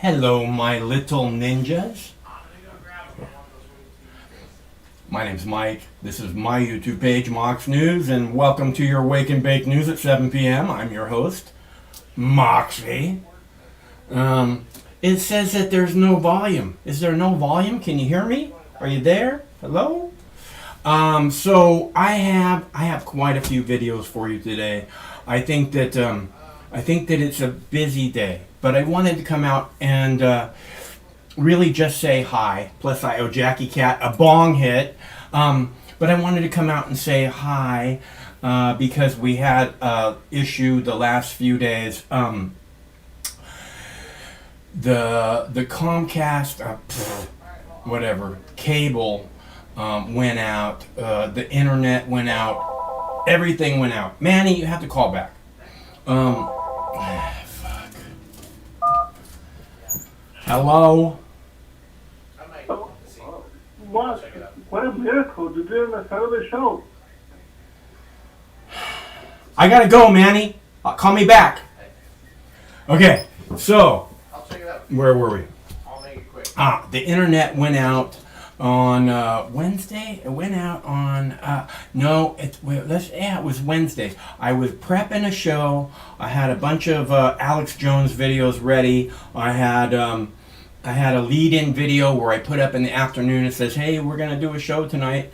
Hello, my little ninjas. My name's Mike. This is my YouTube page, Mox News, and welcome to your Wake and Bake News at 7 p.m. I'm your host, Moxie. It says that there's no volume. Is there no volume? Can you hear me? Are you there? Hello? So I have quite a few videos for you today. I think that it's a busy day, but I wanted to come out and really just say hi. Plus I owe Jackie Cat a Bong Hit, but I wanted to come out and say hi because we had issue the last few days. The Comcast whatever cable went out, the internet went out, everything went out. Manny, you have to call back. Fuck. Hello? What a miracle to do on the start of the show. I gotta go, Manny. Call me back. Okay, so where were we? I'll make it quick. The internet went out on Wednesday. It went out on it was Wednesday. I was prepping a show. I had a bunch of Alex Jones videos ready. I had a lead-in video where I put up in the afternoon. It says, "Hey, we're gonna do a show tonight,"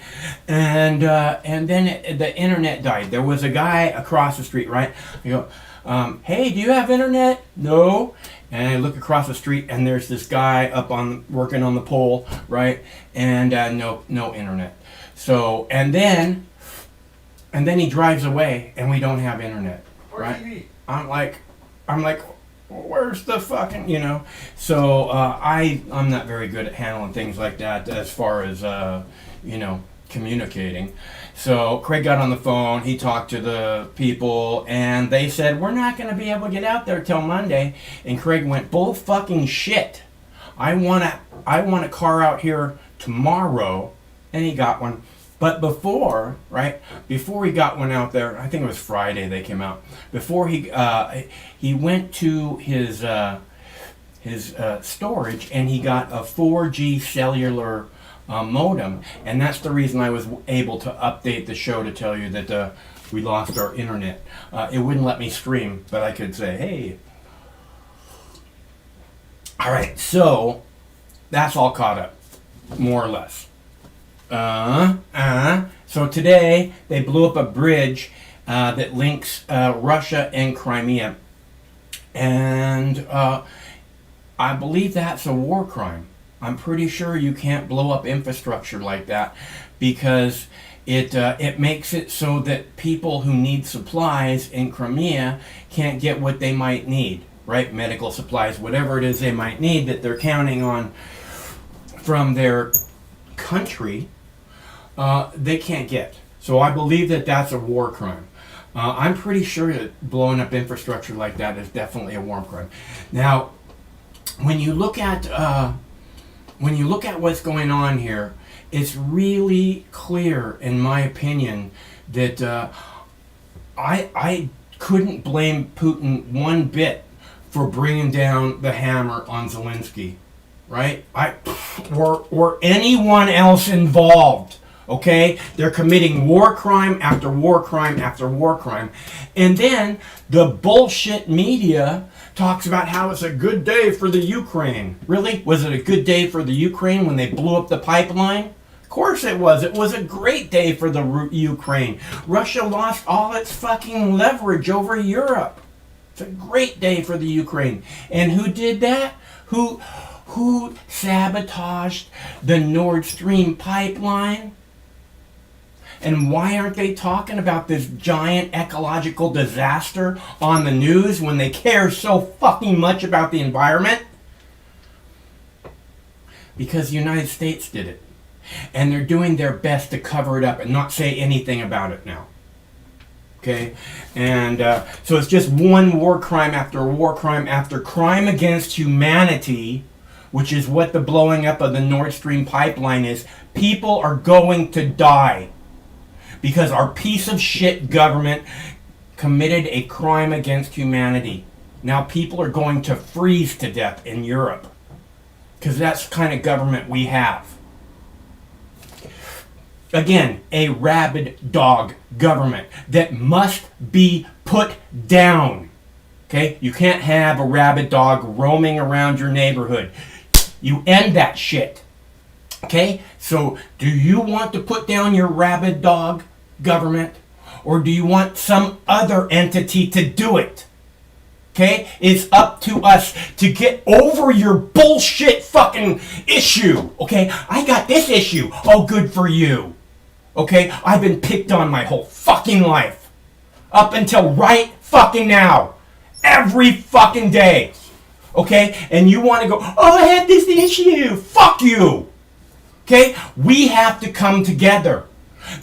and then the internet died. There was a guy across the street, right? I go, "Hey, do you have internet?" "No." And I look across the street, and there's this guy working on the pole, right? And no internet. So and then he drives away, and we don't have internet, right? TV. I'm like, where's the fucking, So I'm not very good at handling things like that as far as communicating. So Craig got on the phone, he talked to the people, and they said, "We're not going to be able to get out there till Monday." And Craig went, "Bull fucking shit. I want a car out here tomorrow." And he got one. But before he got one out there, I think it was Friday they came out. Before he went to his storage, and he got a 4G cellular modem, and that's the reason I was able to update the show to tell you that we lost our internet. It wouldn't let me stream, but I could say, "Hey." All right, so that's all caught up, more or less. So today they blew up a bridge that links Russia and Crimea, and I believe that's a war crime. I'm pretty sure you can't blow up infrastructure like that because it makes it so that people who need supplies in Crimea can't get what they might need, right? Medical supplies, whatever it is they might need that they're counting on from their country, they can't get. So I believe that that's a war crime. I'm pretty sure that blowing up infrastructure like that is definitely a war crime. Now, when you look at what's going on here, it's really clear, in my opinion, that I couldn't blame Putin one bit for bringing down the hammer on Zelensky, right? Or anyone else involved. Okay, they're committing war crime after war crime after war crime, and then the bullshit media talks about how it's a good day for the Ukraine. Really? Was it a good day for the Ukraine when they blew up the pipeline? Of course it was. It was a great day for the Ukraine. Russia lost all its fucking leverage over Europe. It's a great day for the Ukraine. And who did that? Who sabotaged the Nord Stream pipeline? And why aren't they talking about this giant ecological disaster on the news when they care so fucking much about the environment? Because the United States did it. And they're doing their best to cover it up and not say anything about it now. Okay? And so it's just one war crime after war crime after crime against humanity, which is what the blowing up of the Nord Stream pipeline is. People are going to die because our piece of shit government committed a crime against humanity. Now people are going to freeze to death in Europe. Because that's the kind of government we have. Again, a rabid dog government that must be put down. Okay? You can't have a rabid dog roaming around your neighborhood. You end that shit. Okay? So, do you want to put down your rabid dog government? Or do you want some other entity to do it? Okay? It's up to us to get over your bullshit fucking issue. Okay? I got this issue. Oh, good for you. Okay? I've been picked on my whole fucking life. Up until right fucking now. Every fucking day. Okay? And you want to go, oh, I had this issue. Fuck you. Okay? We have to come together.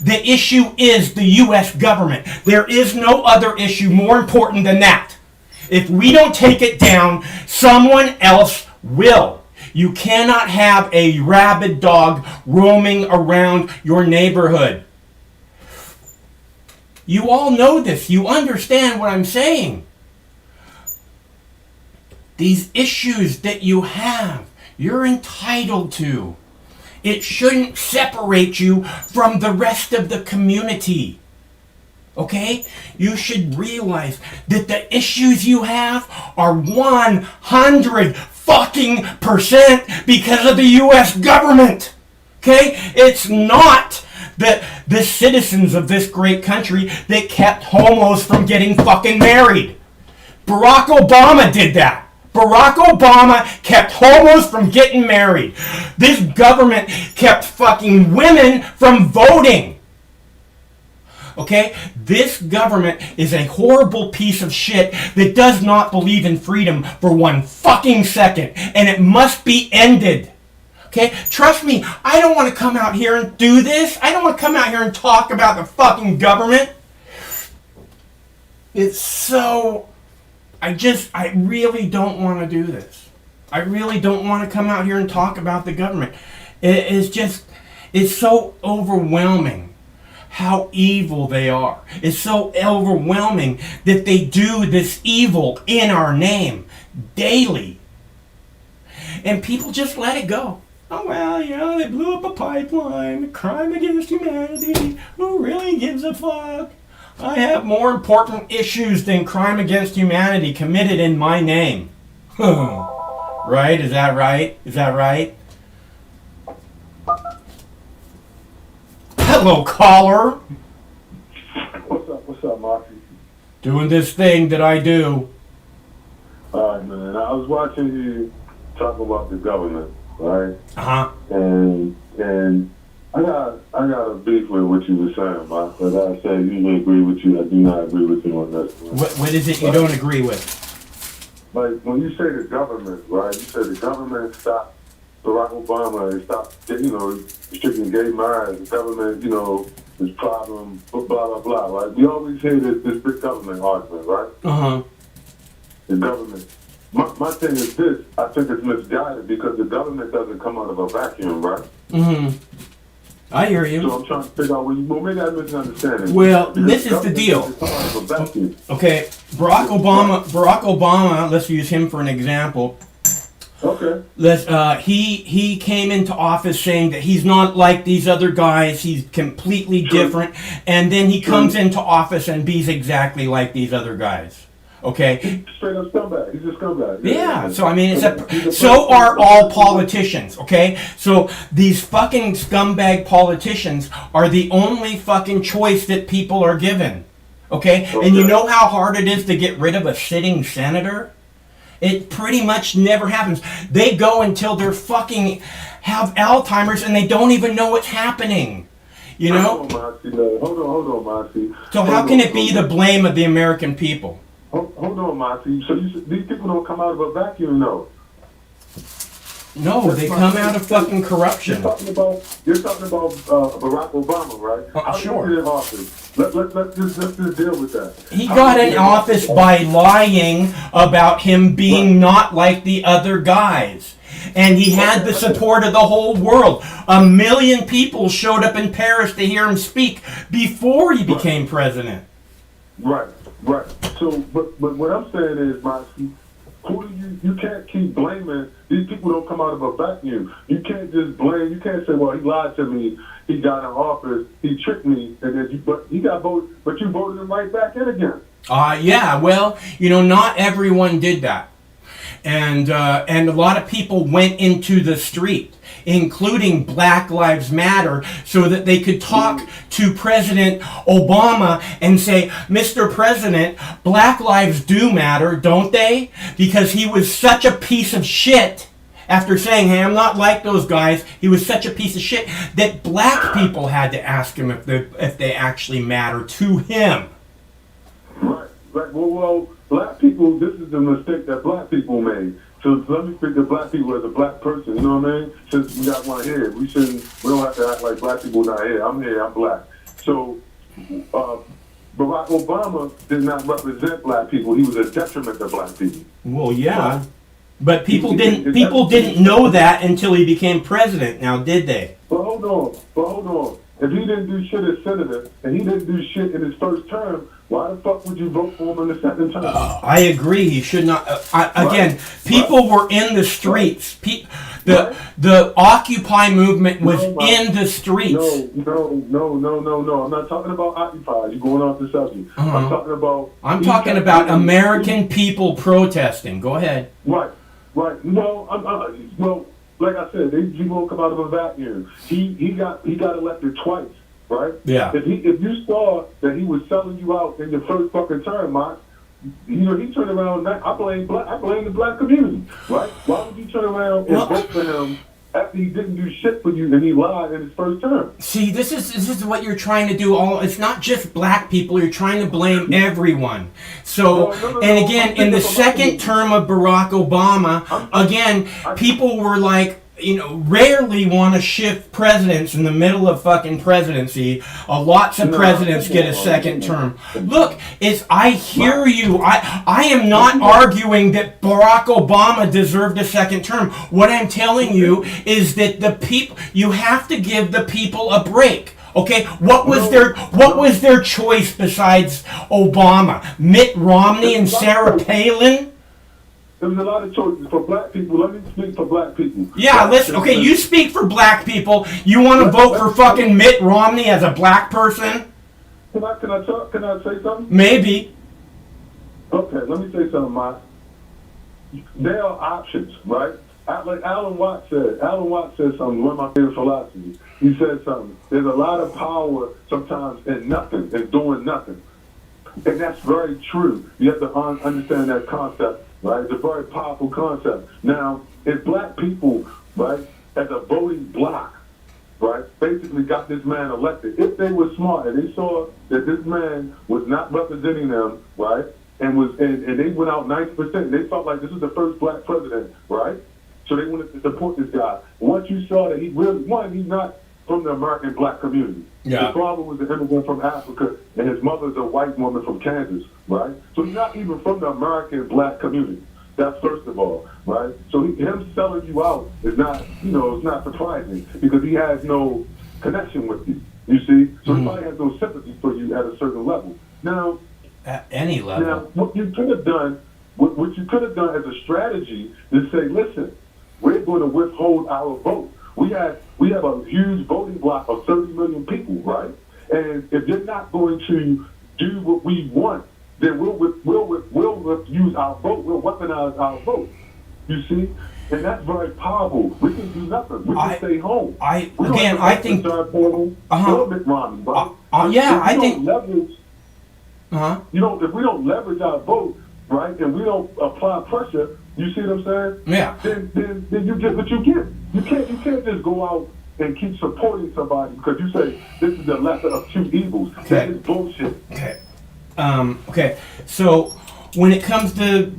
The issue is the U.S. government. There is no other issue more important than that. If we don't take it down, someone else will. You cannot have a rabid dog roaming around your neighborhood. You all know this. You understand what I'm saying. These issues that you have, you're entitled to. It shouldn't separate you from the rest of the community. Okay? You should realize that the issues you have are 100 fucking % because of the U.S. government. Okay? It's not the citizens of this great country that kept homos from getting fucking married. Barack Obama did that. Barack Obama kept homos from getting married. This government kept fucking women from voting. Okay? This government is a horrible piece of shit that does not believe in freedom for 1 fucking second. And it must be ended. Okay? Trust me, I don't want to come out here and do this. I don't want to come out here and talk about the fucking government. It's so... I really don't want to do this. I really don't want to come out here and talk about the government. It's so overwhelming how evil they are. It's so overwhelming that they do this evil in our name daily. And people just let it go. Oh, well, they blew up a pipeline, crime against humanity. Who really gives a fuck? I have more important issues than crime against humanity committed in my name. Right? Is that right? Is that right? Hello, caller. What's up, Marky? Doing this thing that I do. Alright, man. I was watching you talk about the government, right? Uh-huh. And I got a beef with what you were saying, Mark. But I say usually agree with you. I do not agree with you on this. What is it you don't agree with? Like, when you say the government, right? You say the government stopped Barack Obama and stopped, restricting gay marriage. The government, this problem, blah, blah, blah, right? We always hear this big government argument, right? Uh-huh. The government. My thing is this. I think it's misguided because the government doesn't come out of a vacuum, right? Mm-hmm. I hear you. So I'm trying to figure out maybe I misunderstand it. Well, this is the deal. Okay, Barack Obama, let's use him for an example. Okay. He came into office saying that he's not like these other guys, he's completely different, and then he comes into office and he's exactly like these other guys. Okay. Straight up scumbag. He's a scumbag. Yeah. So I mean, so are all politicians. Okay. So these fucking scumbag politicians are the only fucking choice that people are given. Okay. And you know how hard it is to get rid of a sitting senator? It pretty much never happens. They go until they're fucking have Alzheimer's and they don't even know what's happening. You know. Hold on, Marcy. So how can it be the blame of the American people? Hold on, Marcy. So these people don't come out of a vacuum, though. No, they come out of fucking corruption. You're talking about Barack Obama, right? Sure. How did he get in office? Let's just deal with that. He got in office by lying about him being not like the other guys. And he had the support of the whole world. 1 million people showed up in Paris to hear him speak before he became president. Right. Right. So, but what I'm saying is, who do you can't keep blaming. These people don't come out of a vacuum. You can't just blame. You can't say, well, he lied to me. He got in office. He tricked me, and then but he got voted. But you voted him right back in again. Yeah. Well, not everyone did that, and a lot of people went into the street, including Black Lives Matter, so that they could talk to President Obama and say, Mr. President, Black lives do matter, don't they? Because he was such a piece of shit. After saying, hey, I'm not like those guys, he was such a piece of shit that black people had to ask him if they actually matter to him. Right. Well, black people, this is the mistake that black people made. So let me speak to black people as a black person, you know what I mean? Since we got one here, we don't have to act like black people not here. I'm here, I'm black. So Barack Obama did not represent black people. He was a detriment to black people. Well, yeah. Right? But people didn't know that until he became president, now did they? But hold on. If he didn't do shit as senator, and he didn't do shit in his first term, why the fuck would you vote for him in the second term? I agree. He should not. Again, people were in the streets. The Occupy movement was in the streets. No. I'm not talking about Occupy. You're going off the subject. I'm talking about American people protesting. Go ahead. Right. Well, like I said, he won't come out of a vacuum. He got elected twice. Right? Yeah. If you saw that he was selling you out in your first fucking term, Mark, he turned around. I blame the black community. Right? Why would you turn around and vote for him after he didn't do shit for you and he lied in his first term? See, this is what you're trying to do. It's not just black people. You're trying to blame everyone. So, and again, in the second term of Barack Obama, people were like, rarely want to shift presidents in the middle of fucking presidency. Lots of presidents get a second term. Look, I hear you. I am not arguing that Barack Obama deserved a second term. What I'm telling you is that you have to give the people a break. Okay, what was their choice besides Obama? Mitt Romney and Sarah Palin? There's a lot of choices for black people. Let me speak for black people. Yeah, listen. Okay, you speak for black people. You want to vote for fucking Mitt Romney as a black person? Can I talk? Can I say something? Maybe. Okay, let me say something, Mike. There are options, right? Like Alan Watts said. Alan Watts said something. One of my favorite philosophies. He said something. There's a lot of power sometimes in nothing, in doing nothing, and that's very true. You have to understand that concept. Right, it's a very powerful concept. Now, if black people, right, as a voting bloc, right, basically got this man elected, if they were smart and they saw that this man was not representing them, right, and they went out 90%, they felt like this was the first black president, right? So they wanted to support this guy. Once you saw that he's not from the American black community. Yeah. His father was an immigrant from Africa, and his mother's a white woman from Kansas, right? So he's not even from the American black community. That's first of all, right? So him selling you out is not, it's not surprising because he has no connection with you. You see, so he probably has no sympathy for you at a certain level. Now, at any level. Now, what you could have done as a strategy is say, listen, we're going to withhold our vote. We have a huge voting block of 30 million people, right? And if you're not going to do what we want, then we'll use our vote. We'll weaponize our vote. You see, and that's very powerful. We can do nothing. We can stay home. I think. If we don't leverage our vote, right, and we don't apply pressure, you see what I'm saying? Yeah. Then you get what you get. You can't just go out and keep supporting somebody because you say this is the lesser of two evils. Okay. That is bullshit. Okay. Okay. So when it comes to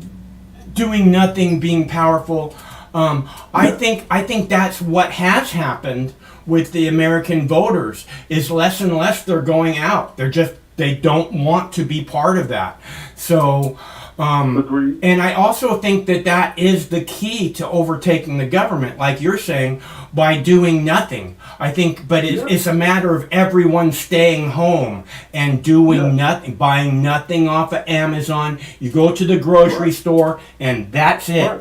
doing nothing, being powerful, I think that's what has happened with the American voters. Is less and less they're going out. They don't want to be part of that. So Agreed. And I also think that that is the key to overtaking the government, like you're saying, by doing nothing. I think, but it's a matter of everyone staying home and doing nothing, buying nothing off of Amazon. You go to the grocery store, and that's it. Right.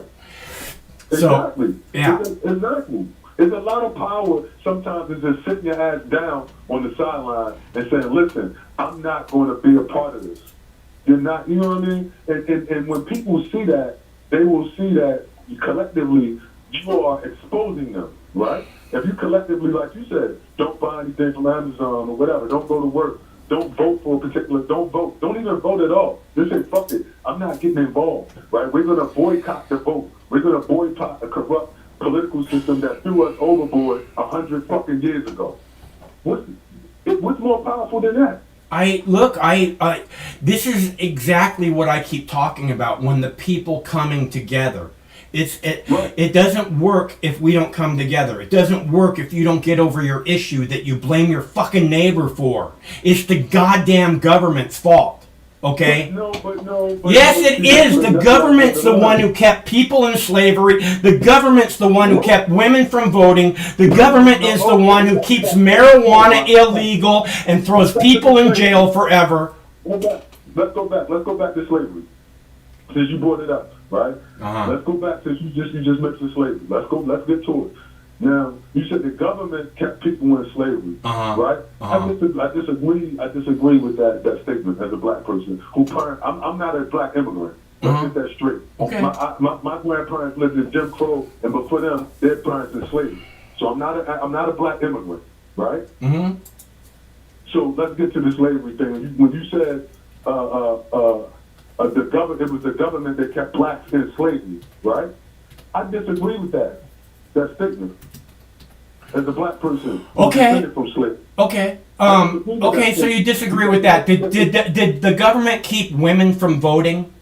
So, Exactly. yeah. Exactly. There's a lot of power sometimes in just sitting your ass down on the sideline and saying, listen, I'm not going to be a part of this. You're not, you know what I mean? And when people see that, they will see that collectively you are exposing them, right? If you collectively, like you said, don't buy anything from Amazon or whatever, don't go to work, don't vote for a particular, don't vote, don't even vote at all. Just say, fuck it, I'm not getting involved, right? We're going to boycott the vote. We're going to boycott a corrupt political system that threw us overboard 100 fucking years ago. What's more powerful than that? This is exactly what I keep talking about when the people coming together. It doesn't work if we don't come together. It doesn't work if you don't get over your issue that you blame your fucking neighbor for. It's the goddamn government's fault. Okay? Yes, it is. The government's the one who kept people in slavery. The government's the one who kept women from voting. The government is the one who keeps marijuana illegal and throws people in jail forever. Let's go back to slavery. Since you brought it up, right? Let's go back since you just mentioned slavery. Let's get to it. Now, you said the government kept people in slavery, right? I disagree with that statement as a black person I'm not a black immigrant. Let's get that straight. Okay. My grandparents lived in Jim Crow, and before them, their parents in slavery. So I'm not a black immigrant, right? Mm-hmm. So let's get to the slavery thing. When you said it was the government that kept blacks in slavery, right? I disagree with that statement. As a black person, okay. From slavery. Okay. Okay. So you disagree with that? Did the government keep women from voting?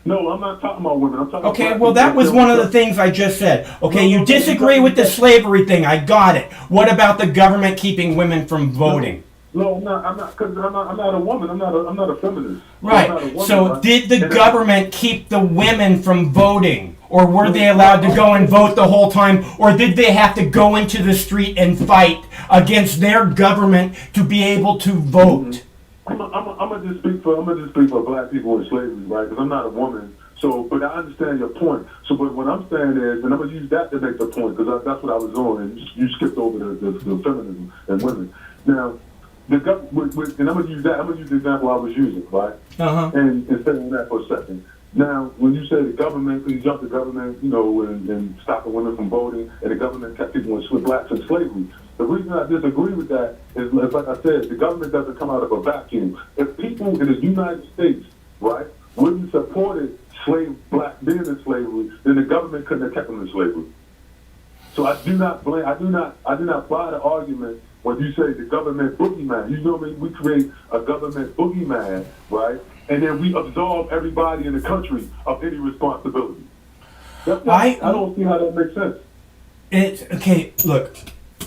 No, I'm not talking about women. I'm talking. Okay. Well, that was one of the things I just said. Okay. You disagree with the slavery thing. I got it. What about the government keeping women from voting? No, I'm not, because I'm not a woman. I'm not a feminist. Right. So did the government keep the women from voting? Or were they allowed to go and vote the whole time? Or did they have to go into the street and fight against their government to be able to vote? I'm gonna just speak for black people in slavery, right? Because I'm not a woman. So, but I understand your point. So, but what I'm saying is, and I'm gonna use that to make the point, because that's what I was on, and you skipped over the feminism and women. Now, and I'm gonna use that. I'm gonna use the example I was using, right? And stay on that for a second. Now, when you say the government, you jump the government, and stopping women from voting, and the government kept people in blacks in slavery. The reason I disagree with that is, like I said, the government doesn't come out of a vacuum. If people in the United States, right, wouldn't supported black being in slavery, then the government couldn't have kept them in slavery. So I do not buy the argument when you say the government boogeyman. You know what I mean? We create a government boogeyman, right? And then we absolve everybody in the country of any responsibility. I don't see how that makes sense. Okay, look,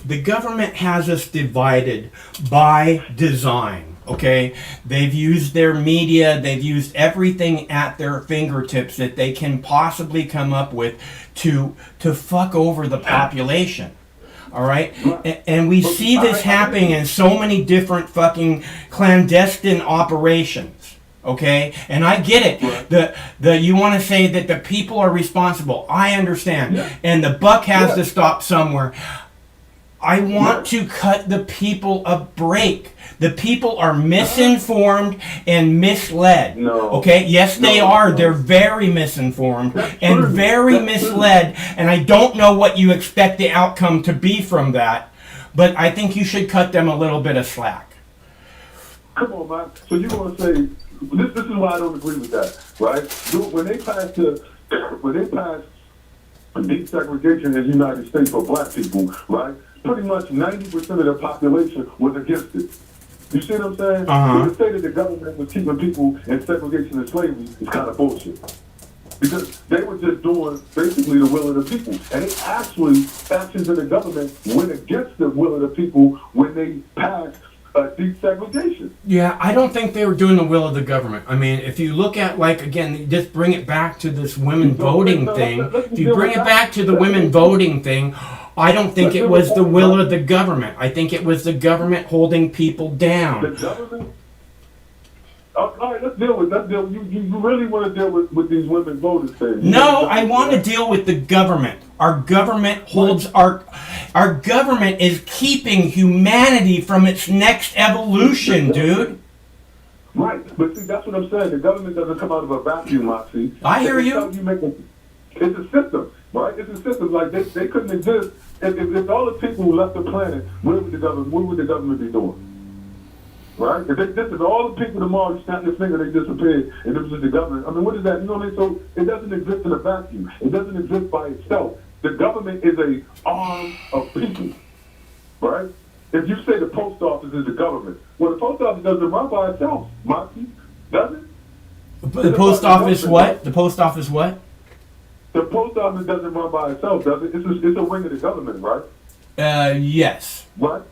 the government has us divided by design, okay? They've used their media, they've used everything at their fingertips that they can possibly come up with to fuck over the population. All right? And we see this happening in so many different fucking clandestine operations. Okay, and I get it. You want to say that the people are responsible. I understand, and the buck has to stop somewhere. I want to cut the people a break. The people are misinformed and misled. Okay, yes, they are. They're very misinformed and very misled, and I don't know what you expect the outcome to be from that, but I think you should cut them a little bit of slack. Come on, man. So you want to say? This is why I don't agree with that, right? When they passed desegregation in the United States for black people, right? Pretty much 90% of the population was against it. You see what I'm saying? To say that the government was keeping people in segregation and slavery is kind of bullshit. Because they were just doing basically the will of the people. And it actually, actions in the government went against the will of the people when they passed desegregation. Yeah, I don't think they were doing the will of the government. I mean, if you look at, like, again, just bring it back to this women voting thing. If you bring it back to the women voting thing, I don't think it was the will of the government. I think it was the government holding people The down. government. All right, let's deal. You really want to deal with these women voters things? No, I want to deal with the government. Our government holds our government is keeping humanity from its next evolution, dude. Right, but see, that's what I'm saying. The government doesn't come out of a vacuum, Moxie. I hear you. It's a system, right? It's a system. Like they couldn't exist if all the people who left the planet. What would the government be doing? Right? If this is all the people tomorrow snapping their finger, they disappeared, and it was just the government. I mean, what is that? You know what I mean? So it doesn't exist in a vacuum. It doesn't exist by itself. The government is a arm of people, right? If you say the post office is the government, well, the post office doesn't run by itself, Moxie, does it? The post office what? The post office what? The post office doesn't run by itself, does it? It's a wing of the government, right? Yes. Right?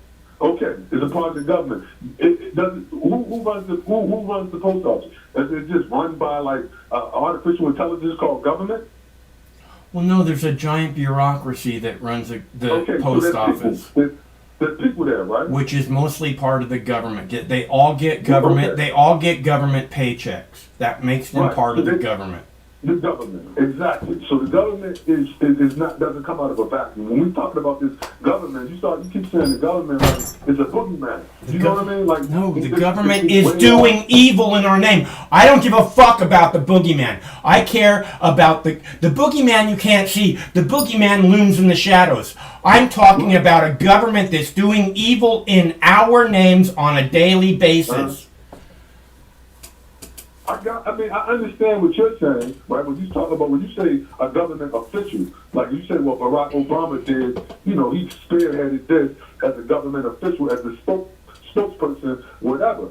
Okay, it's a part of the government. It doesn't. Who runs the post office? Is it just run by like artificial intelligence called government? Well, no, there's a giant bureaucracy that runs the post office. There's people there, right? Which is mostly part of the government. They all get government. Okay. They all get government paychecks. That makes them part of the government. The government, exactly. So the government doesn't come out of a vacuum. When we're talking about this government, you keep saying the government like it's a boogeyman. You know what I mean? Like no, the government is doing evil in our name. I don't give a fuck about the boogeyman. I care about the boogeyman you can't see. The boogeyman looms in the shadows. I'm talking about a government that's doing evil in our names on a daily basis. I understand what you're saying, right? When you say a government official, like you said what Barack Obama did, he spearheaded this as a government official, as a spokesperson, whatever.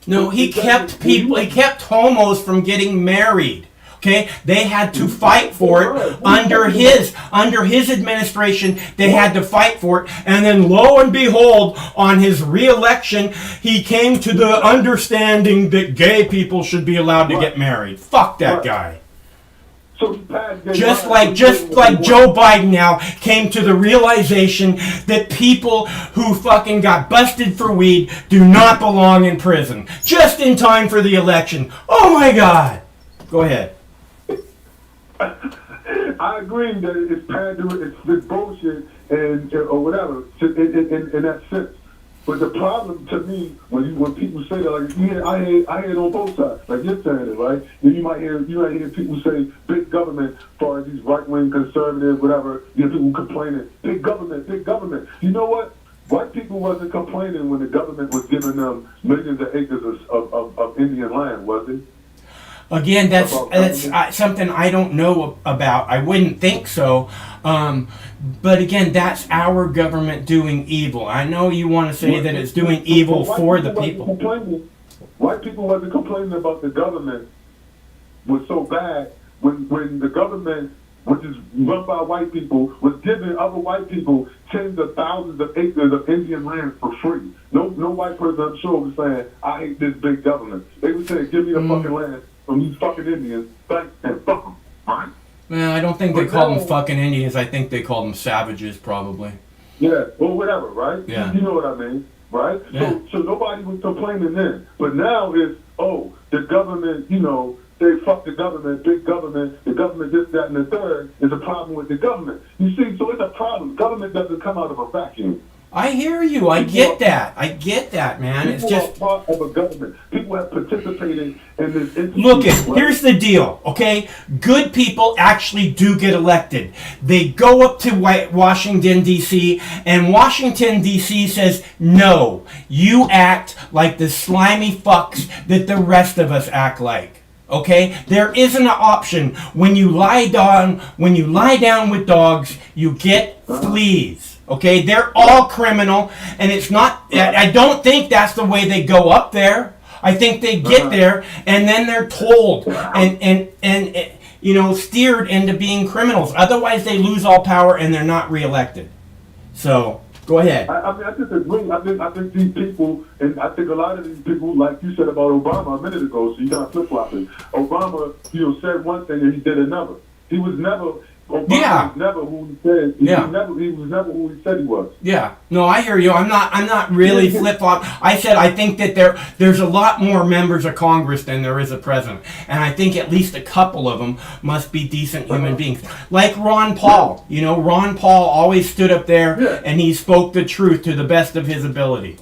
No, he kept homos from getting married. Okay, they had to fight for it under his administration. They had to fight for it, and then lo and behold, on his re-election, he came to the understanding that gay people should be allowed to get married. Fuck that guy. So he passed just like Joe Biden now came to the realization that people who fucking got busted for weed do not belong in prison. Just in time for the election. Oh my God. Go ahead. I agree that it's pandering, it's bullshit, or whatever in that sense. But the problem to me, when people say that, like, yeah, I hear it on both sides, like you're saying it, right? Then you might hear people say big government, as far as these right wing conservatives, whatever. You know, people complaining, big government, big government. You know what? White people wasn't complaining when the government was giving them millions of acres of Indian land, was it? Again, that's something I don't know about. I wouldn't think so. But again, that's our government doing evil. I know you want to say that it's doing evil for the people. White people wasn't complaining about the government was so bad when the government, which is run by white people, was giving other white people tens of thousands of acres of Indian land for free. No white person, I'm sure, was saying, I hate this big government. They would say, give me the fucking land from these fucking Indians, thanks, and fuck them, right? Well, I don't think they call them fucking Indians. I think they call them savages, probably. Yeah, or whatever, right? Yeah. You know what I mean, right? Yeah. So nobody was complaining then. But now it's, the government, they fuck the government, big government, the government this, that, and the third is a problem with the government. You see, so it's a problem. Government doesn't come out of a vacuum. I hear you. I get that, man. It's just part of a government. People have participated in this. Look, here's the deal, okay? Good people actually do get elected. They go up to Washington, D.C., and Washington, D.C. says, no, you act like the slimy fucks that the rest of us act like. Okay? There isn't an option. When you lie down with dogs, you get fleas. Okay, they're all criminal, and it's not. I don't think that's the way they go up there. I think they get there, and then they're told and steered into being criminals. Otherwise, they lose all power and they're not reelected. So Go ahead. I mean, I disagree. I think these people, and I think a lot of these people, like you said about Obama a minute ago, so you kind of flip-flopping. Obama, said one thing and he did another. He was never, Obama was never who he said. He was never who he said he was. Yeah. No, I hear you. I'm not really flip-flop. I said I think that there's a lot more members of Congress than there is a president. And I think at least a couple of them must be decent human beings. Like Ron Paul. Ron Paul always stood up there and he spoke the truth to the best of his ability,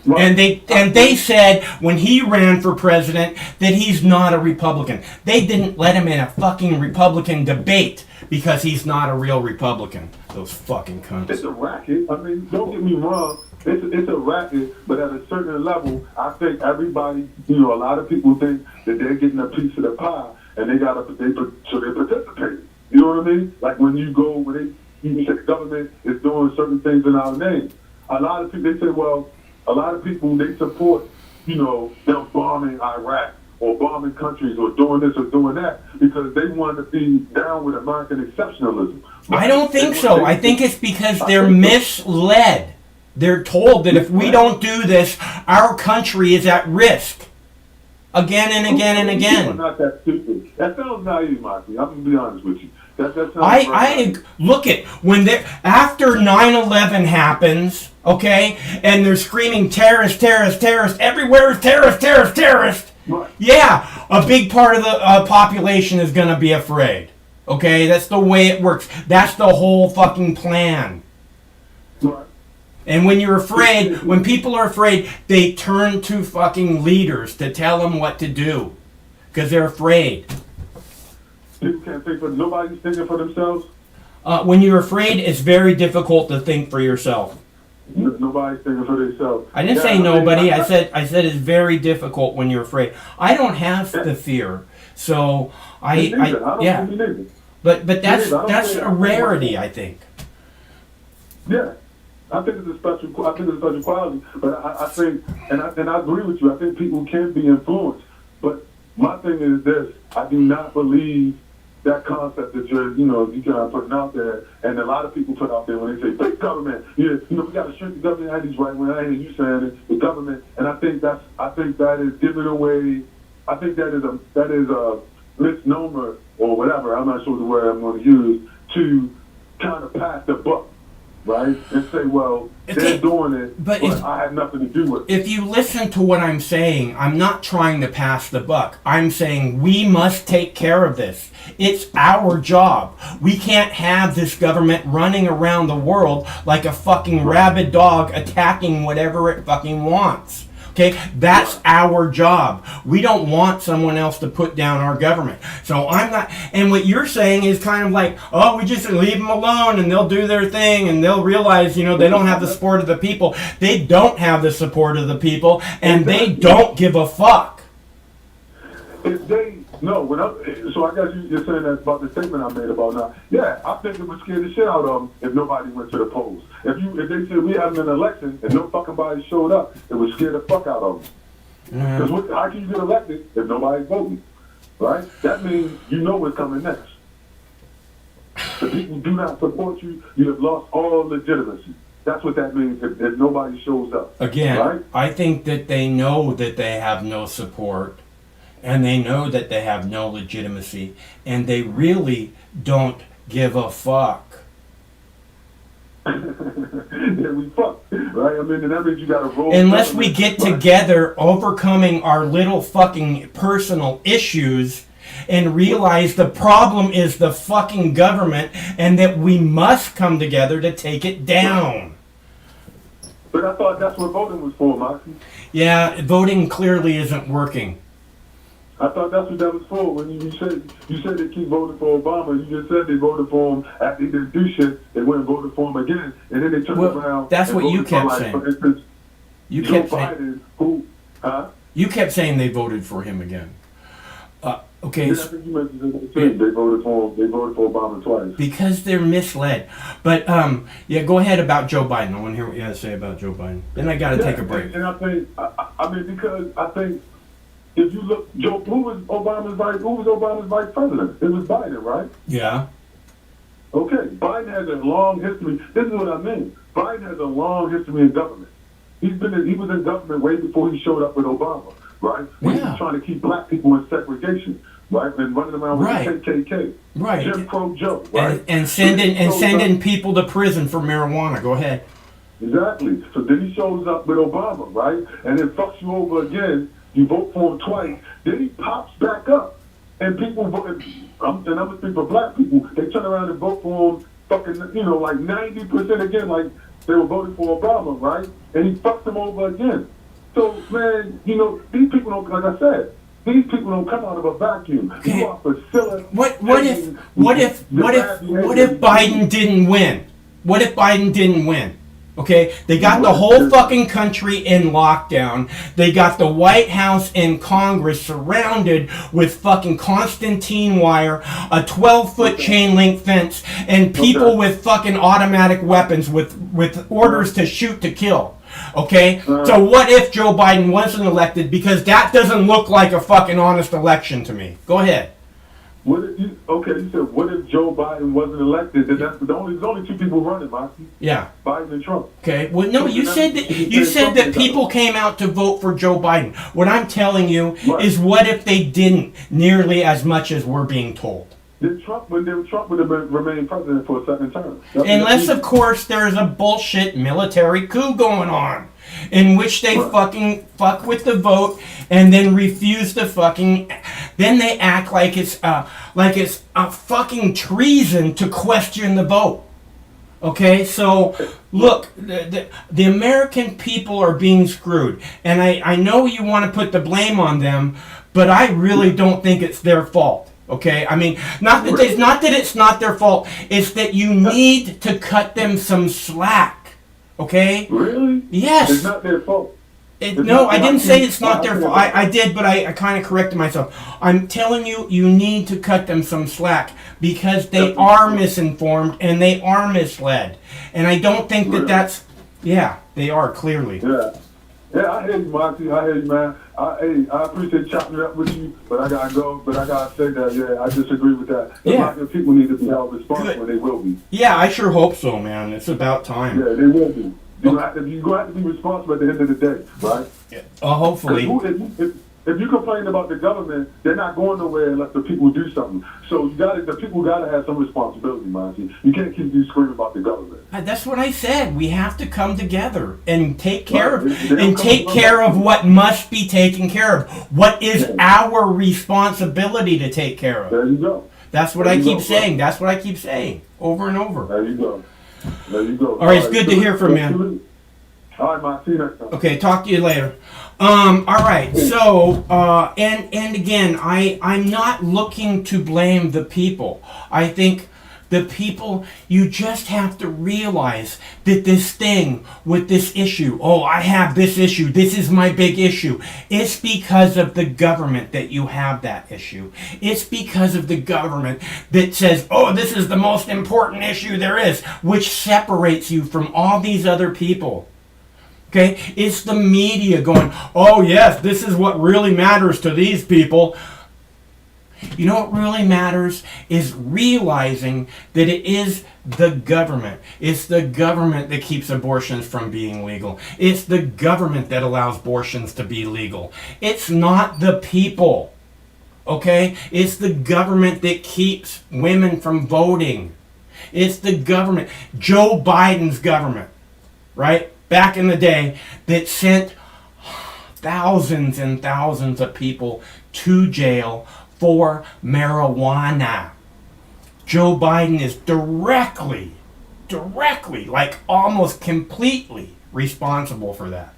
Right. And they said when he ran for president that he's not a Republican. They didn't let him in a fucking Republican debate because he's not a real Republican. Those fucking cunts. It's a racket. I mean, don't get me wrong. It's a racket, but at a certain level, I think everybody, a lot of people think that they're getting a piece of the pie, and they participate. You know what I mean? Like when you say the government is doing certain things in our name. A lot of people, they say, well, a lot of people, they support, them bombing Iraq or bombing countries or doing this or doing that because they want to be down with American exceptionalism. I don't think so. I think it's because they're misled. They're told that if we don't do this, our country is at risk. Again and again and again. People are not that stupid. That sounds naive, Monty. I'm going to be honest with you. Look at when after 9/11 happens, okay, and they're screaming terrorist, terrorist, terrorist, everywhere is terrorist, terrorist, terrorist. Right. Yeah, a big part of the population is gonna be afraid. Okay, that's the way it works. That's the whole fucking plan. Right. And when you're afraid, when people are afraid, they turn to fucking leaders to tell them what to do, because they're afraid. People can't think nobody's thinking for themselves? When you're afraid, it's very difficult to think for yourself. Nobody's thinking for themselves. I didn't say nobody. I said it's very difficult when you're afraid. I don't have the fear, so yeah. But that's a rarity, I think. Yeah, I think it's a special quality. But I think, and I agree with you. I think people can be influenced. But my thing is this: I do not believe that concept that you're kind of putting out there, and a lot of people put out there when they say big government. We got to shrink the government. I these right when I hear you saying it, the government, and I think that is giving away. I think that is a misnomer or whatever. I'm not sure the word I'm going to use to kind of pass the buck, right? And say, well, they're doing it, but I had nothing to do with it. If you listen to what I'm saying, I'm not trying to pass the buck. I'm saying we must take care of this. It's our job. We can't have this government running around the world like a fucking rabid dog attacking whatever it fucking wants. Okay, that's our job. We don't want someone else to put down our government. So I'm not, and what you're saying is kind of like, oh, we just leave them alone and they'll do their thing and they'll realize, they don't have the support of the people. They don't have the support of the people and they don't give a fuck. So I guess you're saying that about the statement I made about now. Yeah, I think it would scare the shit out of them if nobody went to the polls. If they said we having an election and no fucking body showed up, it would scare the fuck out of them. Because how can you get elected if nobody's voting? Right? That means what's coming next. If people do not support you, you have lost all legitimacy. That's what that means if nobody shows up. Again, right? I think that they know that they have no support. And they know that they have no legitimacy, and they really don't give a fuck. Yeah, we fuck, right? I mean, and that means you gotta roll. Unless we get together, overcoming our little fucking personal issues, and realize the problem is the fucking government, and that we must come together to take it down. But I thought that's what voting was for, Moxie. Yeah, voting clearly isn't working. I thought that's what that was for. When you said they keep voting for Obama, you just said they voted for him after he didn't do shit. They went and voted for him again, and then they turned around. That's what you kept saying. For instance, you Joe kept Biden, saying. You kept saying they voted for him again. Okay. Yeah, I think you mentioned that they voted for him. They voted for Obama twice because they're misled. But yeah, go ahead about Joe Biden. I want to hear what you have to say about Joe Biden. Then I got to take a break. And I think, because I think. If you look, who was Obama's vice president? It was Biden, right? Yeah. Okay, Biden has a long history. This is what I mean. Biden has a long history in government. He was in government way before he showed up with Obama, right? When he was trying to keep black people in segregation, right? And running around with the KKK. Right. Jim Crow Joe, right? And sending people to prison for marijuana. Go ahead. Exactly. So then he shows up with Obama, right? And then fucks you over again. You vote for him twice. Then he pops back up. And people vote, and I'm going to speak for black people, they turn around and vote for him fucking, like 90% again, like they were voting for Obama, right? And he fucked them over again. So, man, these people don't, like I said, these people don't come out of a vacuum. Okay. You are facilitating. What if Biden didn't win? What if Biden didn't win? Okay, they got the whole fucking country in lockdown. They got the White House and Congress surrounded with fucking Constantine wire, a 12-foot chain link fence, and people with fucking automatic weapons with orders to shoot to kill. Okay, so what if Joe Biden wasn't elected? Because that doesn't look like a fucking honest election to me. Go ahead. You said, what if Joe Biden wasn't elected? Then there's only two people running, Monty. Yeah. Biden and Trump. Okay. Well, no, you said that people came out to vote for Joe Biden. What I'm telling you is, what if they didn't nearly as much as we're being told? Trump would have remained president for a second term. Unless, of course, there's a bullshit military coup going on, in which they fucking fuck with the vote and then refuse to fucking. Then they act like it's a fucking treason to question the vote. Okay, so look, the American people are being screwed, and I know you want to put the blame on them, but I really don't think it's their fault. Okay, I mean, not that it's not their fault. It's that you need to cut them some slack. Okay? Really? Yes. It's not their fault. No, I didn't say it's not their fault. I did, but I kind of corrected myself. I'm telling you, you need to cut them some slack because they are misinformed and they are misled. And I don't think that that's... Yeah, they are, clearly. Yeah, I hear you, Monty. I hear you, man. I appreciate chopping it up with you, but I gotta go. But I gotta say that, I disagree with that. The people need to be held responsible, and they will be. Yeah, I sure hope so, man. It's about time. Yeah, they will be. You're going to have to be responsible at the end of the day, right? Yeah. Hopefully. If you complain about the government, they're not going nowhere unless the people do something. So the people got to have some responsibility, Monty. You can't keep screaming about the government. That's what I said. We have to come together and take care of what must be taken care of. What is our responsibility to take care of? There you go. That's what I keep saying. That's what I keep saying over and over. There you go. There you go. All right, it's good to hear from you. All right, Monty. See you next time. Okay, talk to you later. All right, so, and again, I'm not looking to blame the people. I think the people, you just have to realize that this thing with this issue, I have this issue, this is my big issue. It's because of the government that you have that issue. It's because of the government that says, this is the most important issue there is, which separates you from all these other people. Okay, it's the media going, yes, this is what really matters to these people. You know what really matters is realizing that it is the government. It's the government that keeps abortions from being legal. It's the government that allows abortions to be legal. It's not the people. Okay, it's the government that keeps women from voting. It's the government, Joe Biden's government, right? Back in the day, that sent thousands and thousands of people to jail for marijuana. Joe Biden is directly, like almost completely responsible for that.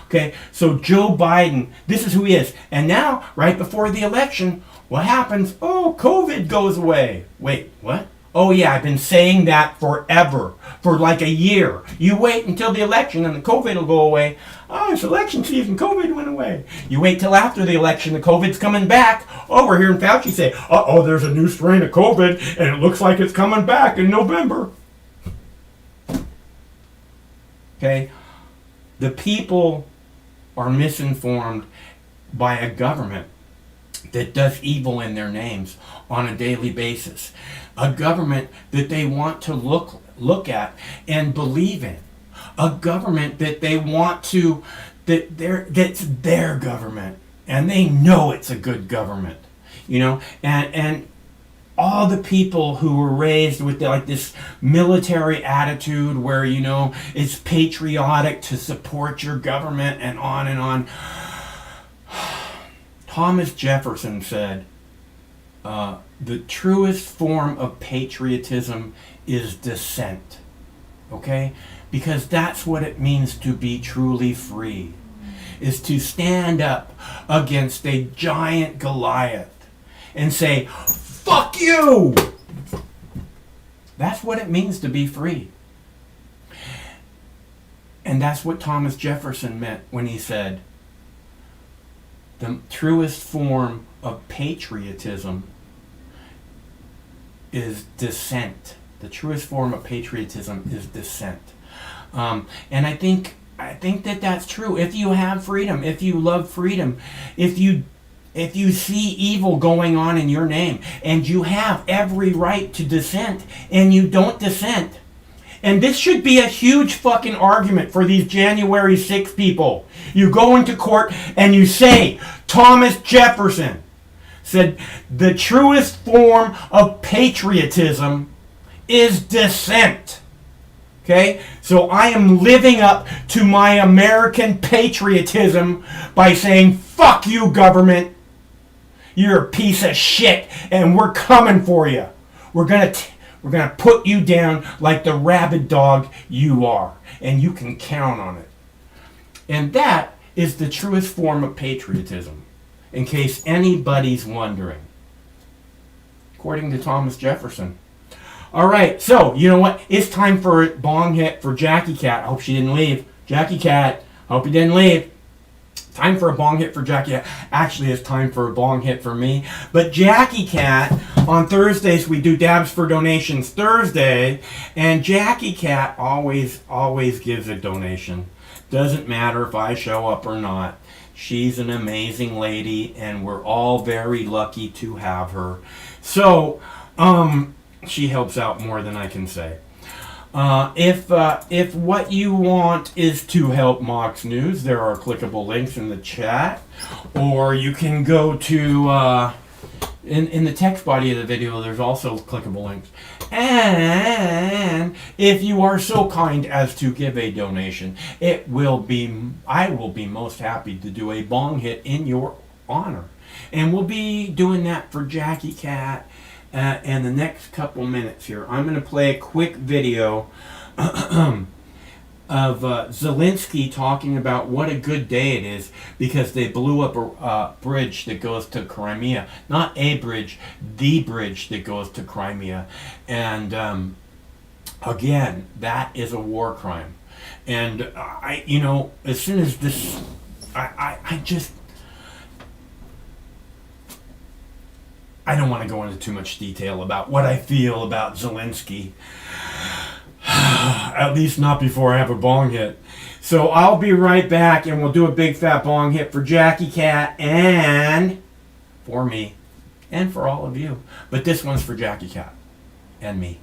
Okay, so Joe Biden, this is who he is. And now, right before the election, what happens? COVID goes away. Wait, what? I've been saying that forever, for like a year. You wait until the election and the COVID will go away. It's election season, COVID went away. You wait till after the election, the COVID's coming back. We're hearing Fauci say, there's a new strain of COVID and it looks like it's coming back in November. Okay? The people are misinformed by a government that does evil in their names on a daily basis. A government that they want to look at and believe in. a government that they want to, that's their government, and they know it's a good government, you know, and all the people who were raised with like this military attitude where, you know, it's patriotic to support your government and on and on. Thomas Jefferson said, the truest form of patriotism is dissent. Okay? Because that's what it means to be truly free, is to stand up against a giant Goliath and say, fuck you! That's what it means to be free. And that's what Thomas Jefferson meant when he said, the truest form of patriotism is dissent. The truest form of patriotism is dissent. And I think that that's true. If you have freedom, if you love freedom, if you see evil going on in your name, and you have every right to dissent, and you don't dissent. And this should be a huge fucking argument for these January 6 people. You go into court and you say, Thomas Jefferson said, the truest form of patriotism is dissent. Okay? So I am living up to my American patriotism by saying, fuck you, government. You're a piece of shit, and we're coming for you. We're gonna put you down like the rabid dog you are, and you can count on it. And that is the truest form of patriotism, in case anybody's wondering, according to Thomas Jefferson. All right, so you know what? It's time for a bong hit for Jackie Cat. I hope she didn't leave. Jackie Cat, hope you didn't leave. Time for a bong hit for Jackie Cat. Actually, it's time for a bong hit for me. But Jackie Cat, on Thursdays, we do Dabs for Donations Thursday. And Jackie Cat always gives a donation. Doesn't matter if I show up or not. She's an amazing lady, and we're all very lucky to have her. So, she helps out more than I can say. If what you want is to help Mox News, there are clickable links in the chat, or you can go to in the text body of the video. There's also clickable links. And if you are so kind as to give a donation, I will be most happy to do a bong hit in your honor, and we'll be doing that for Jackie Cat. And the next couple minutes here, I'm going to play a quick video of Zelensky talking about what a good day it is because they blew up a bridge that goes to Crimea. Not a bridge, the bridge that goes to Crimea. And again, that is a war crime. And as soon as this, I don't want to go into too much detail about what I feel about Zelensky. At least not before I have a bong hit. So I'll be right back, and we'll do a big fat bong hit for Jackie Cat and for me and for all of you. But this one's for Jackie Cat and me.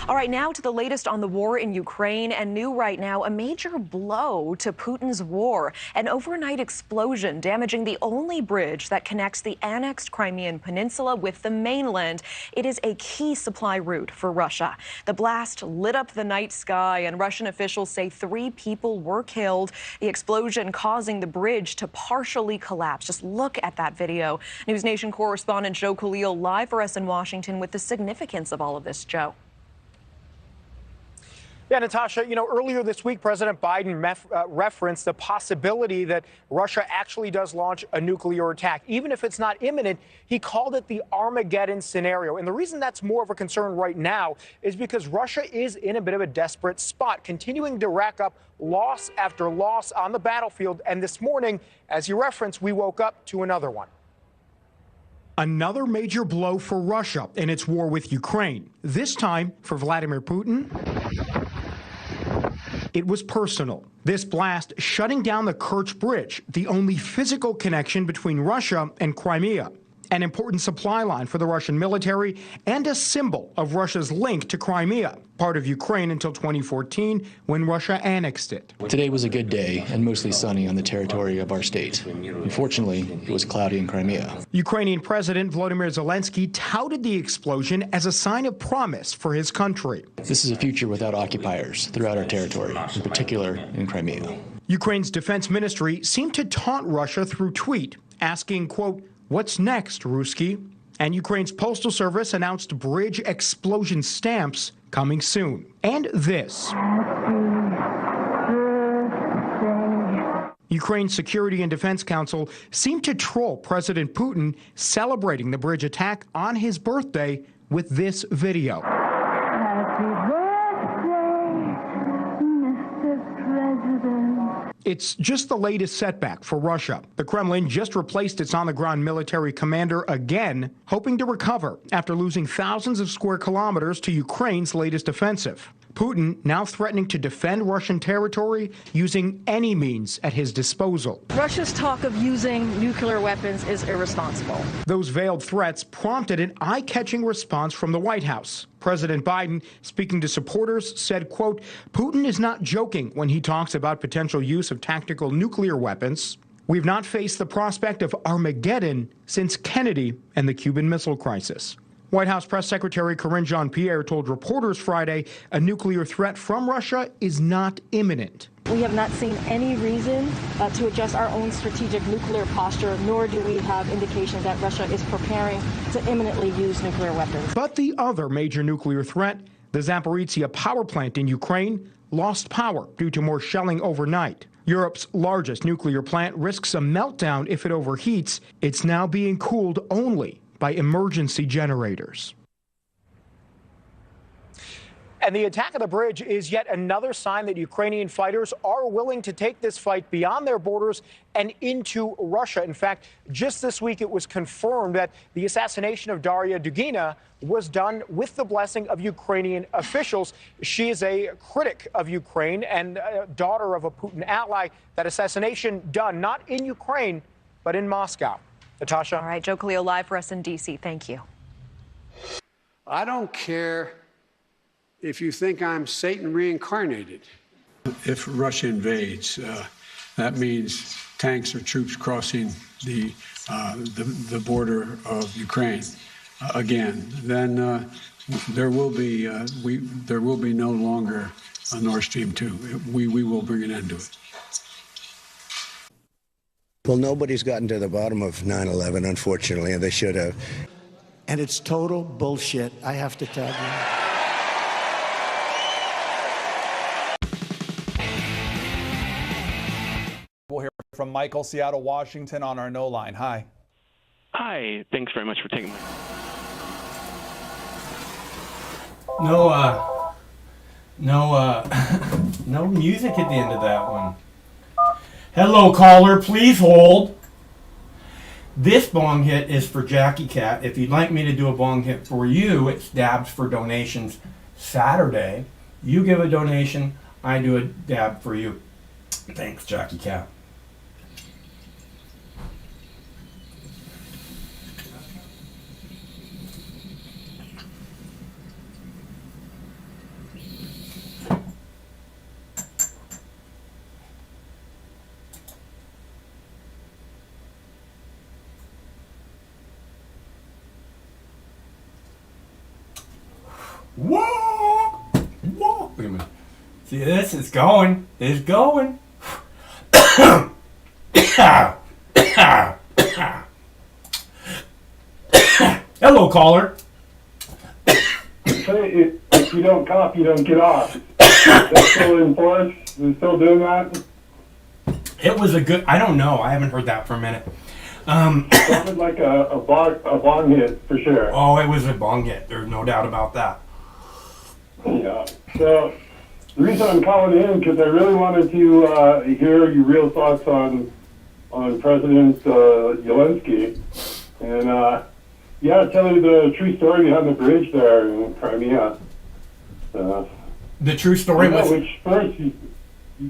All right, now to the latest on the war in Ukraine, and new right now, a major blow to Putin's war. An overnight explosion damaging the only bridge that connects the annexed Crimean Peninsula with the mainland. It is a key supply route for Russia. The blast lit up the night sky, and Russian officials say 3 people were killed. The explosion causing the bridge to partially collapse. Just look at that video. News Nation correspondent Joe Khalil live for us in Washington with the significance of all of this, Joe. Yeah, Natasha, earlier this week, President Biden referenced the possibility that Russia actually does launch a nuclear attack. Even if it's not imminent, he called it the Armageddon scenario. And the reason that's more of a concern right now is because Russia is in a bit of a desperate spot, continuing to rack up loss after loss on the battlefield. And this morning, as you referenced, we woke up to another one. Another major blow for Russia in its war with Ukraine. This time for Vladimir Putin, it was personal. This blast shutting down the Kerch Bridge, the only physical connection between Russia and Crimea. an important supply line for the Russian military and a symbol of Russia's link to Crimea, part of Ukraine until 2014 when Russia annexed it. Today was a good day and mostly sunny on the territory of our state. Unfortunately, it was cloudy in Crimea. Ukrainian President Volodymyr Zelensky touted the explosion as a sign of promise for his country. This is a future without occupiers throughout our territory, in particular in Crimea. Ukraine's defense ministry seemed to taunt Russia through tweet, asking, quote, "What's next, Ruski?" And Ukraine's postal service announced bridge explosion stamps coming soon. And this. Ukraine's Security and Defense Council seemed to troll President Putin celebrating the bridge attack on his birthday with this video. Happy birthday, Mr. President. It's just the latest setback for Russia. The Kremlin just replaced its on-the-ground military commander again, hoping to recover after losing thousands of square kilometers to Ukraine's latest offensive. Putin now threatening to defend Russian territory using any means at his disposal. Russia's talk of using nuclear weapons is irresponsible. Those veiled threats prompted an eye-catching response from the White House. President Biden, speaking to supporters, said, quote, "Putin is not joking when he talks about potential use of tactical nuclear weapons. We've not faced the prospect of Armageddon since Kennedy and the Cuban Missile Crisis." White House Press Secretary Karine Jean-Pierre told reporters Friday a nuclear threat from Russia is not imminent. We have not seen any reason to adjust our own strategic nuclear posture, nor do we have indications that Russia is preparing to imminently use nuclear weapons. But the other major nuclear threat, the Zaporizhzhia power plant in Ukraine, lost power due to more shelling overnight. Europe's largest nuclear plant risks a meltdown if it overheats. It's now being cooled only by emergency generators. And the attack of the bridge is yet another sign that Ukrainian fighters are willing to take this fight beyond their borders and into Russia. In fact, just this week it was confirmed that the assassination of Daria Dugina was done with the blessing of Ukrainian officials. She is a critic of Ukraine and a daughter of a Putin ally. That assassination done not in Ukraine, but in Moscow. Natasha? All right, Joe Khalil live for us in D.C. Thank you. I don't care if you think I'm Satan reincarnated. If Russia invades, that means tanks or troops crossing the border of Ukraine again. Then there will be no longer a Nord Stream 2. We will bring an end to it. Well, nobody's gotten to the bottom of 9/11, unfortunately, and they should have. And it's total bullshit, I have to tell you. We'll hear from Michael, Seattle, Washington, on our No Line. Hi. Hi. Thanks very much for taking my... No music at the end of that one. Hello, caller. Please hold. This bong hit is for Jackie Cat. If you'd like me to do a bong hit for you, it's dabs for donations Saturday. You give a donation, I do a dab for you. Thanks, Jackie Cat. Whoa! Whoa! Wait a minute. See this? It's going. It's going. Hello, caller. Say, if you don't cough, you don't get off. That's still in force? Is it still doing that? It was a good... I don't know. I haven't heard that for a minute. Sounded like a bong hit, for sure. Oh, it was a bong hit. There's no doubt about that. Yeah. So the reason I'm calling in because I really wanted to hear your real thoughts on President Zelensky, and tell you the true story behind the bridge there in Crimea. The true story was... Which first,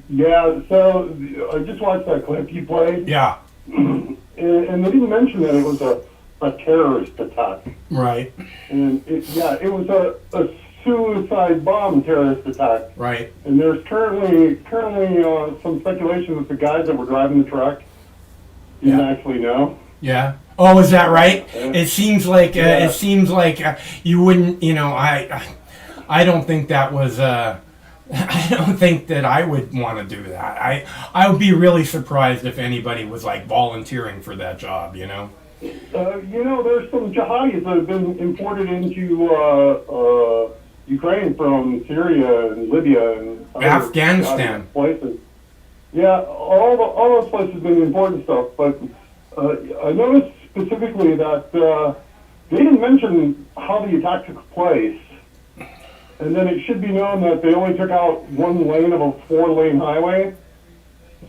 yeah. So I just watched that clip you played. Yeah. And they didn't mention that it was a a terrorist attack. Right. And it was a suicide bomb terrorist attack. Right. And there's currently some speculation that the guys that were driving the truck didn't actually know. Yeah. Oh, is that right? It seems like you wouldn't. You know, I don't think that was. I don't think that I would want to do that. I would be really surprised if anybody was like volunteering for that job. You know. There's some jihadis that have been imported into Ukraine from Syria and Libya and Afghanistan places. Yeah, all those places have been important stuff. But I noticed specifically that they didn't mention how the attack took place. And then it should be known that they only took out one lane of a 4-lane highway.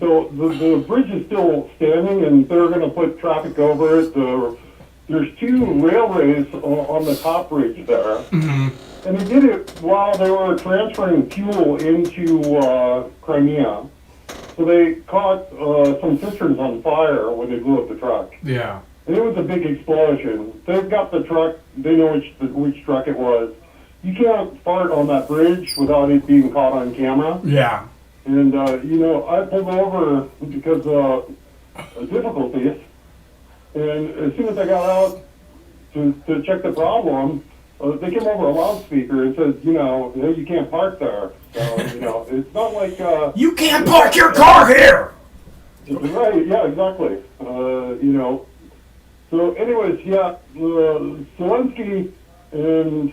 So the bridge is still standing, and they're going to put traffic over it. There's 2 railways on the top bridge there. Mm-hmm. And they did it while they were transferring fuel into Crimea. So they caught some cisterns on fire when they blew up the truck. Yeah. And it was a big explosion. They've got the truck. They know which truck it was. You can't fart on that bridge without it being caught on camera. Yeah. And, I pulled over because of difficulties. And as soon as I got out to check the problem, they came over a loudspeaker and said, hey, you can't park there. So, it's not like... you can't park your car here! Right, yeah, exactly. So anyways, yeah, Zelensky... And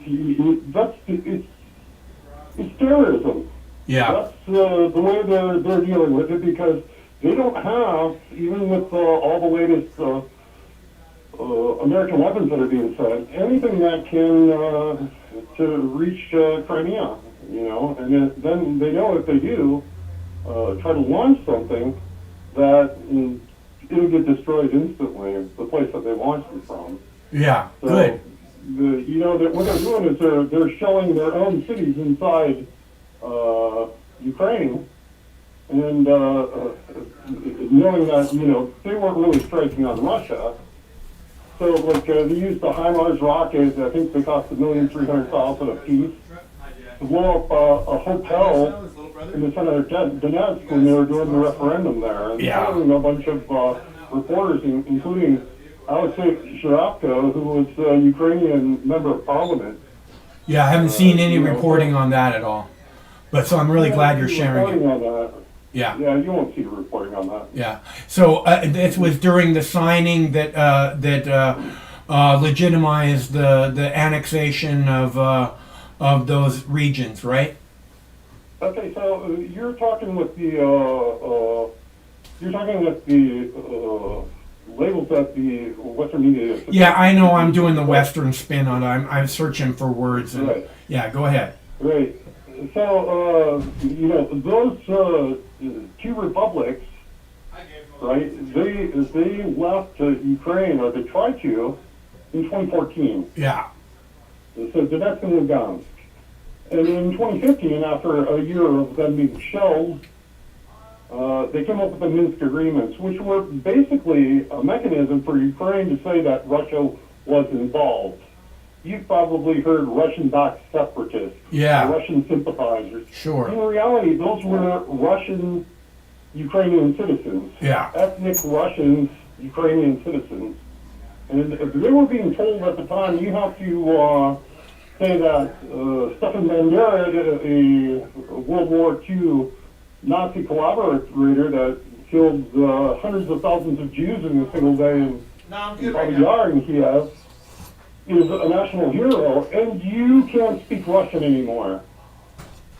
it's terrorism. Yeah. That's the way they're dealing with it, because they don't have, even with all the latest American weapons that are being sent, anything that can to reach Crimea. And then they know if they do try to launch something, that it'll get destroyed instantly. The place that they launched it from. Yeah. So, good. What they're doing is they're shelling their own cities inside Ukraine, and knowing that they weren't really striking on Russia. So they used the HIMARS rockets. I think they cost $1,300,000 a piece to blow up a hotel in the center of Donetsk when they were doing the referendum there, and killing a bunch of reporters, including Alexei Sharapko, who was a Ukrainian member of parliament. Yeah, I haven't seen any reporting on that at all. But so I'm really glad you're sharing it. On that. Yeah. Yeah, you won't see the reporting on that. Yeah. So this was during the signing that legitimized the annexation of those regions, right? Okay, so you're talking with the labels that the Western media. Yeah, I know. I'm doing the Western spin on it. I'm searching for words. And, right. Yeah, go ahead. Right. So those 2 republics, right? They left Ukraine, or they tried to, in 2014. Yeah. So Donetsk and Lugansk. And in 2015, after a year of them being shelled, they came up with the Minsk agreements, which were basically a mechanism for Ukraine to say that Russia was involved. You've probably heard Russian-backed separatists, Russian sympathizers. Sure. In reality, those were Russian Ukrainian citizens, ethnic Russians, Ukrainian citizens. And they were being told at the time, you have to say that Stefan Bandera, a World War II Nazi collaborator that killed hundreds of thousands of Jews in a single day in Babi Yar in Kiev, is a national hero, and you can't speak Russian anymore.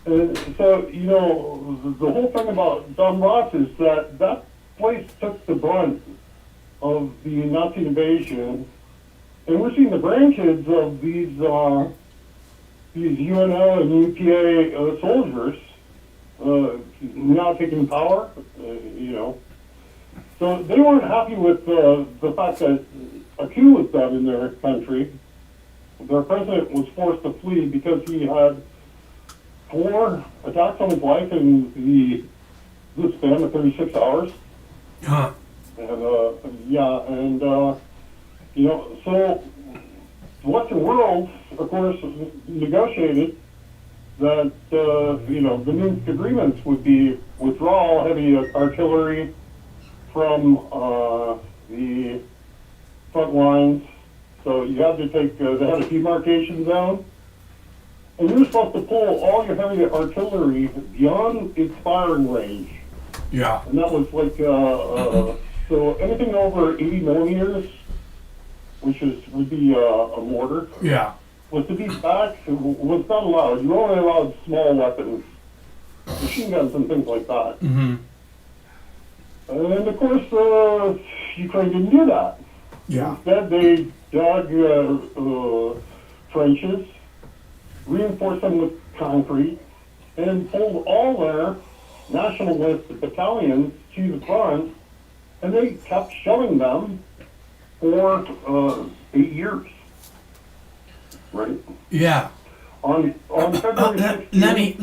And so, the whole thing about Donbass is that place took the brunt of the Nazi invasion, and we're seeing the grandkids of these UNO and UPA soldiers now taking power, So they weren't happy with the fact that a coup was done in their country. Their president was forced to flee because he had 4 attacks on his life in the span of 36 hours. Huh. And So the Western world, of course, negotiated that, the Minsk agreements would be withdraw heavy artillery from the front lines. So you had to take, they had a demarcation zone. And you were supposed to pull all your heavy artillery beyond its firing range. Yeah. And that was like, so anything over 80 millimeters, which would be a mortar. Yeah. Was to be back, was not allowed. You only allowed small weapons, machine guns and things like that. Mm-hmm. And of course, Ukraine didn't do that. Yeah. Instead, they dug trenches, reinforced them with concrete, and pulled all their nationalist battalions to the front, and they kept shoving them for 8 years. Right. Yeah. On February 16th,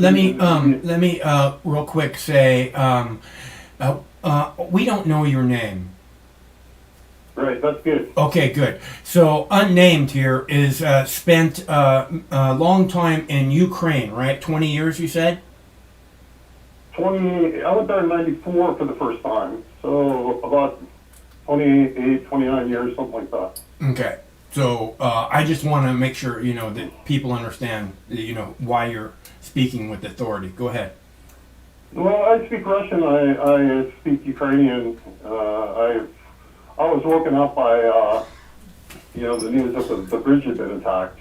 let me real quick say, we don't know your name. Right, that's good. Okay, good. So unnamed here is spent a long time in Ukraine, right? 20 years, you said? I went there in 94 for the first time. So about 28, 29 years, something like that. Okay. So I just want to make sure, that people understand, why you're speaking with authority. Go ahead. Well, I speak Russian. I speak Ukrainian. I was woken up by, the news that the bridge had been attacked.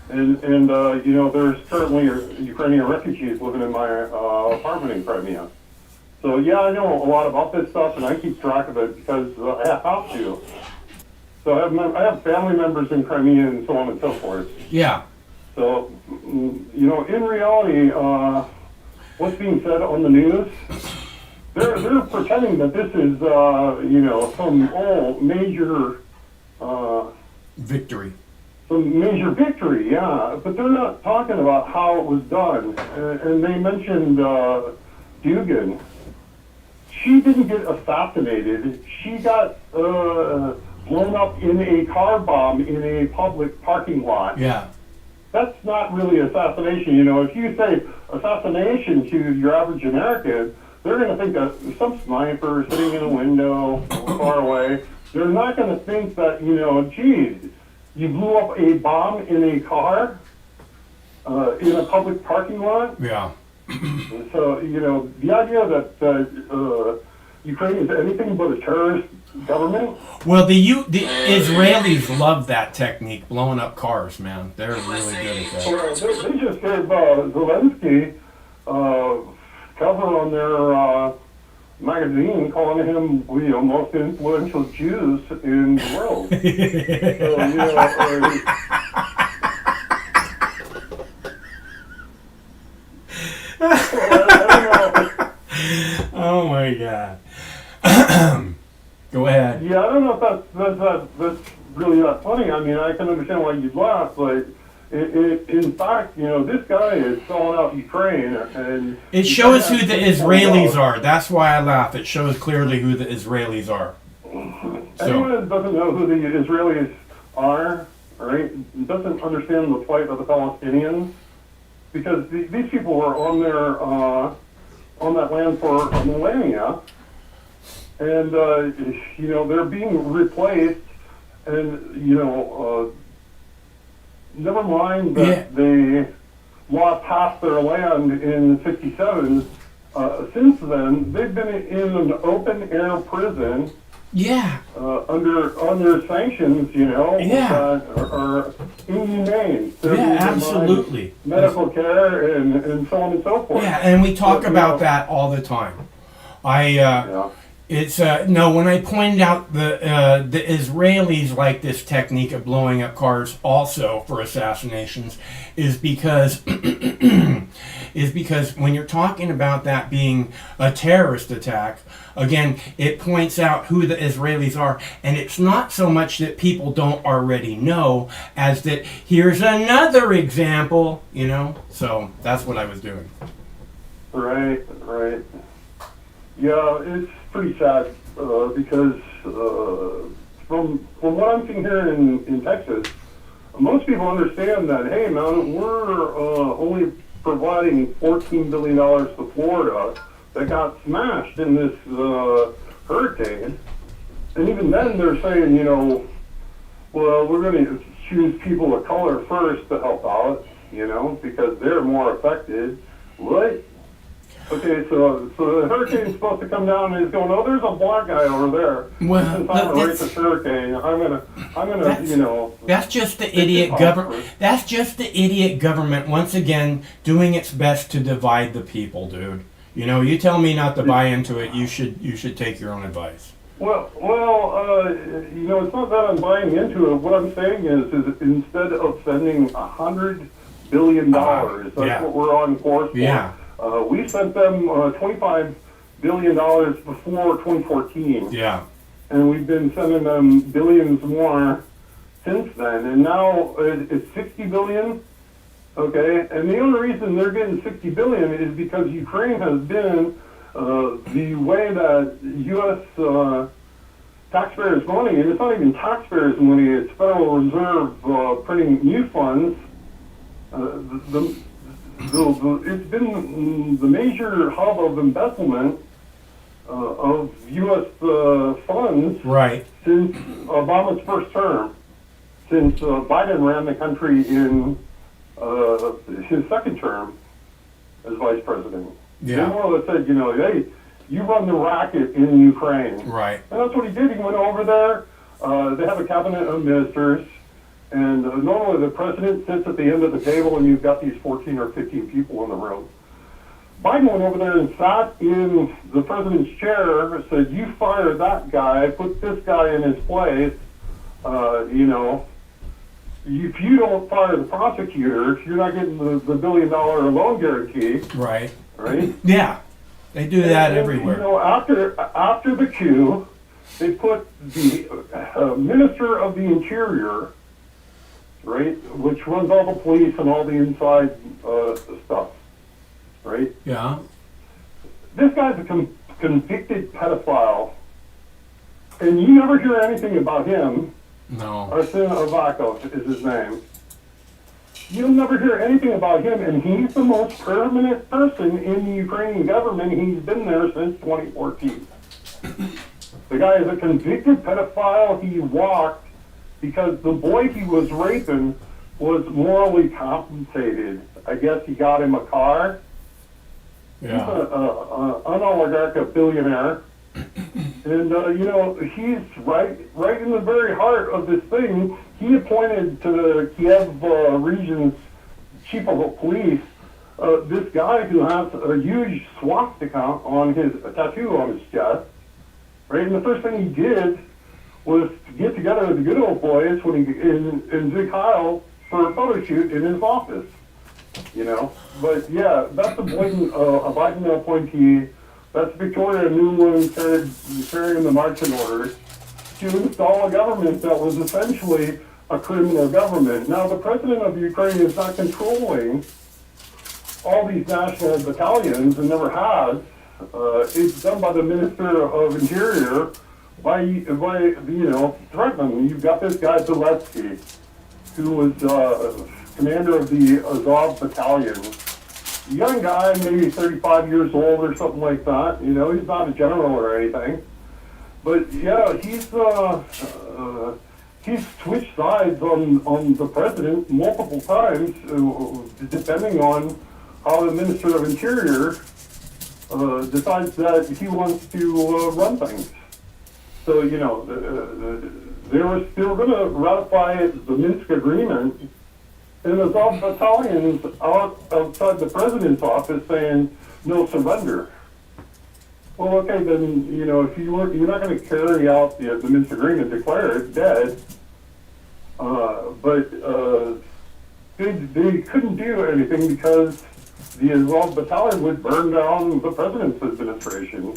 And there's currently Ukrainian refugees living in my apartment in Crimea. So, yeah, I know a lot about this stuff, and I keep track of it because I have to. So I have family members in Crimea and so on and so forth. Yeah. So, in reality, what's being said on the news, they're pretending that this is, some major victory. Some major victory, yeah. But they're not talking about how it was done. And they mentioned Dugin. She didn't get assassinated. She got blown up in a car bomb in a public parking lot. Yeah. That's not really assassination. If you say assassination to your average American, they're going to think that some sniper sitting in a window far away. They're not going to think that, geez, you blew up a bomb in a car in a public parking lot. Yeah. So, the idea that Ukraine is anything but a terrorist government. Well, the Israelis love that technique, blowing up cars, man. They're really good at that. Well, they just gave Zelensky cover on their magazine, calling him the most influential Jews in the world. Oh my God. Go ahead. Yeah, I don't know if that's really not funny. I mean, I can understand why you'd laugh, but in fact, this guy is selling out Ukraine, and it shows who the Israelis are. That's why I laugh. It shows clearly who the Israelis are. Anyone that doesn't know who the Israelis are, right, doesn't understand the plight of the Palestinians, because these people were on their on that land for millennia, and they're being replaced, and never mind that they lost half their land in '67. Since then, they've been in an open air prison. Yeah. Under sanctions, that are inhumane. Yeah, absolutely. Medical care and so on and so forth. Yeah, and we talk about that all the time. It's when I pointed out the Israelis like this technique of blowing up cars also for assassinations is because when you're talking about that being a terrorist attack, again, it points out who the Israelis are, and it's not so much that people don't already know as that here's another example, so that's what I was doing. Right. Yeah, it's pretty sad because from what I'm seeing here in Texas, most people understand that, hey, man, we're only providing $14 billion to Florida that got smashed in this hurricane. And even then they're saying, you know, well, we're going to choose people of color first to help out, you know, because they're more affected. What? Okay, so the hurricane's supposed to come down and he's going, oh, there's a black guy over there. Well, since I'm a racist hurricane, I'm gonna, you know. That's just the idiot government. That's just the idiot government once again doing its best to divide the people, dude. You know, you tell me not to buy into it. You should take your own advice. Well, you know, it's not that I'm buying into it. What I'm saying is instead of spending $100 billion, that's what we're on course for. Yeah. We sent them $25 billion before 2014. Yeah. And we've been sending them billions more since then. And now it's $60 billion. Okay. And the only reason they're getting $60 billion is because Ukraine has been the way that U.S. Taxpayers' money, and it's not even taxpayers' money, it's Federal Reserve printing new funds. It's been the major hub of embezzlement of U.S. funds since Obama's first term, since Biden ran the country in his second term as vice president. Yeah. They more or less said, you know, hey, you run the racket in Ukraine. Right. And that's what he did. He went over there. They have a cabinet of ministers. And normally the president sits at the end of the table and you've got these 14 or 15 people in the room. Biden went over there and sat in the president's chair and said, you fire that guy, put this guy in his place. You know, if you don't fire the prosecutor, you're not getting the $1 billion loan guarantee. Right. Right? Yeah. They do that everywhere. You know, after the coup, they put the Minister of the Interior, right, which runs all the police and all the inside stuff, right? Yeah. This guy's a convicted pedophile, and you never hear anything about him. No. Arsen Avakov is his name. You'll never hear anything about him, and he's the most permanent person in the Ukrainian government. He's been there since 2014. The guy is a convicted pedophile. He walked because the boy he was raping was morally compensated. I guess he got him a car. Yeah. He's an oligarch, a billionaire. And, you know, he's right in the very heart of this thing. He appointed to the Kiev region's chief of police this guy who has a huge swastika on a tattoo on his chest. Right? And the first thing he did was to get together with the good old boys when he in Zig Heil for a photo shoot in his office. You know? But, yeah, that's a blatant a Biden appointee. That's Victoria Nuland carrying the marching orders to install a government that was essentially a criminal government. Now, the president of Ukraine is not controlling all these national battalions and never has. It's done by the Minister of Interior by you know, threatening. You've got this guy, Zelensky, who was commander of the Azov battalion. Young guy, maybe 35 years old or something like that. You know, he's not a general or anything. But yeah, he's switched sides on the president multiple times, depending on how the Minister of Interior decides that he wants to run things. So, you know, they were still going to ratify the Minsk agreement. And there's all battalions outside the president's office saying no surrender. Well, okay, then, you know, if you're not going to carry out the Minsk agreement, declare it dead. But they couldn't do anything because the Azov battalion would burn down the president's administration.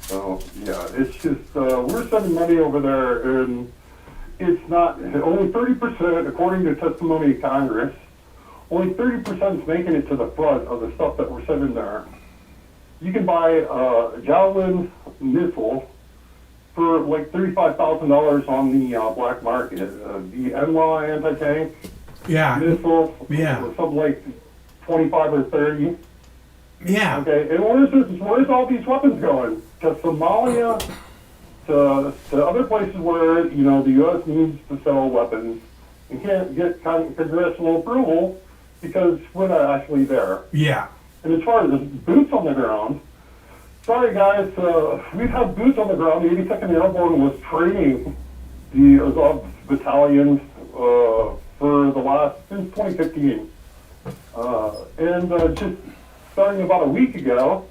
So, yeah, it's just, we're sending money over there, and it's not, only 30%, according to testimony of Congress, only 30% is making it to the front of the stuff that we're sending there. You can buy a Javelin missile for like $35,000 on the black market. The NLA anti-tank missile, something like 25 or 30. Yeah. Okay, and where's all these weapons going? To Somalia, to other places where, you know, the U.S. needs to sell weapons and can't get congressional approval because we're not actually there. Yeah. And as far as boots on the ground, sorry guys, we've had boots on the ground. The 82nd Airborne was training the Azov battalions for the last, since 2015. And just starting about a week ago,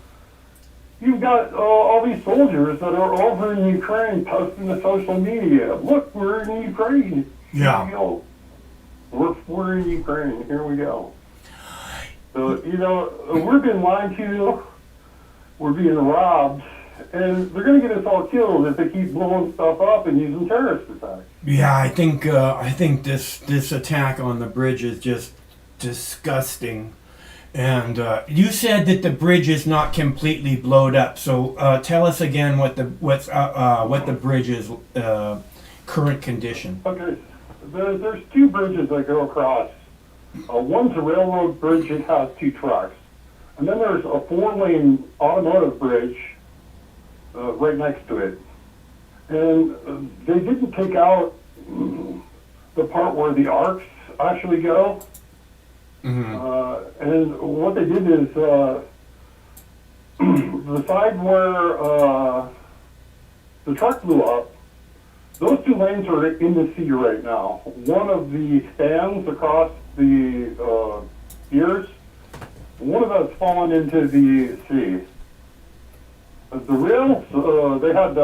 you've got all these soldiers that are over in Ukraine posting to social media. Look, we're in Ukraine. Yeah. Here we go. We're in Ukraine. Here we go. So, you know, we're being lied to. We're being robbed. And they're going to get us all killed if they keep blowing stuff up and using terrorist attacks. Yeah, I think this attack on the bridge is just disgusting. And you said that the bridge is not completely blowed up. So tell us again what the bridge's current condition. Okay, there's two bridges that go across. One's a railroad bridge. It has two tracks. And then there's a 4-lane automotive bridge right next to it. And they didn't take out the part where the arcs actually go. And what they did is the side where the truck blew up, those two lanes are in the sea right now. One of the spans across the piers, one of those fallen into the sea. The rails, they had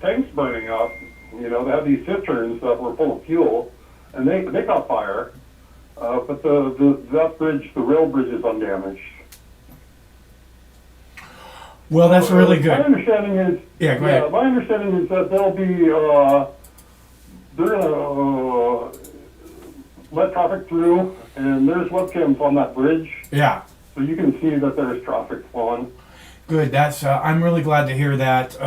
tanks burning up. You know, they had these cisterns that were full of fuel, and they caught fire. But that bridge, the rail bridge, is undamaged. Well, that's really good. My understanding is, yeah, go ahead. My understanding is that they'll be, they're gonna let traffic through, and there's webcams on that bridge. Yeah. So you can see that there's traffic flowing. Good. That's I'm really glad to hear that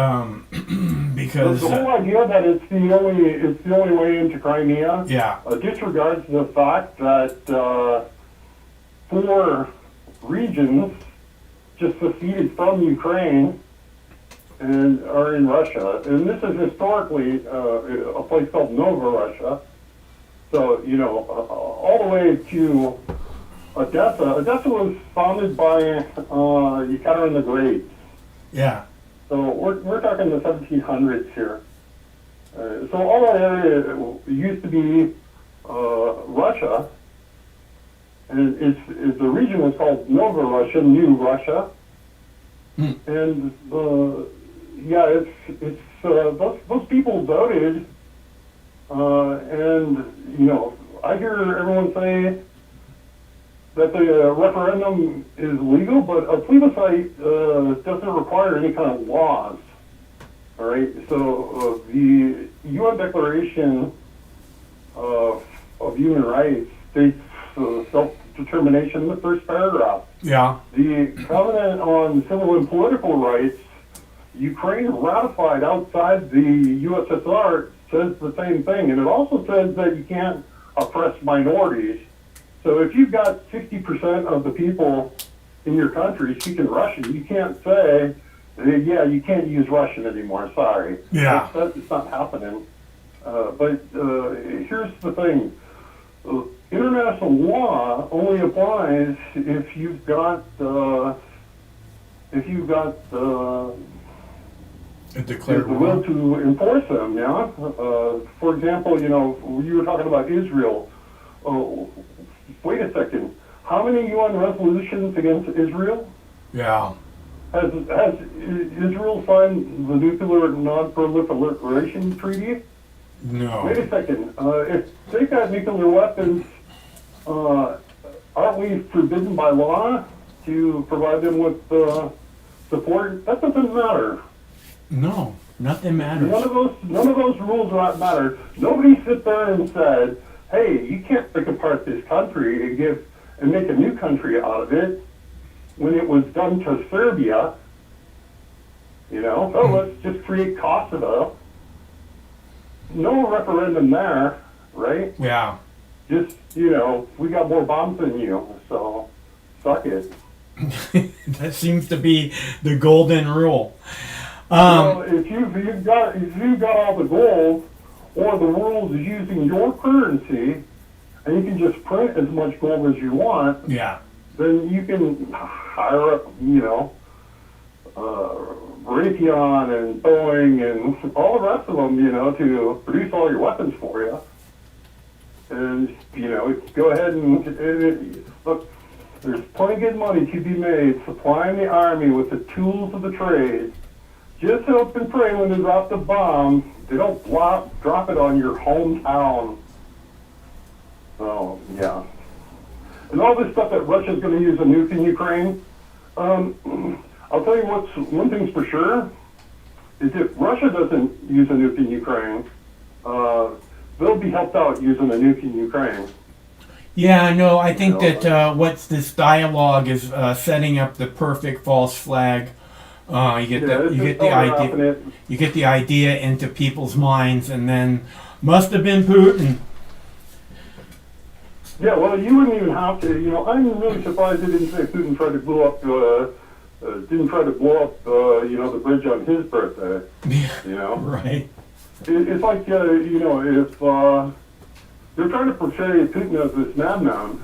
because the whole idea that it's the only way into Crimea disregards the fact that 4 regions just seceded from Ukraine and are in Russia, and this is historically a place called Nova Russia. So you know, all the way to Odessa. Odessa was founded by Yekaterin the Great. Yeah. So we're talking the 1700s here. So all that area used to be Russia, and the region was called Nova Russia, New Russia. And it's those people voted, and you know, I hear everyone say that the referendum is legal, but a plebiscite doesn't require any kind of laws. All right, so the UN Declaration of Human Rights states self-determination in the first paragraph. Yeah. The Covenant on Civil and Political Rights, Ukraine ratified outside the USSR, says the same thing, and it also says that you can't oppress minorities. So if you've got 60% of the people in your country speaking Russian, you can't say, yeah, you can't use Russian anymore, sorry. Yeah. It's not happening. But here's the thing. International law only applies if you've got the will to enforce them, yeah? For example, you know, you were talking about Israel. Wait a second. How many UN resolutions against Israel? Yeah. Has Israel signed the Nuclear Non-Proliferation Treaty? No. Wait a second. If they've got nuclear weapons, aren't we forbidden by law to provide them with support? That doesn't matter. No, nothing matters. None of those rules matter. Nobody sit there and said, hey, you can't pick apart this country and make a new country out of it when it was done to Serbia. You know, let's just create Kosovo. no referendum there, right? Yeah. Just, we got more bombs than you, so suck it. That seems to be the golden rule. If you've got all the gold, or the world is using your currency, and you can just print as much gold as you want, yeah, then you can hire up, Raytheon and Boeing and all the rest of them, to produce all your weapons for you. And, go ahead and look, there's plenty of good money to be made supplying the Army with the tools of the trade. Just hope and pray when they drop the bomb, they don't drop it on your hometown. So, yeah. And all this stuff that Russia's going to use a nuke in Ukraine, I'll tell you one thing's for sure, is if Russia doesn't use a nuke in Ukraine, they'll be helped out using a nuke in Ukraine. Yeah, no, I think that what's this dialogue is setting up the perfect false flag. You get the idea into people's minds, and then must have been Putin. Yeah, well, you wouldn't even have to. I'm really surprised they didn't say Putin tried to blow up. The bridge on his birthday. Right. It's like if they're trying to portray Putin as this madman,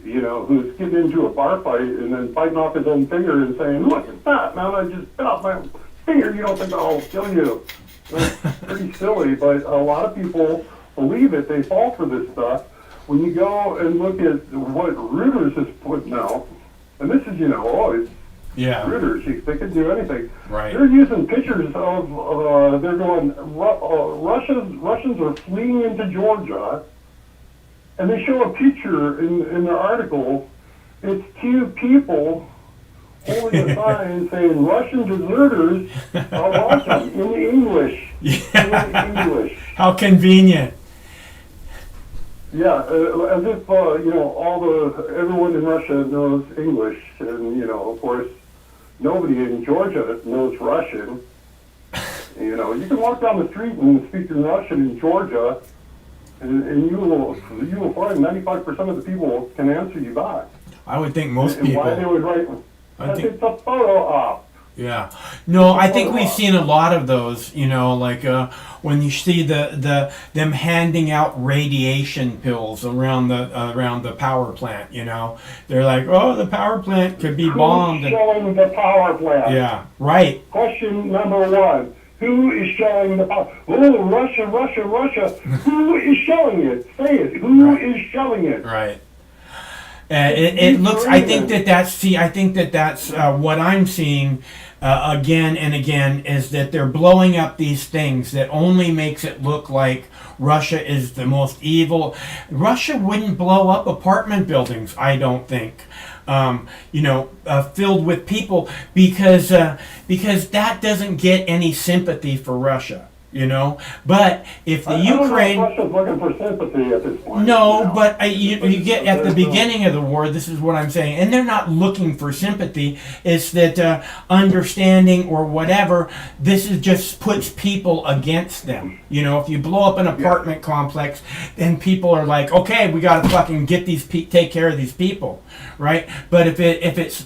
who's getting into a bar fight and then biting off his own finger and saying, "Look at that, man! I just bit off my finger. You don't think I'll kill you?" That's pretty silly, but a lot of people believe it. They fall for this stuff. When you go and look at what Reuters is putting out, and this is, always Reuters, they can do anything. Right. They're using pictures of, they're going, Russians are fleeing into Georgia, and they show a picture in their article. It's two people holding a sign saying Russian deserters are watching in English. Yeah. In English. How convenient. Yeah, as if everyone in Russia knows English, and of course, nobody in Georgia knows Russian. You can walk down the street and speak in Russian in Georgia, and you will find 95% of the people can answer you back. I would think most and people. Why they would write? It's a photo op. Yeah. No, I think we've seen a lot of those, like when you see them handing out radiation pills around the power plant, They're like, "Oh, the power plant could be bombed." Who's showing the power plant? Yeah, right. Question number one. Who is showing the power? Oh, Russia, Russia, Russia. Who is showing it? Say it. Who is showing it? Right. It looks. I think that's what I'm seeing again and again is that they're blowing up these things that only makes it look like Russia is the most evil. Russia wouldn't blow up apartment buildings, I don't think, filled with people because that doesn't get any sympathy for Russia. But if the Ukraine, Russia's looking for sympathy at this point. No, but you get at the beginning of the war. This is what I'm saying, and they're not looking for sympathy. It's that understanding or whatever. This is just puts people against them. If you blow up an apartment complex, then people are like, okay, we got to fucking get take care of these people, right? But if it's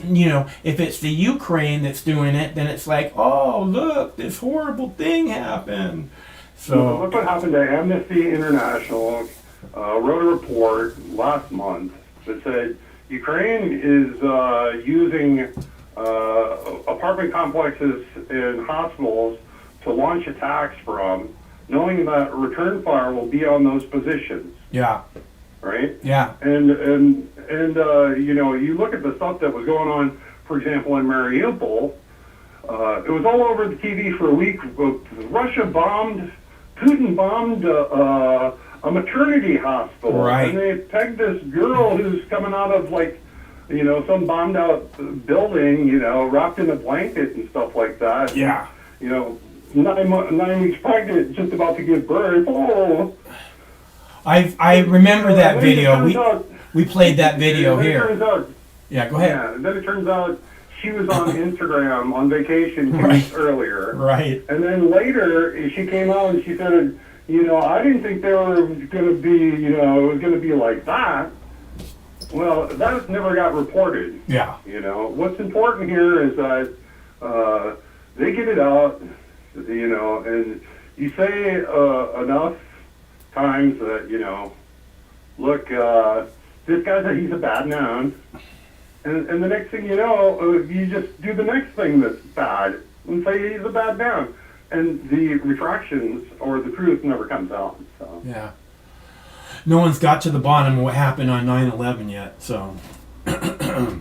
the Ukraine that's doing it, then it's like, oh, look, this horrible thing happened. So look what happened to Amnesty International. Wrote a report last month that said Ukraine is using apartment complexes and hospitals to launch attacks from, knowing that return fire will be on those positions. Yeah. Right. Yeah. And you look at the stuff that was going on, for example, in Mariupol. It was all over the TV for a week. Putin bombed a maternity hospital. Right. And they pegged this girl who's coming out of some bombed out building, wrapped in a blanket and stuff like that. Yeah. 9 weeks pregnant, just about to give birth. Oh. I remember that video. We played that video here. Yeah, go ahead. Yeah, and then it turns out she was on Instagram on vacation 2 weeks earlier. Right. And then later, she came out and she started I didn't think they were going to be, it was going to be like that. Well, that never got reported. Yeah. What's important here is that they get it out, and you say enough times that, look, this guy, he's a bad man. And the next thing you know, you just do the next thing that's bad and say he's a bad man. And the retractions or the truth never comes out. So. Yeah. No one's got to the bottom of what happened on 9/11 yet, so. People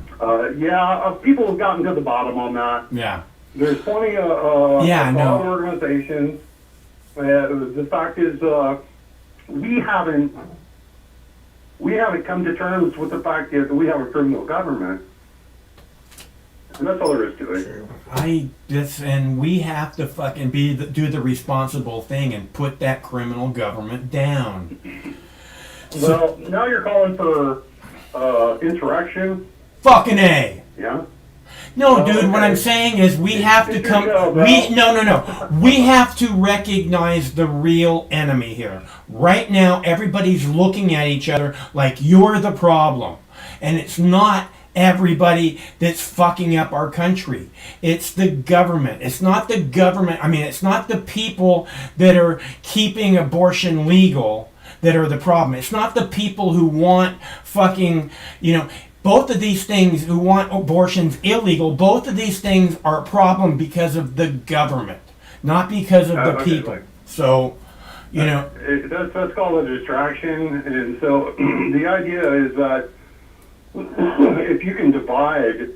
have gotten to the bottom on that. Yeah. There's plenty of organizations. The fact is, we haven't come to terms with the fact that we have a criminal government. And that's all there is to it. And we have to fucking do the responsible thing and put that criminal government down. Well, now you're calling for insurrection. Fucking A. Yeah. No, dude. Okay. What I'm saying is we have to come. We have to recognize the real enemy here. Right now, everybody's looking at each other like you're the problem, and it's not everybody that's fucking up our country. It's the government. It's not the government. I mean, it's not the people that are keeping abortion legal that are the problem. It's not the people who want fucking, both of these things, who want abortions illegal, both of these things are a problem because of the government, not because of the people. So, That's called a distraction. And so the idea is that if you can divide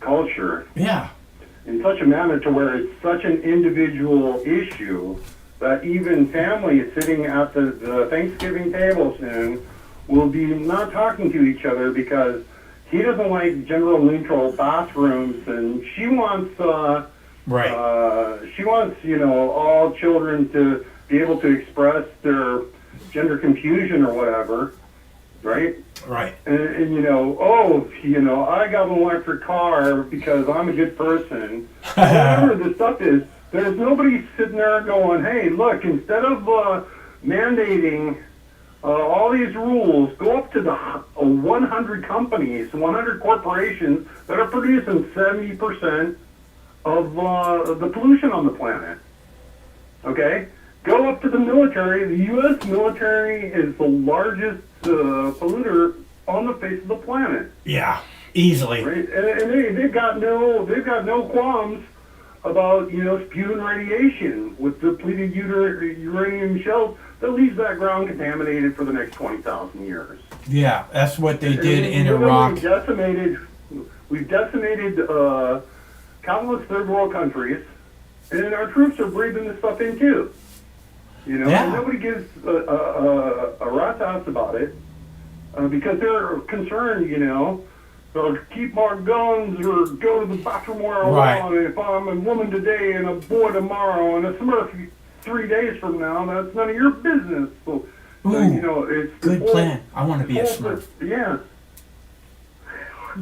culture in such a manner to where it's such an individual issue that even families sitting at the Thanksgiving table soon will be not talking to each other because he doesn't like general neutral bathrooms and she wants all children to be able to express their gender confusion or whatever, right? Right. And I got an electric car because I'm a good person. Whatever the stuff is, there's nobody sitting there going, hey, look, instead of mandating all these rules, go up to the 100 companies, 100 corporations that are producing 70% of the pollution on the planet. Okay? Go up to the military. The U.S. military is the largest polluter on the face of the planet. Yeah, easily. Right? And they've got no qualms about spewing radiation with depleted uranium shells that leaves that ground contaminated for the next 20,000 years. Yeah, that's what they did in Iraq. We've decimated countless third world countries, and our troops are breathing this stuff in too. And nobody gives a rat's ass about it because they're concerned, so keep our guns or go to the bathroom where I want. If I'm a woman today and a boy tomorrow and a Smurf 3 days from now, that's none of your business. So, it's good plan. I want to be a Smurf. Yeah.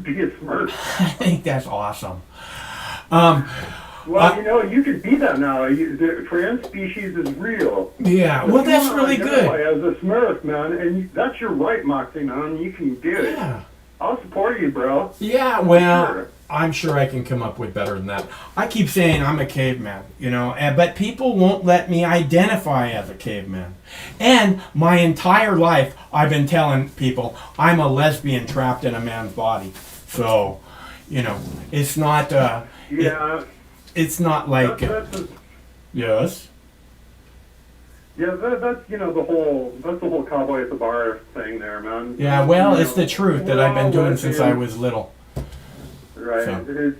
Be a Smurf. I think that's awesome. You can be that now. The trans species is real. Yeah, well, that's really good. As a Smurf, man, and that's your right, Moxie, man. You can do it. Yeah. I'll support you, bro. Yeah, well, I'm sure I can come up with better than that. I keep saying I'm a caveman, but people won't let me identify as a caveman. And my entire life, I've been telling people I'm a lesbian trapped in a man's body. So, it's not. It's not like. Yes. Yeah, that's the whole cowboy at the bar thing there, man. Yeah, well, it's the truth that I've been doing since I was little. Right. So.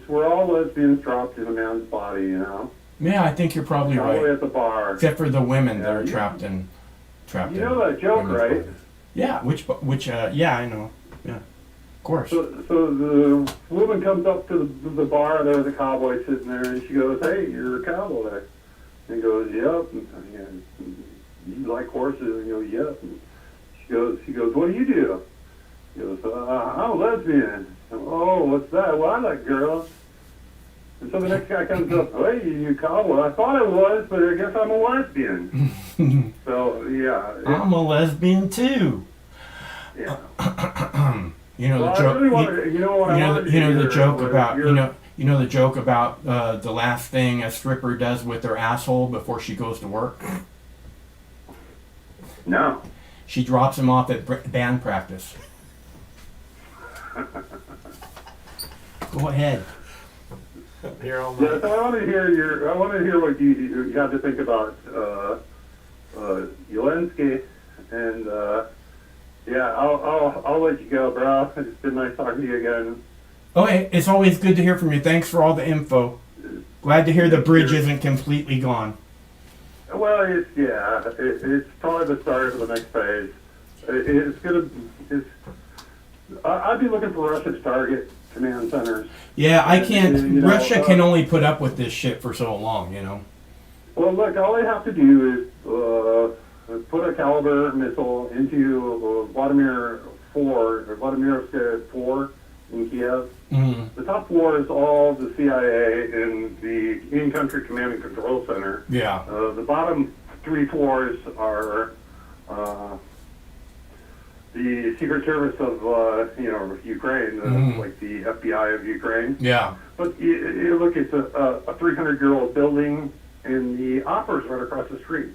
We're all lesbians trapped in a man's body, Yeah, I think you're probably right. Cowboy at the bar. Except for the women that are trapped in. You know that joke, right? Bodies. Yeah. Which? Yeah, I know. Yeah. Of course. So the woman comes up to the bar. There's a cowboy sitting there, and she goes, "Hey, you're a cowboy." And he goes, "Yep." And, you like horses? And he goes, "Yep." And she goes, "What do you do?" He goes, "I'm a lesbian." "Oh, what's that?" "Well, I like girls." And so the next guy comes up, hey, you cowboy. I thought I was, but I guess I'm a lesbian. So, yeah. I'm a lesbian too. Yeah. You know Well, the joke. I really wanted, you know what I wanted to hear the joke was about your- you know the joke about the last thing a stripper does with her asshole before she goes to work. No. She drops him off at band practice. Go ahead. Yeah, so I want to hear what you have to think about Zelensky, and yeah, I'll let you go, bro. It's been nice talking to you again. Okay, it's always good to hear from you. Thanks for all the info. Glad to hear the bridge isn't completely gone. Well, it's probably the start of the next phase. I'd be looking for Russia to target command centers. Yeah, I can't. You know, Russia can only put up with this shit for so long, you know. Well, look, all they have to do is put a caliber missile into Vladimir 4 in Kiev. Mm-hmm. The top floor is all the CIA and the in-country command and control center. Yeah. The bottom 3 floors are the Secret Service of Ukraine, like the FBI of Ukraine. Yeah. But you look, it's a 300-year-old building, and the opera's right across the street.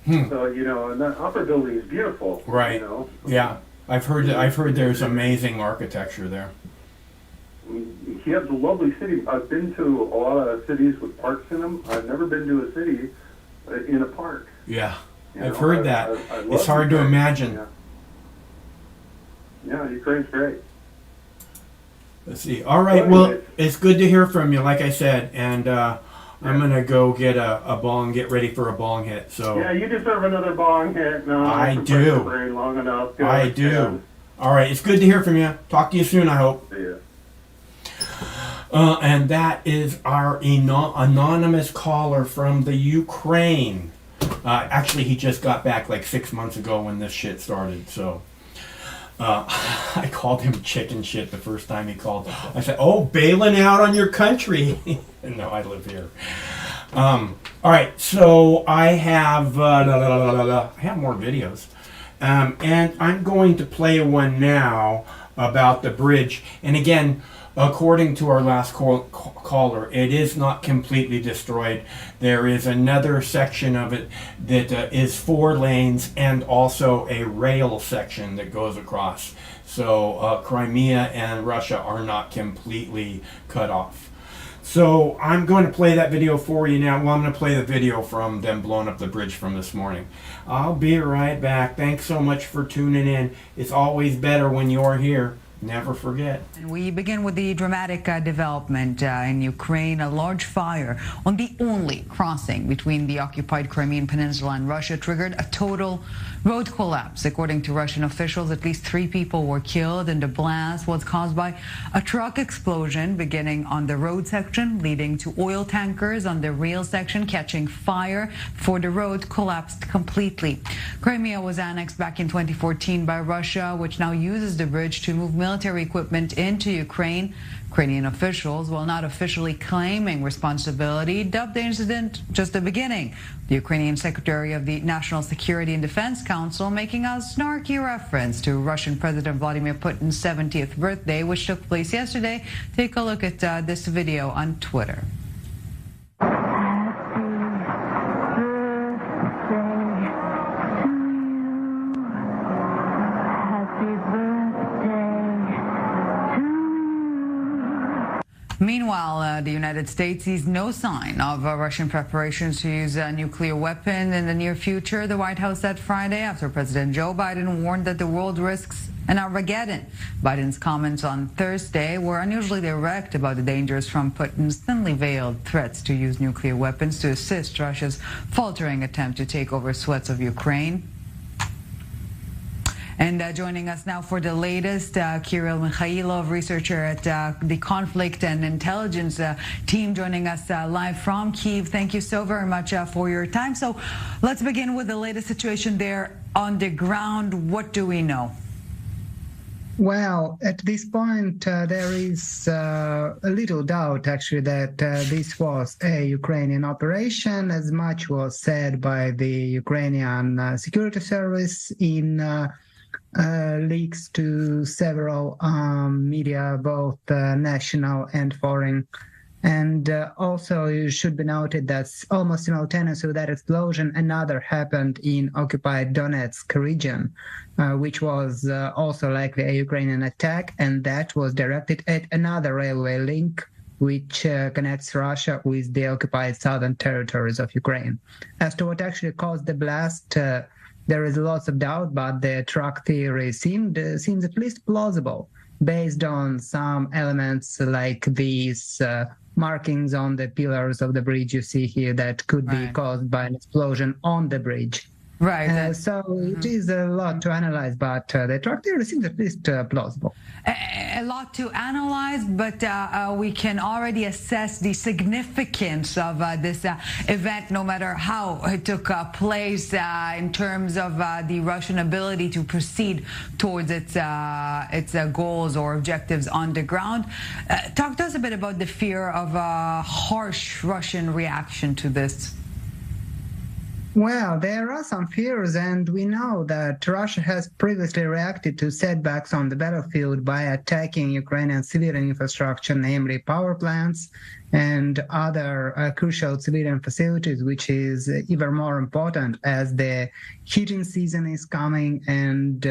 So and that opera building is beautiful. Right. Yeah. I've heard there's amazing architecture there. Kiev's a lovely city. I've been to a lot of cities with parks in them. I've never been to a city in a park. Yeah. I've heard that. I love it's hard to Ukraine. imagine. Yeah, Ukraine's great. Let's see. All right. Well, it's good to hear from you, like I said, and I'm gonna go get a bong, get ready for a bong hit. So Yeah, you deserve another bong hit. No, I I've do. compressed your brain long enough. Good. I do. Yeah. All right. It's good to hear from you. Talk to you soon, I hope. See ya. And that is our anonymous caller from the Ukraine. Actually, he just got back like 6 months ago when this shit started. So I called him chicken shit the first time he called. I said, "Oh, bailing out on your country." No, I live here. All right, so I have I have more videos, and I'm going to play one now about the bridge. And again, according to our last caller, it is not completely destroyed. There is another section of it that is 4 lanes and also a rail section that goes across. So Crimea and Russia are not completely cut off. So I'm going to play that video for you now. Well, I'm going to play the video from them blowing up the bridge from this morning. I'll be right back. Thanks so much for tuning in. It's always better when you're here. Never forget. And we begin with the dramatic development in Ukraine. A large fire on the only crossing between the occupied Crimean Peninsula and Russia triggered a total road collapse. According to Russian officials, at least 3 people were killed, and the blast was caused by a truck explosion beginning on the road section, leading to oil tankers on the rail section catching fire before the road collapsed completely. Crimea was annexed back in 2014 by Russia, which now uses the bridge to move military equipment into Ukraine. Ukrainian officials, while not officially claiming responsibility, dubbed the incident just the beginning. The Ukrainian Secretary of the National Security and Defense Council making a snarky reference to Russian President Vladimir Putin's 70th birthday, which took place yesterday. Take a look at this video on Twitter. Meanwhile, the United States sees no sign of Russian preparations to use a nuclear weapon in the near future. The White House said Friday after President Joe Biden warned that the world risks an Armageddon. Biden's comments on Thursday were unusually direct about the dangers from Putin's thinly veiled threats to use nuclear weapons to assist Russia's faltering attempt to take over sweats of Ukraine. And joining us now for the latest, Kirill Mikhailov, researcher at the Conflict and Intelligence team, joining us live from Kyiv. Thank you so very much for your time. So let's begin with the latest situation there on the ground. What do we know? Well, at this point, there is a little doubt, actually, that this was a Ukrainian operation, as much was said by the Ukrainian security service in leaks to several media, both national and foreign. And also, it should be noted that almost simultaneous with that explosion, another happened in occupied Donetsk region, which was also likely a Ukrainian attack, and that was directed at another railway link which connects Russia with the occupied southern territories of Ukraine. As to what actually caused the blast, there is lots of doubt, but the truck theory seems at least plausible, based on some elements like these markings on the pillars of the bridge you see here that could be caused by an explosion on the bridge. Right. So it is a lot to analyze, but the truck theory seems at least plausible. A lot to analyze, but we can already assess the significance of this event, no matter how it took place, in terms of the Russian ability to proceed towards its goals or objectives on the ground. Talk to us a bit about the fear of a harsh Russian reaction to this. Well, there are some fears, and we know that Russia has previously reacted to setbacks on the battlefield by attacking Ukrainian civilian infrastructure, namely power plants and other crucial civilian facilities, which is even more important as the heating season is coming, and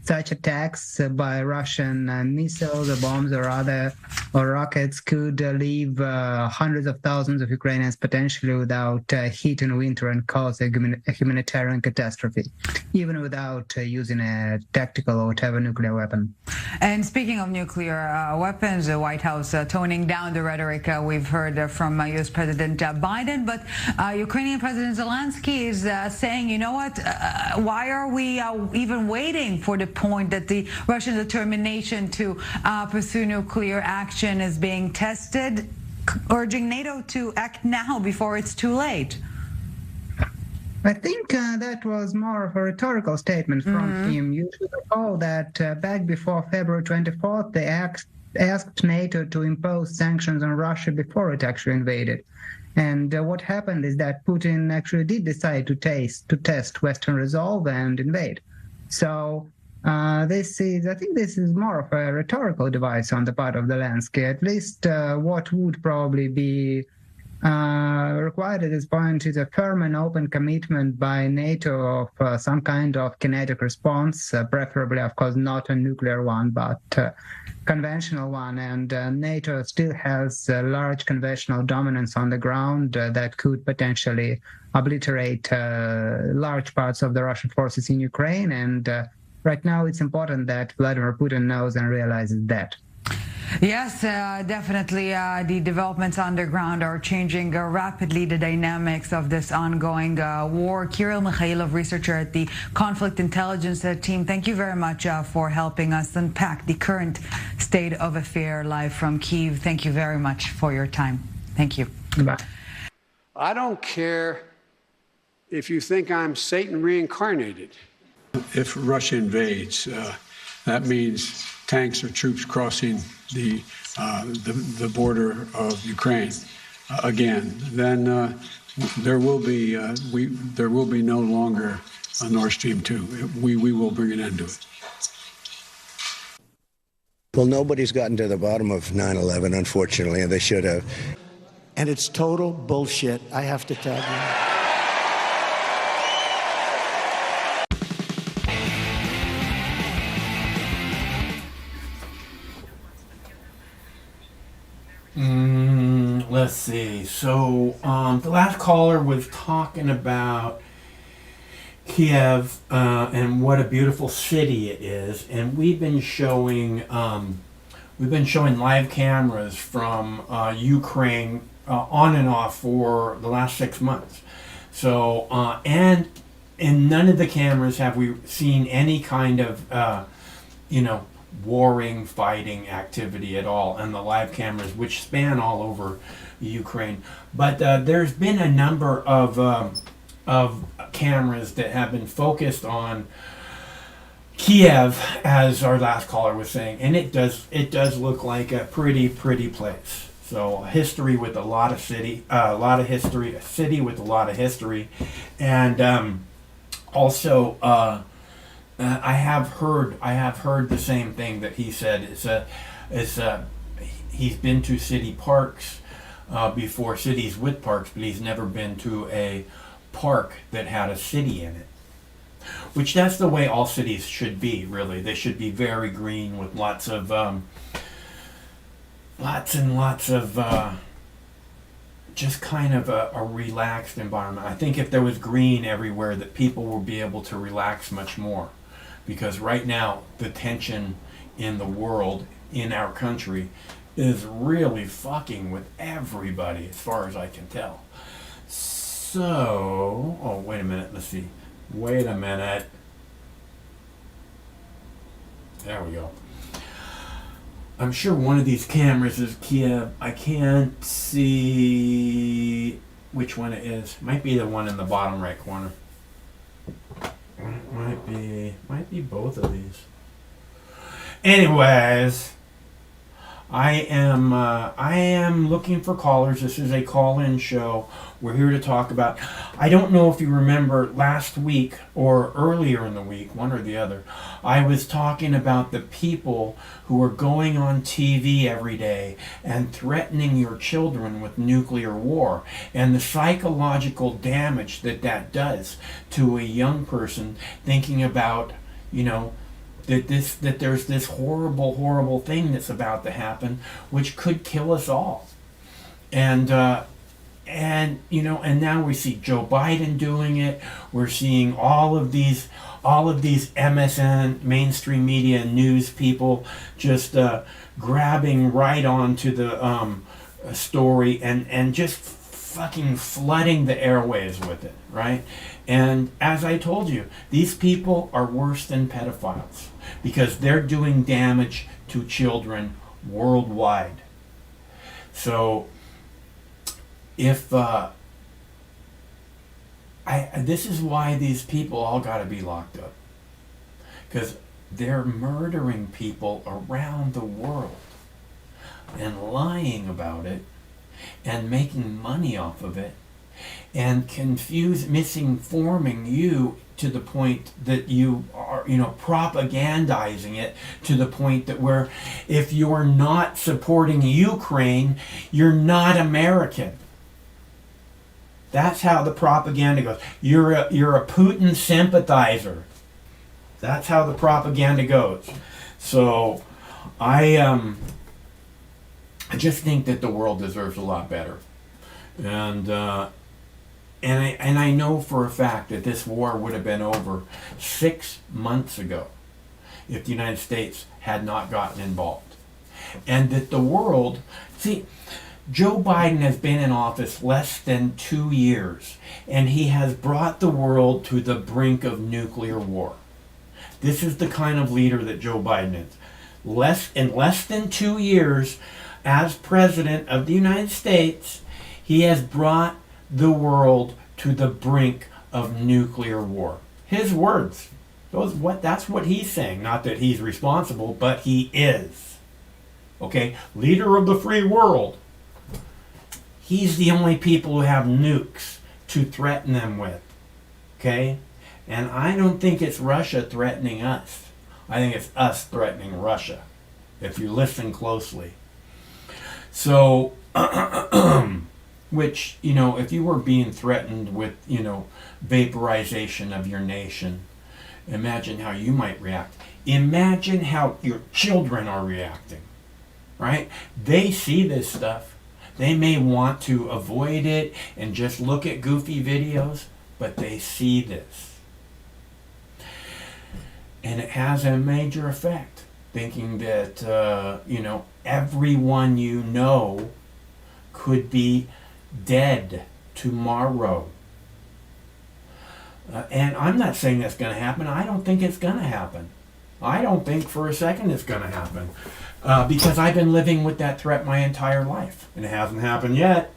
such attacks by Russian missiles or bombs or rockets could leave hundreds of thousands of Ukrainians potentially without heat in winter and cause a humanitarian catastrophe, even without using a tactical or whatever nuclear weapon. And speaking of nuclear weapons, the White House toning down the rhetoric we've heard from U.S. President Biden, but Ukrainian President Zelensky is saying, you know what, why are we even waiting for the point that the Russian determination to pursue nuclear action is being tested, urging NATO to act now before it's too late? I think that was more of a rhetorical statement from him. You should recall that back before February 24th, they asked NATO to impose sanctions on Russia before it actually invaded. And what happened is that Putin actually did decide to test Western resolve and invade. So I think this is more of a rhetorical device on the part of Zelensky. At least what would probably be required at this point is a firm and open commitment by NATO of some kind of kinetic response, preferably, of course, not a nuclear one, but conventional one. And NATO still has a large conventional dominance on the ground that could potentially obliterate large parts of the Russian forces in Ukraine. And right now, it's important that Vladimir Putin knows and realizes that. Yes, definitely. The developments on the ground are changing rapidly the dynamics of this ongoing war. Kirill Mikhailov, researcher at the Conflict Intelligence Team, thank you very much for helping us unpack the current state of affairs live from Kyiv. Thank you very much for your time. Thank you. Goodbye. I don't care if you think I'm Satan reincarnated. If Russia invades, that means tanks or troops crossing the border of Ukraine again. Then there will be no longer a Nord Stream 2. We will bring an end to it. Well, nobody's gotten to the bottom of 9/11, unfortunately, and they should have. And it's total bullshit, I have to tell you. Let's see. So the last caller was talking about Kiev and what a beautiful city it is, and we've been showing live cameras from Ukraine on and off for the last 6 months. So and in none of the cameras have we seen any kind of warring, fighting activity at all on the live cameras, which span all over Ukraine. But there's been a number of cameras that have been focused on Kiev, as our last caller was saying, and it does look like a pretty place. So history with a lot of history, a city with a lot of history, and also I have heard the same thing that he said. He's been to city parks before, cities with parks, but he's never been to a park that had a city in it. Which that's the way all cities should be, really. They should be very green with lots and lots of just kind of a relaxed environment. I think if there was green everywhere, that people would be able to relax much more. Because right now, the tension in the world, in our country, is really fucking with everybody, as far as I can tell. So, oh, wait a minute, let's see. Wait a minute. There we go. I'm sure one of these cameras is Kiev. I can't see which one it is. Might be the one in the bottom right corner. Might be both of these. Anyways, I am looking for callers. This is a call-in show. We're here to talk about, I don't know if you remember last week or earlier in the week, one or the other, I was talking about the people who are going on TV every day and threatening your children with nuclear war, and the psychological damage that does to a young person thinking about, that there's this horrible thing that's about to happen, which could kill us all. And now we see Joe Biden doing it. We're seeing all of these MSN, mainstream media news people just grabbing right onto the story and just fucking flooding the airwaves with it, right? And as I told you, these people are worse than pedophiles because they're doing damage to children worldwide. So if this is why these people all got to be locked up, because they're murdering people around the world and lying about it and making money off of it and misinforming you to the point that you are, propagandizing it to the point that where if you're not supporting Ukraine, you're not American. That's how the propaganda goes. You're a Putin sympathizer. That's how the propaganda goes. So I just think that the world deserves a lot better. And I know for a fact that this war would have been over 6 months ago if the United States had not gotten involved. And that the world, see, Joe Biden has been in office less than 2 years, and he has brought the world to the brink of nuclear war. This is the kind of leader that Joe Biden is. In less than 2 years, as President of the United States, he has brought the world to the brink of nuclear war. His words. That's what he's saying. Not that he's responsible, but he is. Okay? Leader of the free world. He's the only people who have nukes to threaten them with. Okay? And I don't think it's Russia threatening us. I think it's us threatening Russia, if you listen closely. So, which, if you were being threatened with, vaporization of your nation, imagine how you might react. Imagine how your children are reacting, right? They see this stuff. They may want to avoid it and just look at goofy videos, but they see this. And it has a major effect, thinking that, everyone could be dead tomorrow. And I'm not saying that's going to happen. I don't think it's going to happen. I don't think for a second it's going to happen. Because I've been living with that threat my entire life. And it hasn't happened yet.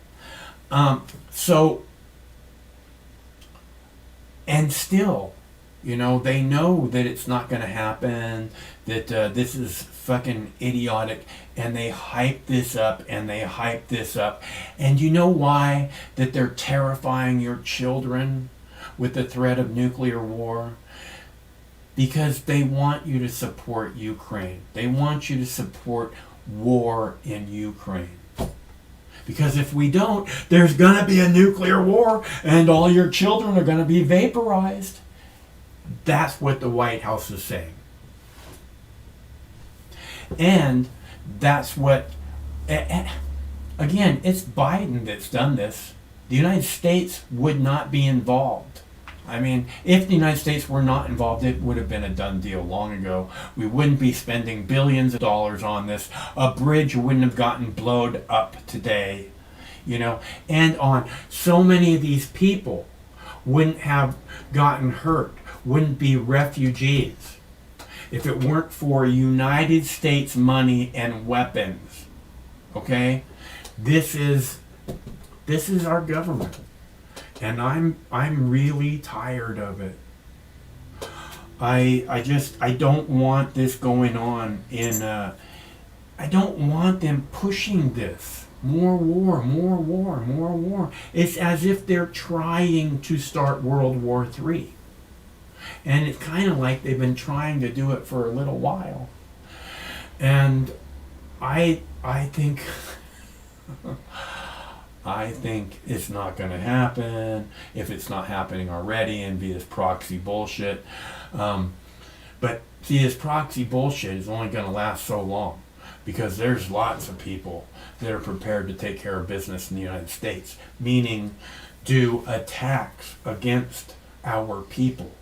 And still, You know, they know that it's not going to happen, that this is fucking idiotic, and they hype this up, and they hype this up. And you know why? That they're terrifying your children with the threat of nuclear war? Because they want you to support Ukraine. They want you to support war in Ukraine. Because if we don't, there's going to be a nuclear war, and all your children are going to be vaporized. That's what the White House is saying. And that's what, again, it's Biden that's done this. The United States would not be involved. I mean, if the United States were not involved, it would have been a done deal long ago. We wouldn't be spending billions of dollars on this. A bridge wouldn't have gotten blown up today, you know, and on so many of these people wouldn't have gotten hurt, wouldn't be refugees if it weren't for United States money and weapons. Okay? This is our government. And I'm really tired of it. I don't want this going on in I don't want them pushing this. More war, more war, more war. It's as if they're trying to start World War III. And it's kind of like they've been trying to do it for a little while. And I think I think it's not going to happen, if it's not happening already, and be this proxy bullshit. But see, this proxy bullshit is only going to last so long, because there's lots of people that are prepared to take care of business in the United States, meaning do attacks against our people.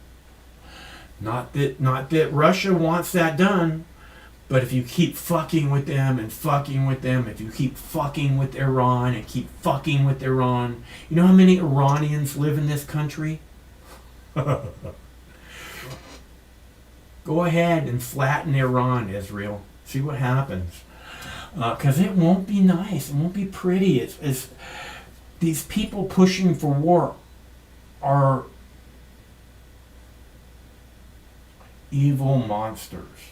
Not that Russia wants that done, but if you keep fucking with them and fucking with them, if you keep fucking with Iran and keep fucking with Iran, you know how many Iranians live in this country? Go ahead and flatten Iran, Israel. See what happens. Because it won't be nice. It won't be pretty. It's these people pushing for war are evil monsters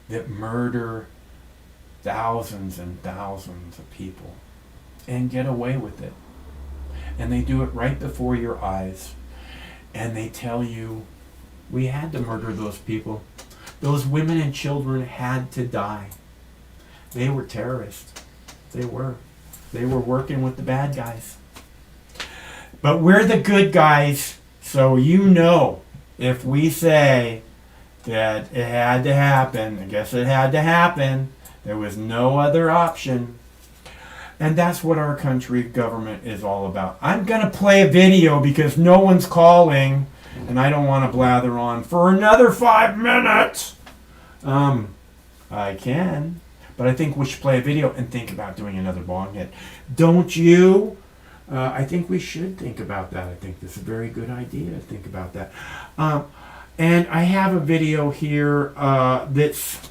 that murder thousands and thousands of people and get away with it. And they do it right before your eyes. And they tell you, we had to murder those people. Those women and children had to die. They were terrorists. They were. They were working with the bad guys. But we're the good guys, so you know, if we say that it had to happen, I guess it had to happen. There was no other option. And that's what our country government is all about. I'm going to play a video because no one's calling, and I don't want to blather on for another 5 minutes. I can, but I think we should play a video and think about doing another Bong Hit. Don't you? I think we should think about that. I think this is a very good idea to think about that. And I have a video here that's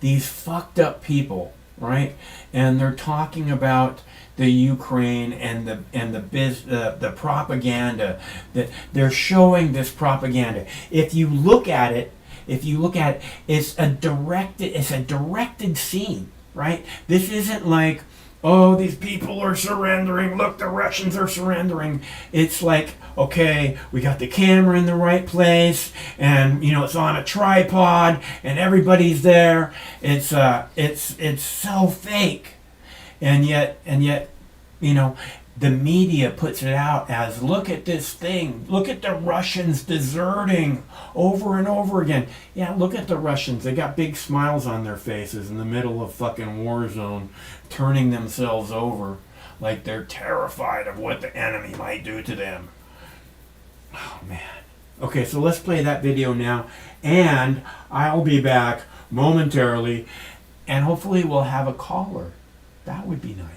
these fucked up people, right? And they're talking about the Ukraine and the propaganda that they're showing. This propaganda, if you look at it, it's a directed scene, right? This isn't like, oh, these people are surrendering. Look, the Russians are surrendering. It's like, okay, we got the camera in the right place, and you know it's on a tripod, and everybody's there. It's so fake, and yet, you know, the media puts it out as, look at this thing. Look at the Russians deserting over and over again. Yeah, look at the Russians. They got big smiles on their faces in the middle of fucking war zone, turning themselves over like they're terrified of what the enemy might do to them. Oh, man. Okay, so let's play that video now, and I'll be back momentarily, and hopefully we'll have a caller. That would be nice.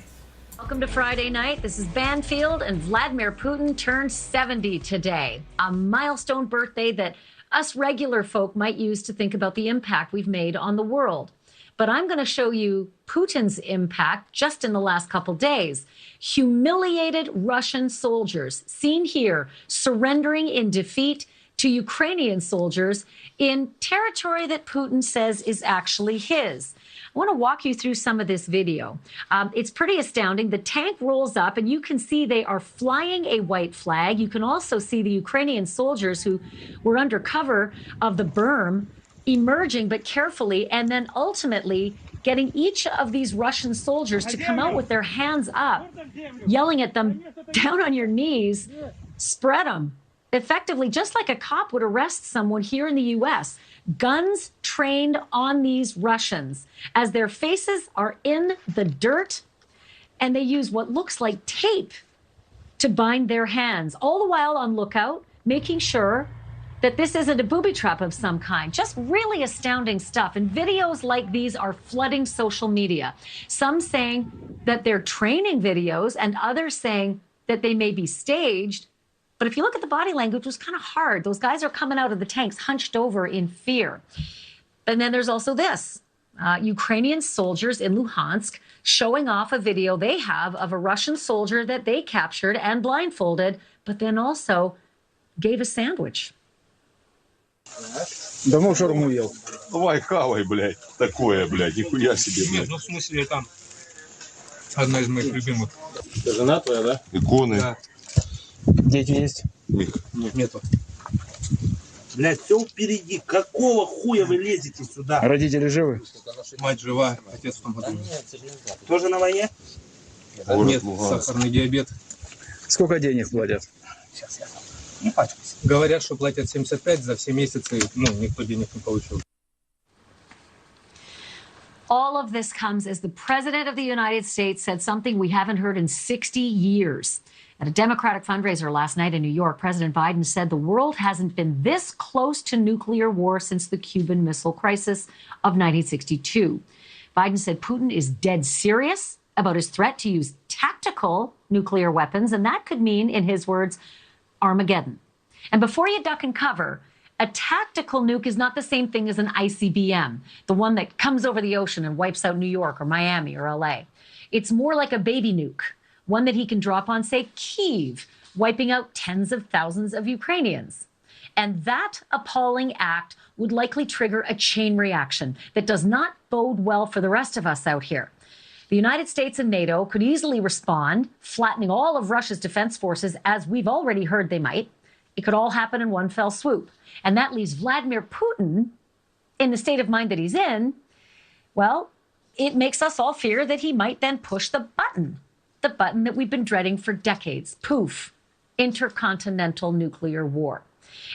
Welcome to Friday night. This is Banfield, and Vladimir Putin turned 70 today. A milestone birthday that us regular folk might use to think about the impact we've made on the world. But I'm going to show you Putin's impact just in the last couple days. Humiliated Russian soldiers, seen here, surrendering in defeat to Ukrainian soldiers in territory that Putin says is actually his. I want to walk you through some of this video. It's pretty astounding. The tank rolls up, and you can see they are flying a white flag. You can also see the Ukrainian soldiers who were under cover of the berm emerging, but carefully, and then ultimately getting each of these Russian soldiers to come out with their hands up, yelling at them, down on your knees, spread them. Effectively, just like a cop would arrest someone here in the U.S., guns trained on these Russians as their faces are in the dirt, and they use what looks like tape to bind their hands, all the while on lookout, making sure that this isn't a booby trap of some kind. Just really astounding stuff. And videos like these are flooding social media. Some saying that they're training videos and others saying that they may be staged. But if you look at the body language, it was kind of hard. Those guys are coming out of the tanks hunched over in fear. And then there's also this. Ukrainian soldiers in Luhansk showing off a video they have of a Russian soldier that they captured and blindfolded, but then also gave a sandwich. Давно шаурму ел. Давай хавай, блядь. Такое, блядь. Нихуя себе, блядь. Ну, в смысле, там одна из моих любимых. Это жена твоя, да? Иконы. Да. Дети есть? Нету. Блядь, все впереди. Какого хуя вы лезете сюда? Родители живы? Мать жива, отец в том году. Тоже на войне? Нет, сахарный диабет. Сколько денег платят? Не пачкайся. Говорят, что платят 75 за все месяцы. Ну, никто денег не получил. All of this comes as the president of the United States said something we haven't heard in 60 years. At a Democratic fundraiser last night in New York, President Biden said the world hasn't been this close to nuclear war since the Cuban Missile Crisis of 1962. Biden said Putin is dead serious about his threat to use tactical nuclear weapons, and that could mean, in his words, Armageddon. And before you duck and cover, a tactical nuke is not the same thing as an ICBM, the one that comes over the ocean and wipes out New York or Miami or LA. It's more like a baby nuke, one that he can drop on, say, Kyiv, wiping out tens of thousands of Ukrainians. And that appalling act would likely trigger a chain reaction that does not bode well for the rest of us out here. The United States and NATO could easily respond, flattening all of Russia's defense forces, as we've already heard they might. It could all happen in one fell swoop. And that leaves Vladimir Putin in the state of mind that he's in. Well, it makes us all fear that he might then push the button that we've been dreading for decades. Poof, intercontinental nuclear war.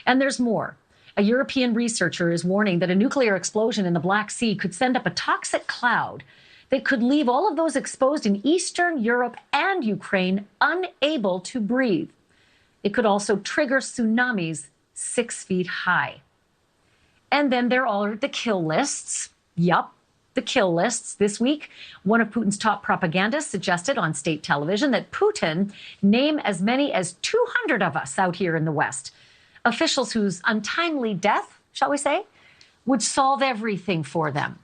And there's more. A European researcher is warning that a nuclear explosion in the Black Sea could send up a toxic cloud that could leave all of those exposed in Eastern Europe and Ukraine unable to breathe. It could also trigger tsunamis 6 feet high. And then there are the kill lists. Yup, the kill lists. This week, one of Putin's top propagandists suggested on state television that Putin name as many as 200 of us out here in the West. Officials whose untimely death, shall we say, would solve everything for them.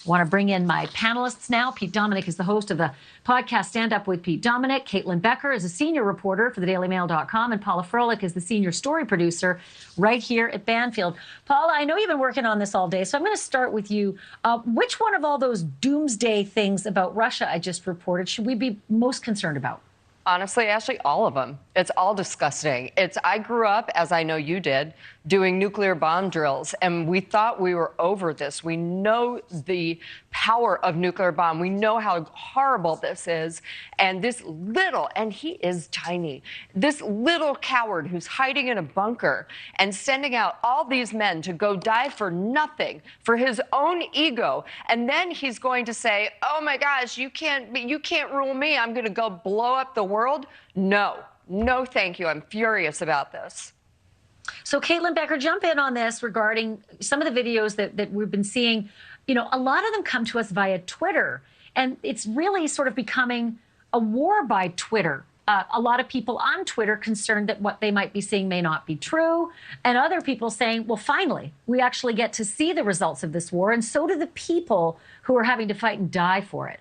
I want to bring in my panelists now. Pete Dominick is the host of the podcast Stand Up with Pete Dominick. Caitlin Becker is a senior reporter for thedailymail.com. And Paula Froelich is the senior story producer right here at Banfield. Paula, I know you've been working on this all day, so I'm going to start with you. Which one of all those doomsday things about Russia I just reported should we be most concerned about? Honestly, Ashley, all of them. It's all disgusting. I grew up, as I know you did, doing nuclear bomb drills, and we thought we were over this. We know the power of nuclear bomb. We know how horrible this is. And this little, and he is tiny, this little coward who's hiding in a bunker and sending out all these men to go die for nothing, for his own ego. And then he's going to say, oh my gosh, you can't rule me. I'm going to go blow up the world. No, thank you. I'm furious about this. So, Caitlin Becker, jump in on this regarding some of the videos that we've been seeing. You know, a lot of them come to us via Twitter, and it's really sort of becoming a war by Twitter a lot of people on Twitter concerned that what they might be seeing may not be true, and other people saying, well, finally, we actually get to see the results of this war, and so do the people who are having to fight and die for it.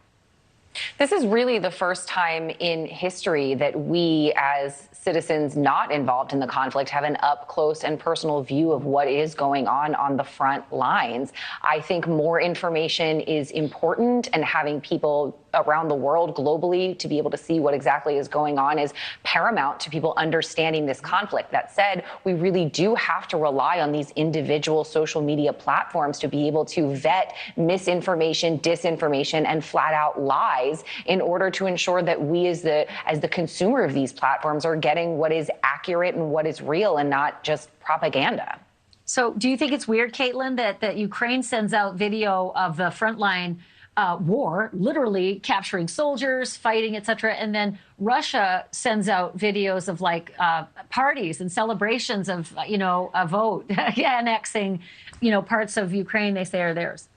This is really the first time in history that we, as citizens not involved in the conflict, have an up close and personal view of what is going on the front lines. I think more information is important, and having people around the world globally to be able to see what exactly is going on is paramount to people understanding this conflict. That said, we really do have to rely on these individual social media platforms to be able to vet misinformation, disinformation, and flat out lies in order to ensure that we as the consumer of these platforms are getting what is accurate and what is real and not just propaganda. So do you think it's weird, Caitlin, that Ukraine sends out video of the frontline war, literally capturing soldiers, fighting, etc., and then Russia sends out videos of like parties and celebrations of, a vote, annexing, parts of Ukraine they say are theirs?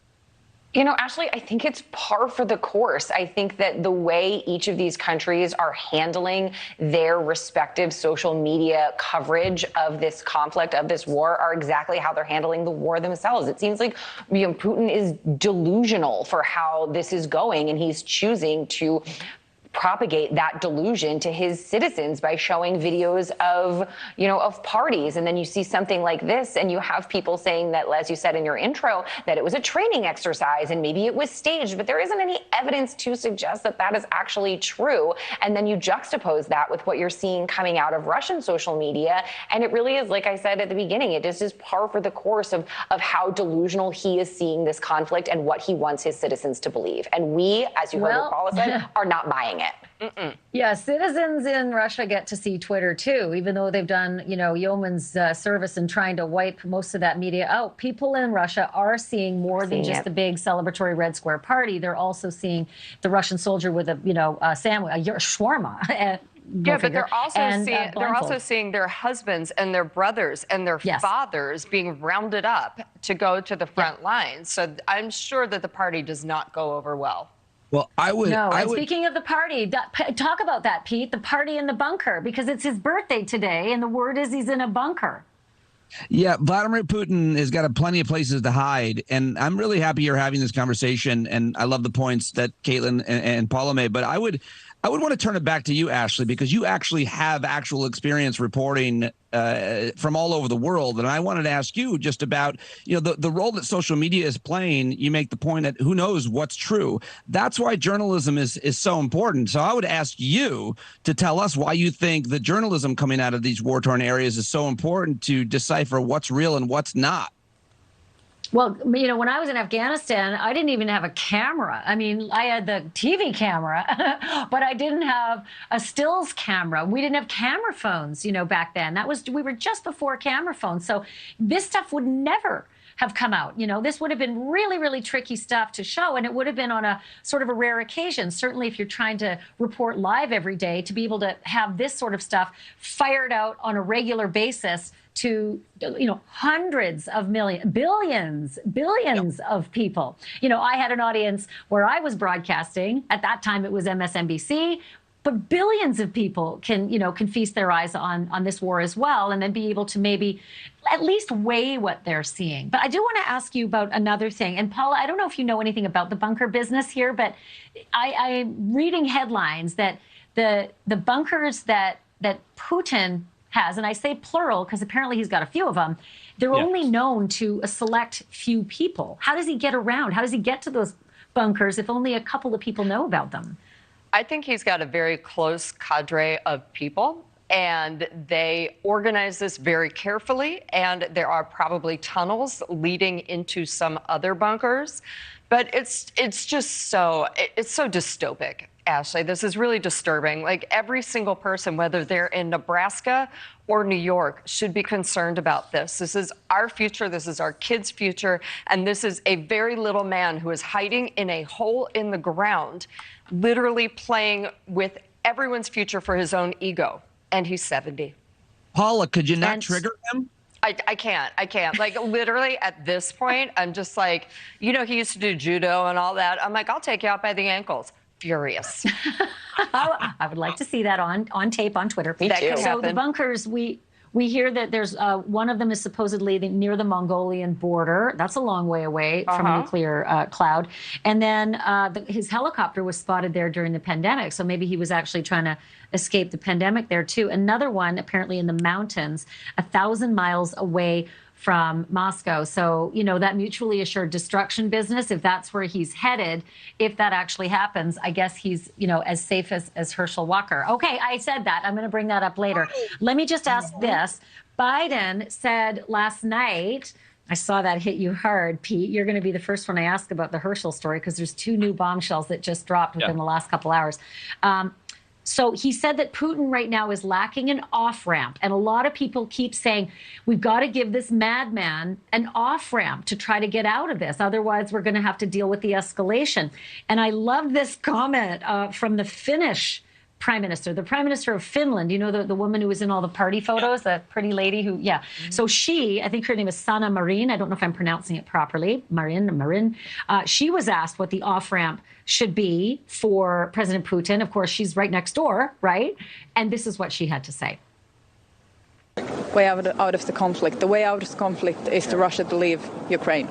Ashley, I think it's par for the course. I think that the way each of these countries are handling their respective social media coverage of this conflict, of this war, are exactly how they're handling the war themselves. It seems like Putin is delusional for how this is going, and he's choosing to propagate that delusion to his citizens by showing videos of parties. And then you see something like this and you have people saying that, as you said in your intro, that it was a training exercise and maybe it was staged, but there isn't any evidence to suggest that that is actually true. And then you juxtapose that with what you're seeing coming out of Russian social media. And it really is, like I said at the beginning, it just is par for the course of how delusional he is seeing this conflict and what he wants his citizens to believe. And we, as you heard what Paula said, are not buying it. Yeah, citizens in Russia get to see Twitter too, even though they've done, yeoman's service in trying to wipe most of that media out. People in Russia are seeing more than just the big celebratory Red Square party. They're also seeing the Russian soldier with a sandwich, a shawarma. Yeah, but they're also seeing their husbands and their brothers and their fathers being rounded up to go to the front lines. So I'm sure that the party does not go over well. Well, Speaking of the party, talk about that, Pete, the party in the bunker, because it's his birthday today, and the word is he's in a bunker. Yeah, Vladimir Putin has got plenty of places to hide, and I'm really happy you're having this conversation, and I love the points that Caitlin and Paula made, but I would want to turn it back to you, Ashley, because you actually have actual experience reporting from all over the world. And I wanted to ask you just about, the role that social media is playing. You make the point that who knows what's true. That's why journalism is so important. So I would ask you to tell us why you think the journalism coming out of these war-torn areas is so important to decipher what's real and what's not. Well, when I was in Afghanistan, I didn't even have a camera. I mean, I had the TV camera, but I didn't have a stills camera. We didn't have camera phones, back then. We were just before camera phones. So this stuff would never have come out. This would have been really, really tricky stuff to show, and it would have been on a sort of a rare occasion. Certainly if you're trying to report live every day, to be able to have this sort of stuff fired out on a regular basis to, hundreds of millions, billions of people. I had an audience where I was broadcasting. At that time, it was MSNBC. But billions of people can feast their eyes on this war as well, and then be able to maybe at least weigh what they're seeing. But I do want to ask you about another thing. And Paula, I don't know if you know anything about the bunker business here, but I'm reading headlines that the bunkers that Putin has, and I say plural because apparently he's got a few of them, they're only known to a select few people. How does he get around? How does he get to those bunkers if only a couple of people know about them? I think he's got a very close cadre of people, and they organize this very carefully, and there are probably tunnels leading into some other bunkers. But it's so dystopic, Ashley. This is really disturbing. Like, every single person, whether they're in Nebraska or New York, should be concerned about this. This is our future. This is our kids' future. And this is a very little man who is hiding in a hole in the ground, literally playing with everyone's future for his own ego. And he's 70. Paula, could you not trigger him? I can't. Like, literally at this point, I'm just like, he used to do judo and all that. I'm like, I'll take you out by the ankles. furious. I would like to see that on tape on Twitter. Me too. So the bunkers, we hear that there's one of them is supposedly near the Mongolian border. That's a long way away from a nuclear cloud. And then his helicopter was spotted there during the pandemic. So maybe he was actually trying to escape the pandemic there too. Another one apparently in the mountains, 1,000 miles away from Moscow. So, you know, that mutually assured destruction business, if that's where he's headed, if that actually happens, I guess he's, you know, as safe as Herschel Walker. Okay, I said that. I'm going to bring that up later. Let me just ask this. Biden said last night, I saw that hit you hard, Pete. You're going to be the first one I ask about the Herschel story because there's 2 new bombshells that just dropped within the last couple hours. So he said that Putin right now is lacking an off-ramp. And a lot of people keep saying, we've got to give this madman an off-ramp to try to get out of this. Otherwise, we're going to have to deal with the escalation. And I love this comment from the Finnish prime minister, the prime minister of Finland, you know, the woman who was in all the party photos, the pretty lady who, So she, I think her name is Sanna Marin. I don't know if I'm pronouncing it properly. Marin. She was asked what the off-ramp should be for President Putin. Of course, she's right next door, right? And this is what she had to say. Way out of the conflict. The way out of the conflict is for Russia to leave Ukraine.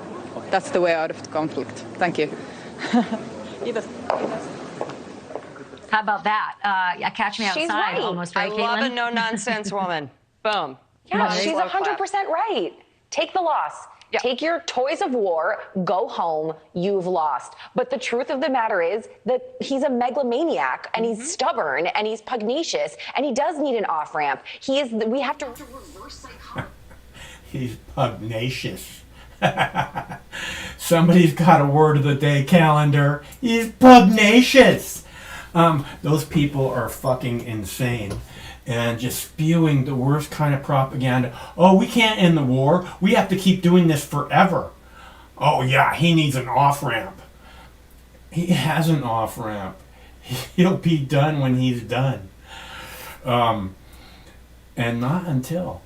That's the way out of the conflict. Thank you. How about that? Catch me outside. She's right. Almost, right, I love Caitlin? a no-nonsense woman. Boom. Yeah, she's 100% right. Take the loss. Yep. Take your toys of war, go home, you've lost. But the truth of the matter is that he's a megalomaniac and he's stubborn and he's pugnacious and he does need an off-ramp. We have to reverse psychology. He's pugnacious. Somebody's got a word of the day calendar. He's pugnacious. Those people are fucking insane and just spewing the worst kind of propaganda. Oh, we can't end the war. We have to keep doing this forever. Oh, yeah, he needs an off-ramp. He has an off-ramp. He'll be done when he's done. And not until.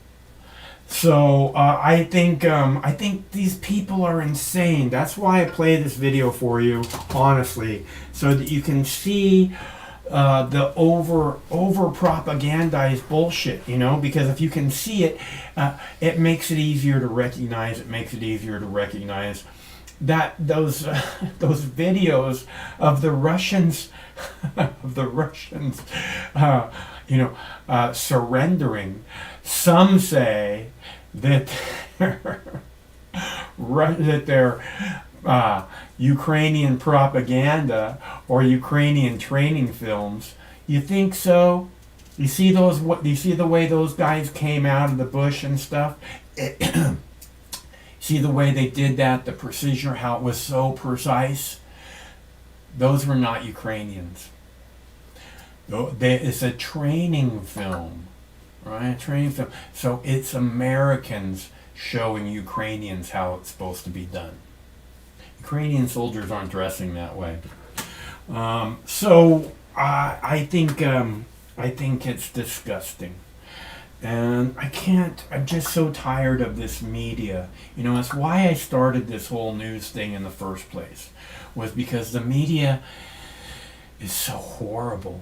So I think these people are insane. That's why I play this video for you, honestly, so that you can see the over propagandized bullshit. You know, because if you can see it, it makes it easier to recognize. It makes it easier to recognize that those videos of the Russians, surrendering. Some say that they're Ukrainian propaganda or Ukrainian training films. You think so? You see those? You see the way those guys came out of the bush and stuff? See the way they did that? The precision, how it was so precise. Those were not Ukrainians. It's a training film. Right, training film. So it's Americans showing Ukrainians how it's supposed to be done. Ukrainian soldiers aren't dressing that way. So I think it's disgusting, and I'm just so tired of this media. You know, that's why I started this whole news thing in the first place, was because the media is so horrible.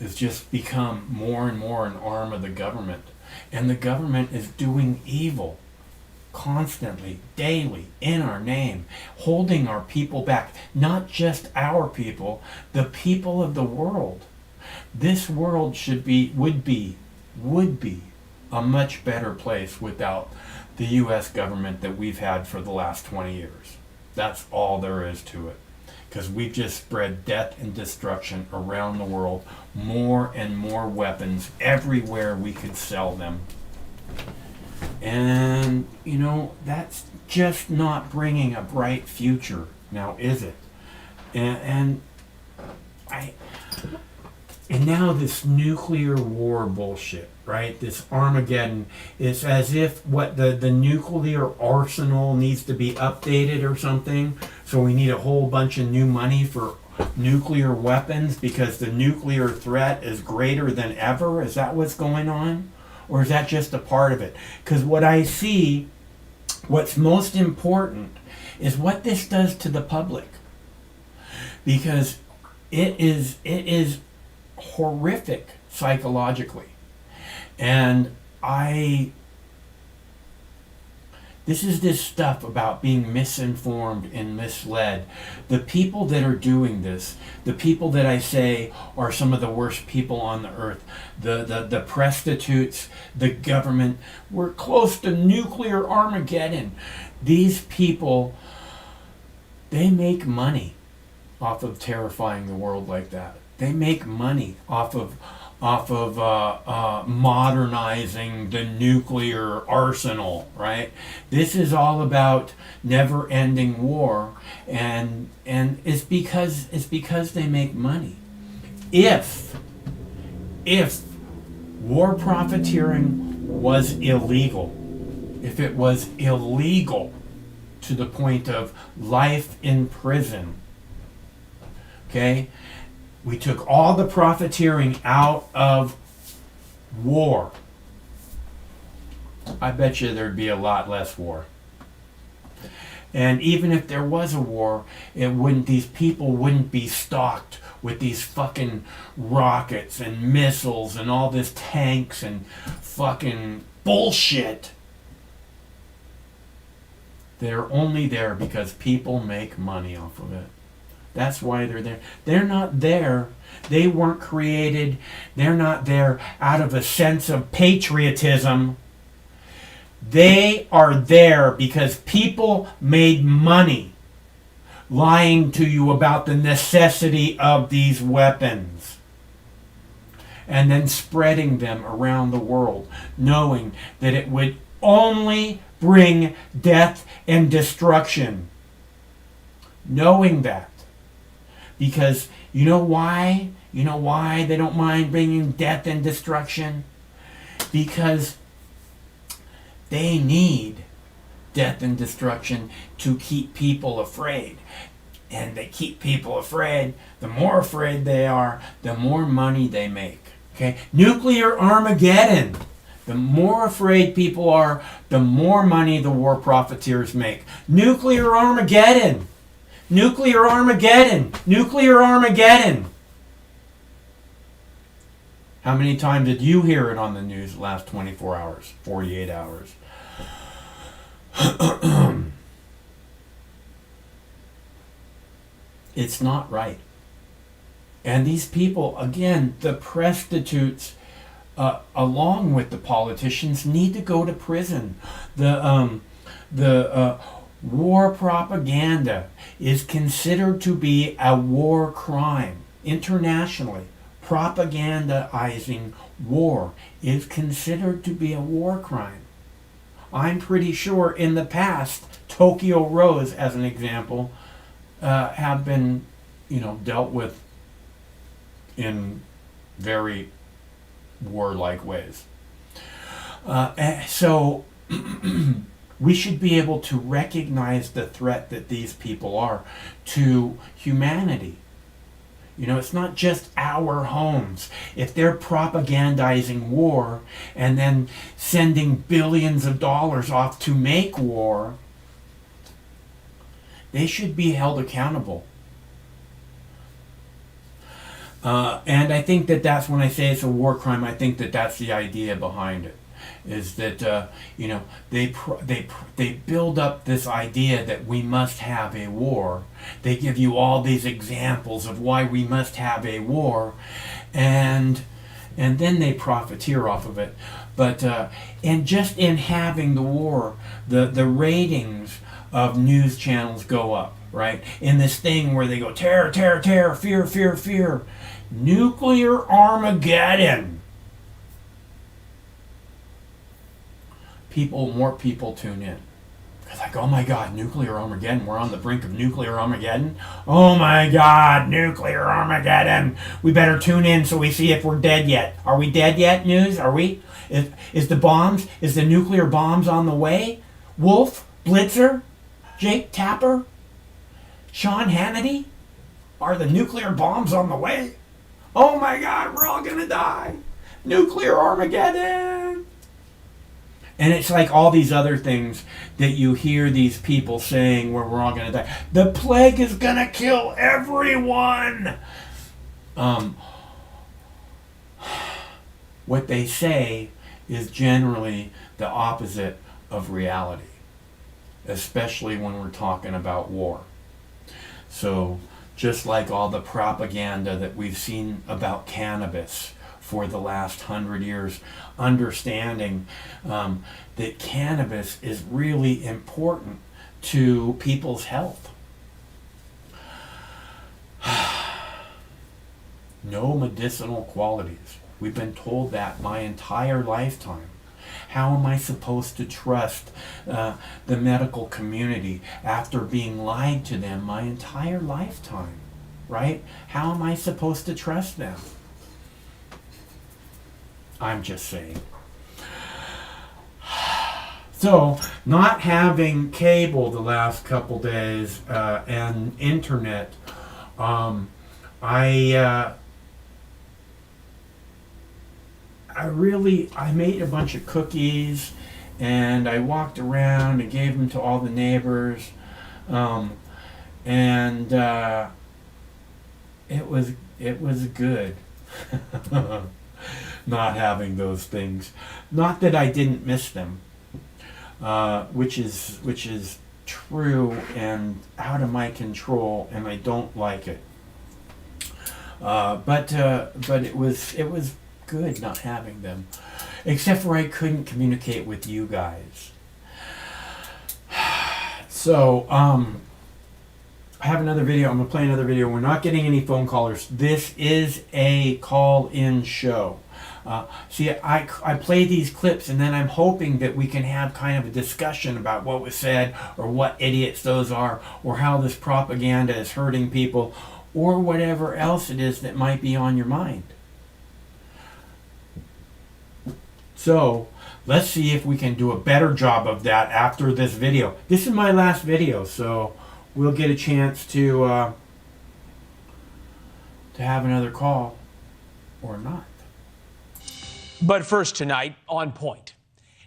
It's just become more and more an arm of the government. And the government is doing evil constantly, daily, in our name, holding our people back. Not just our people, the people of the world. This world would be a much better place without the U.S. government that we've had for the last 20 years. That's all there is to it. Because we've just spread death and destruction around the world, more and more weapons everywhere we could sell them. And, you know, that's just not bringing a bright future, now is it? And now this nuclear war bullshit, right? This Armageddon, it's as if the nuclear arsenal needs to be updated or something. So we need a whole bunch of new money for nuclear weapons because the nuclear threat is greater than ever. Is that what's going on? Or is that just a part of it? Because what I see, what's most important is what this does to the public. Because it is horrific psychologically. And this is this stuff about being misinformed and misled. The people that are doing this, the people that I say are some of the worst people on the earth, the prostitutes, the government, we're close to nuclear Armageddon. These people, they make money off of terrifying the world like that. They make money off of modernizing the nuclear arsenal, right? This is all about never-ending war, and it's because they make money. If war profiteering was illegal, if it was illegal to the point of life in prison, okay, we took all the profiteering out of war, I bet you there'd be a lot less war. And even if there was a war, these people wouldn't be stocked with these fucking rockets and missiles and all this tanks and fucking bullshit. They're only there because people make money off of it. That's why they're there. They're not there. They weren't created. They're not there out of a sense of patriotism. They are there because people made money lying to you about the necessity of these weapons and then spreading them around the world, knowing that it would only bring death and destruction. Knowing that. Because you know why? You know why they don't mind bringing death and destruction? Because they need death and destruction to keep people afraid. And they keep people afraid. The more afraid they are, the more money they make. Okay? Nuclear Armageddon. The more afraid people are, the more money the war profiteers make. Nuclear Armageddon. Nuclear Armageddon! Nuclear Armageddon! How many times did you hear it on the news the last 24 hours, 48 hours? It's not right. And these people, again, the prostitutes, along with the politicians, need to go to prison. War propaganda is considered to be a war crime internationally. Propagandizing war is considered to be a war crime. I'm pretty sure in the past, Tokyo Rose, as an example, have been, dealt with in very warlike ways. So we should be able to recognize the threat that these people are to humanity. It's not just our homes. If they're propagandizing war and then sending billions of dollars off to make war, they should be held accountable. And I think that's when I say it's a war crime, I think that's the idea behind it. Is that they build up this idea that we must have a war. They give you all these examples of why we must have a war, and then they profiteer off of it. But and just in having the war, the ratings of news channels go up, right? In this thing where they go terror, terror, terror, fear, fear, fear, nuclear Armageddon. More people tune in. It's like, oh my God, nuclear Armageddon. We're on the brink of nuclear Armageddon. Oh my God, nuclear Armageddon. We better tune in so we see if we're dead yet. Are we dead yet, news? Are we? Is the nuclear bombs on the way? Wolf, Blitzer, Jake Tapper, Sean Hannity? Are the nuclear bombs on the way? Oh my God, we're all gonna die. Nuclear Armageddon. And it's like all these other things that you hear these people saying where we're all going to die. The plague is going to kill everyone. what they say is generally the opposite of reality, especially when we're talking about war. So just like all the propaganda that we've seen about cannabis for the last 100 years, understanding that cannabis is really important to people's health. No medicinal qualities. We've been told that my entire lifetime. How am I supposed to trust the medical community after being lied to them my entire lifetime, right? How am I supposed to trust them? I'm just saying. So, not having cable the last couple days and internet, I made a bunch of cookies and I walked around and gave them to all the neighbors, and it was good not having those things. Not that I didn't miss them, which is true and out of my control, and I don't like it. But it was good not having them, except for I couldn't communicate with you guys. So I have another video. I'm gonna play another video. We're not getting any phone callers. This is a call-in show. See, I play these clips and then I'm hoping that we can have kind of a discussion about what was said, or what idiots those are, or how this propaganda is hurting people, or whatever else it is that might be on your mind. So let's see if we can do a better job of that after this video. This is my last video, so we'll get a chance to have another call or not. But first tonight, on point.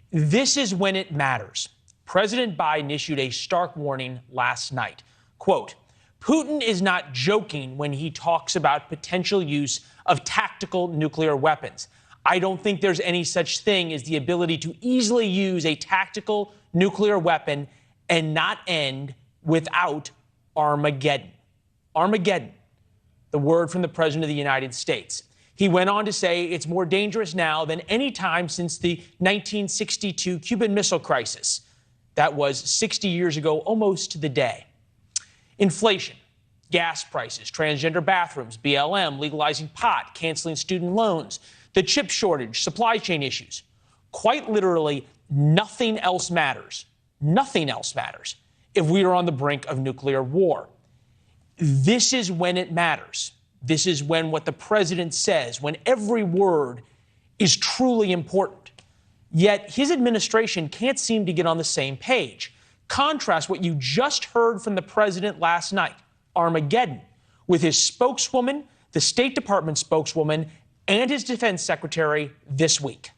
This is when it matters. President Biden issued a stark warning last night. Quote, Putin is not joking when he talks about potential use of tactical nuclear weapons. I don't think there's any such thing as the ability to easily use a tactical nuclear weapon and not end without Armageddon. Armageddon, the word from the President of the United States. He went on to say it's more dangerous now than any time since the 1962 Cuban Missile Crisis. That was 60 years ago, almost to the day. Inflation, gas prices, transgender bathrooms, BLM, legalizing pot, canceling student loans, the chip shortage, supply chain issues. Quite literally, nothing else matters. Nothing else matters if we are on the brink of nuclear war. This is when it matters. This is when what the president says, when every word is truly important. Yet his administration can't seem to get on the same page. Contrast what you just heard from the president last night, Armageddon, with his spokeswoman, the State Department spokeswoman, and his defense secretary this week.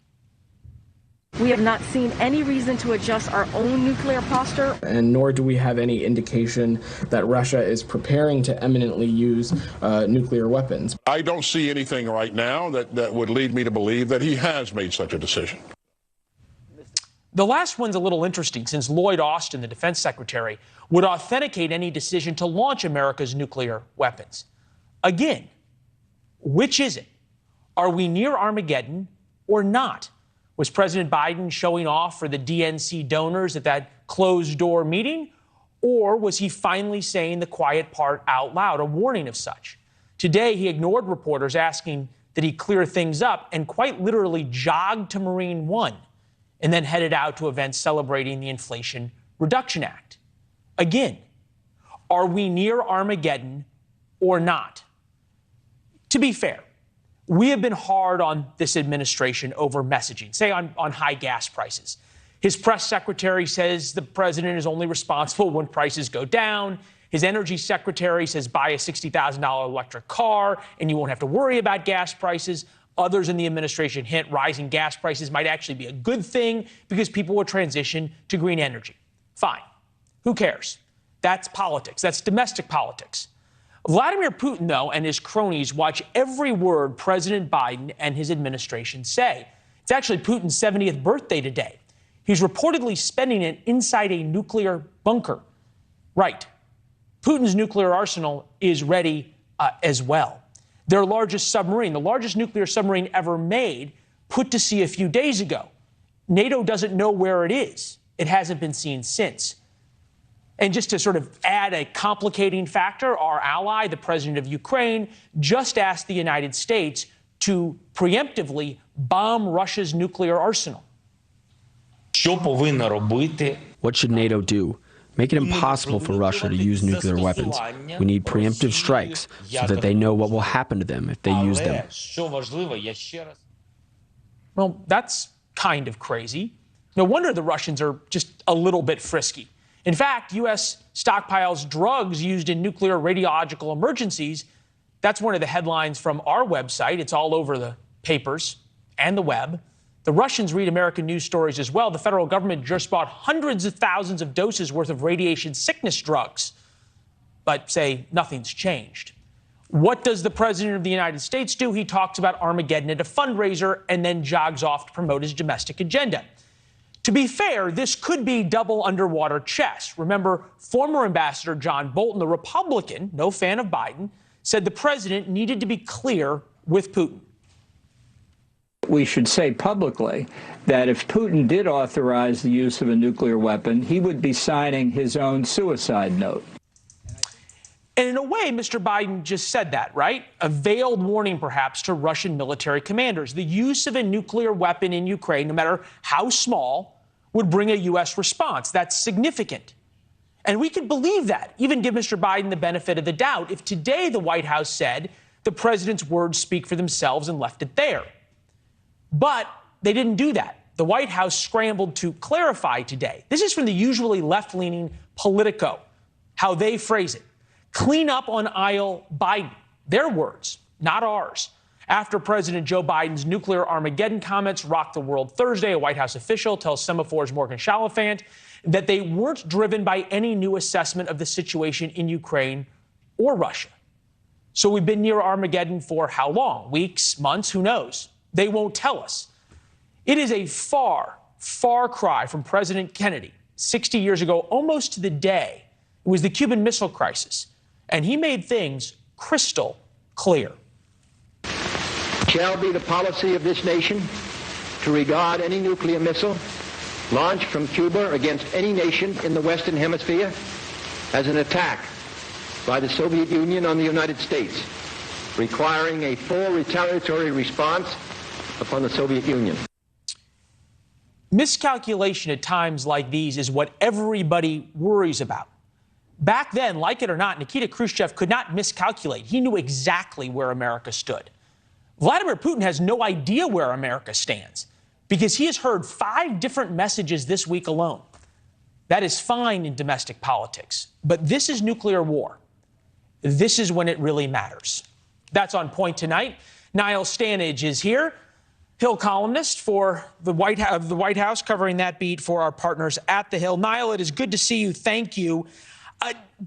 We have not seen any reason to adjust our own nuclear posture. And nor do we have any indication that Russia is preparing to imminently use nuclear weapons. I don't see anything right now that would lead me to believe that he has made such a decision. The last one's a little interesting, since Lloyd Austin, the defense secretary, would authenticate any decision to launch America's nuclear weapons. Again, which is it? Are we near Armageddon or not? Was President Biden showing off for the DNC donors at that closed-door meeting? Or was he finally saying the quiet part out loud, a warning of such? Today, he ignored reporters asking that he clear things up and quite literally jogged to Marine One and then headed out to events celebrating the Inflation Reduction Act. Again, are we near Armageddon or not? To be fair, we have been hard on this administration over messaging, say on high gas prices. His press secretary says the president is only responsible when prices go down. His energy secretary says buy a $60,000 electric car and you won't have to worry about gas prices. Others in the administration hint rising gas prices might actually be a good thing because people will transition to green energy. Fine. Who cares? That's politics. That's domestic politics. Vladimir Putin, though, and his cronies watch every word President Biden and his administration say. It's actually Putin's 70th birthday today. He's reportedly spending it inside a nuclear bunker. Right. Putin's nuclear arsenal is ready as well. Their largest submarine, the largest nuclear submarine ever made, put to sea a few days ago. NATO doesn't know where it is. It hasn't been seen since. And just to sort of add a complicating factor, our ally, the president of Ukraine, just asked the United States to preemptively bomb Russia's nuclear arsenal. What should NATO do? Make it impossible for Russia to use nuclear weapons. We need preemptive strikes so that they know what will happen to them if they use them. Well, that's kind of crazy. No wonder the Russians are just a little bit frisky. In fact, U.S. stockpiles drugs used in nuclear radiological emergencies. That's one of the headlines from our website. It's all over the papers and the web. The Russians read American news stories as well. The federal government just bought hundreds of thousands of doses worth of radiation sickness drugs, but say nothing's changed. What does the president of the United States do? He talks about Armageddon at a fundraiser and then jogs off to promote his domestic agenda. To be fair, this could be double underwater chess. Remember, former Ambassador John Bolton, the Republican, no fan of Biden, said the president needed to be clear with Putin. We should say publicly that if Putin did authorize the use of a nuclear weapon, he would be signing his own suicide note. And in a way, Mr. Biden just said that, right? A veiled warning, perhaps, to Russian military commanders. The use of a nuclear weapon in Ukraine, no matter how small, would bring a U.S. response. That's significant. And we could believe that, even give Mr. Biden the benefit of the doubt, if today the White House said the president's words speak for themselves and left it there. But they didn't do that. The White House scrambled to clarify today. This is from the usually left-leaning Politico, how they phrase it. Clean up on aisle Biden. Their words, not ours. After President Joe Biden's nuclear Armageddon comments rocked the world Thursday, a White House official tells Semaphor's Morgan Chalifant that they weren't driven by any new assessment of the situation in Ukraine or Russia. So we've been near Armageddon for how long? Weeks, months, who knows? They won't tell us. It is a far, far cry from President Kennedy 60 years ago, almost to the day. It was the Cuban Missile Crisis. And he made things crystal clear. Shall be the policy of this nation to regard any nuclear missile launched from Cuba against any nation in the Western Hemisphere as an attack by the Soviet Union on the United States, requiring a full retaliatory response upon the Soviet Union. Miscalculation at times like these is what everybody worries about. Back then, like it or not, Nikita Khrushchev could not miscalculate. He knew exactly where America stood. Vladimir Putin has no idea where America stands because he has heard 5 different messages this week alone. That is fine in domestic politics, but this is nuclear war. This is when it really matters. That's On Point tonight. Niall Stanage is here, Hill columnist for the White House, covering that beat for our partners at The Hill. Niall, it is good to see you. Thank you.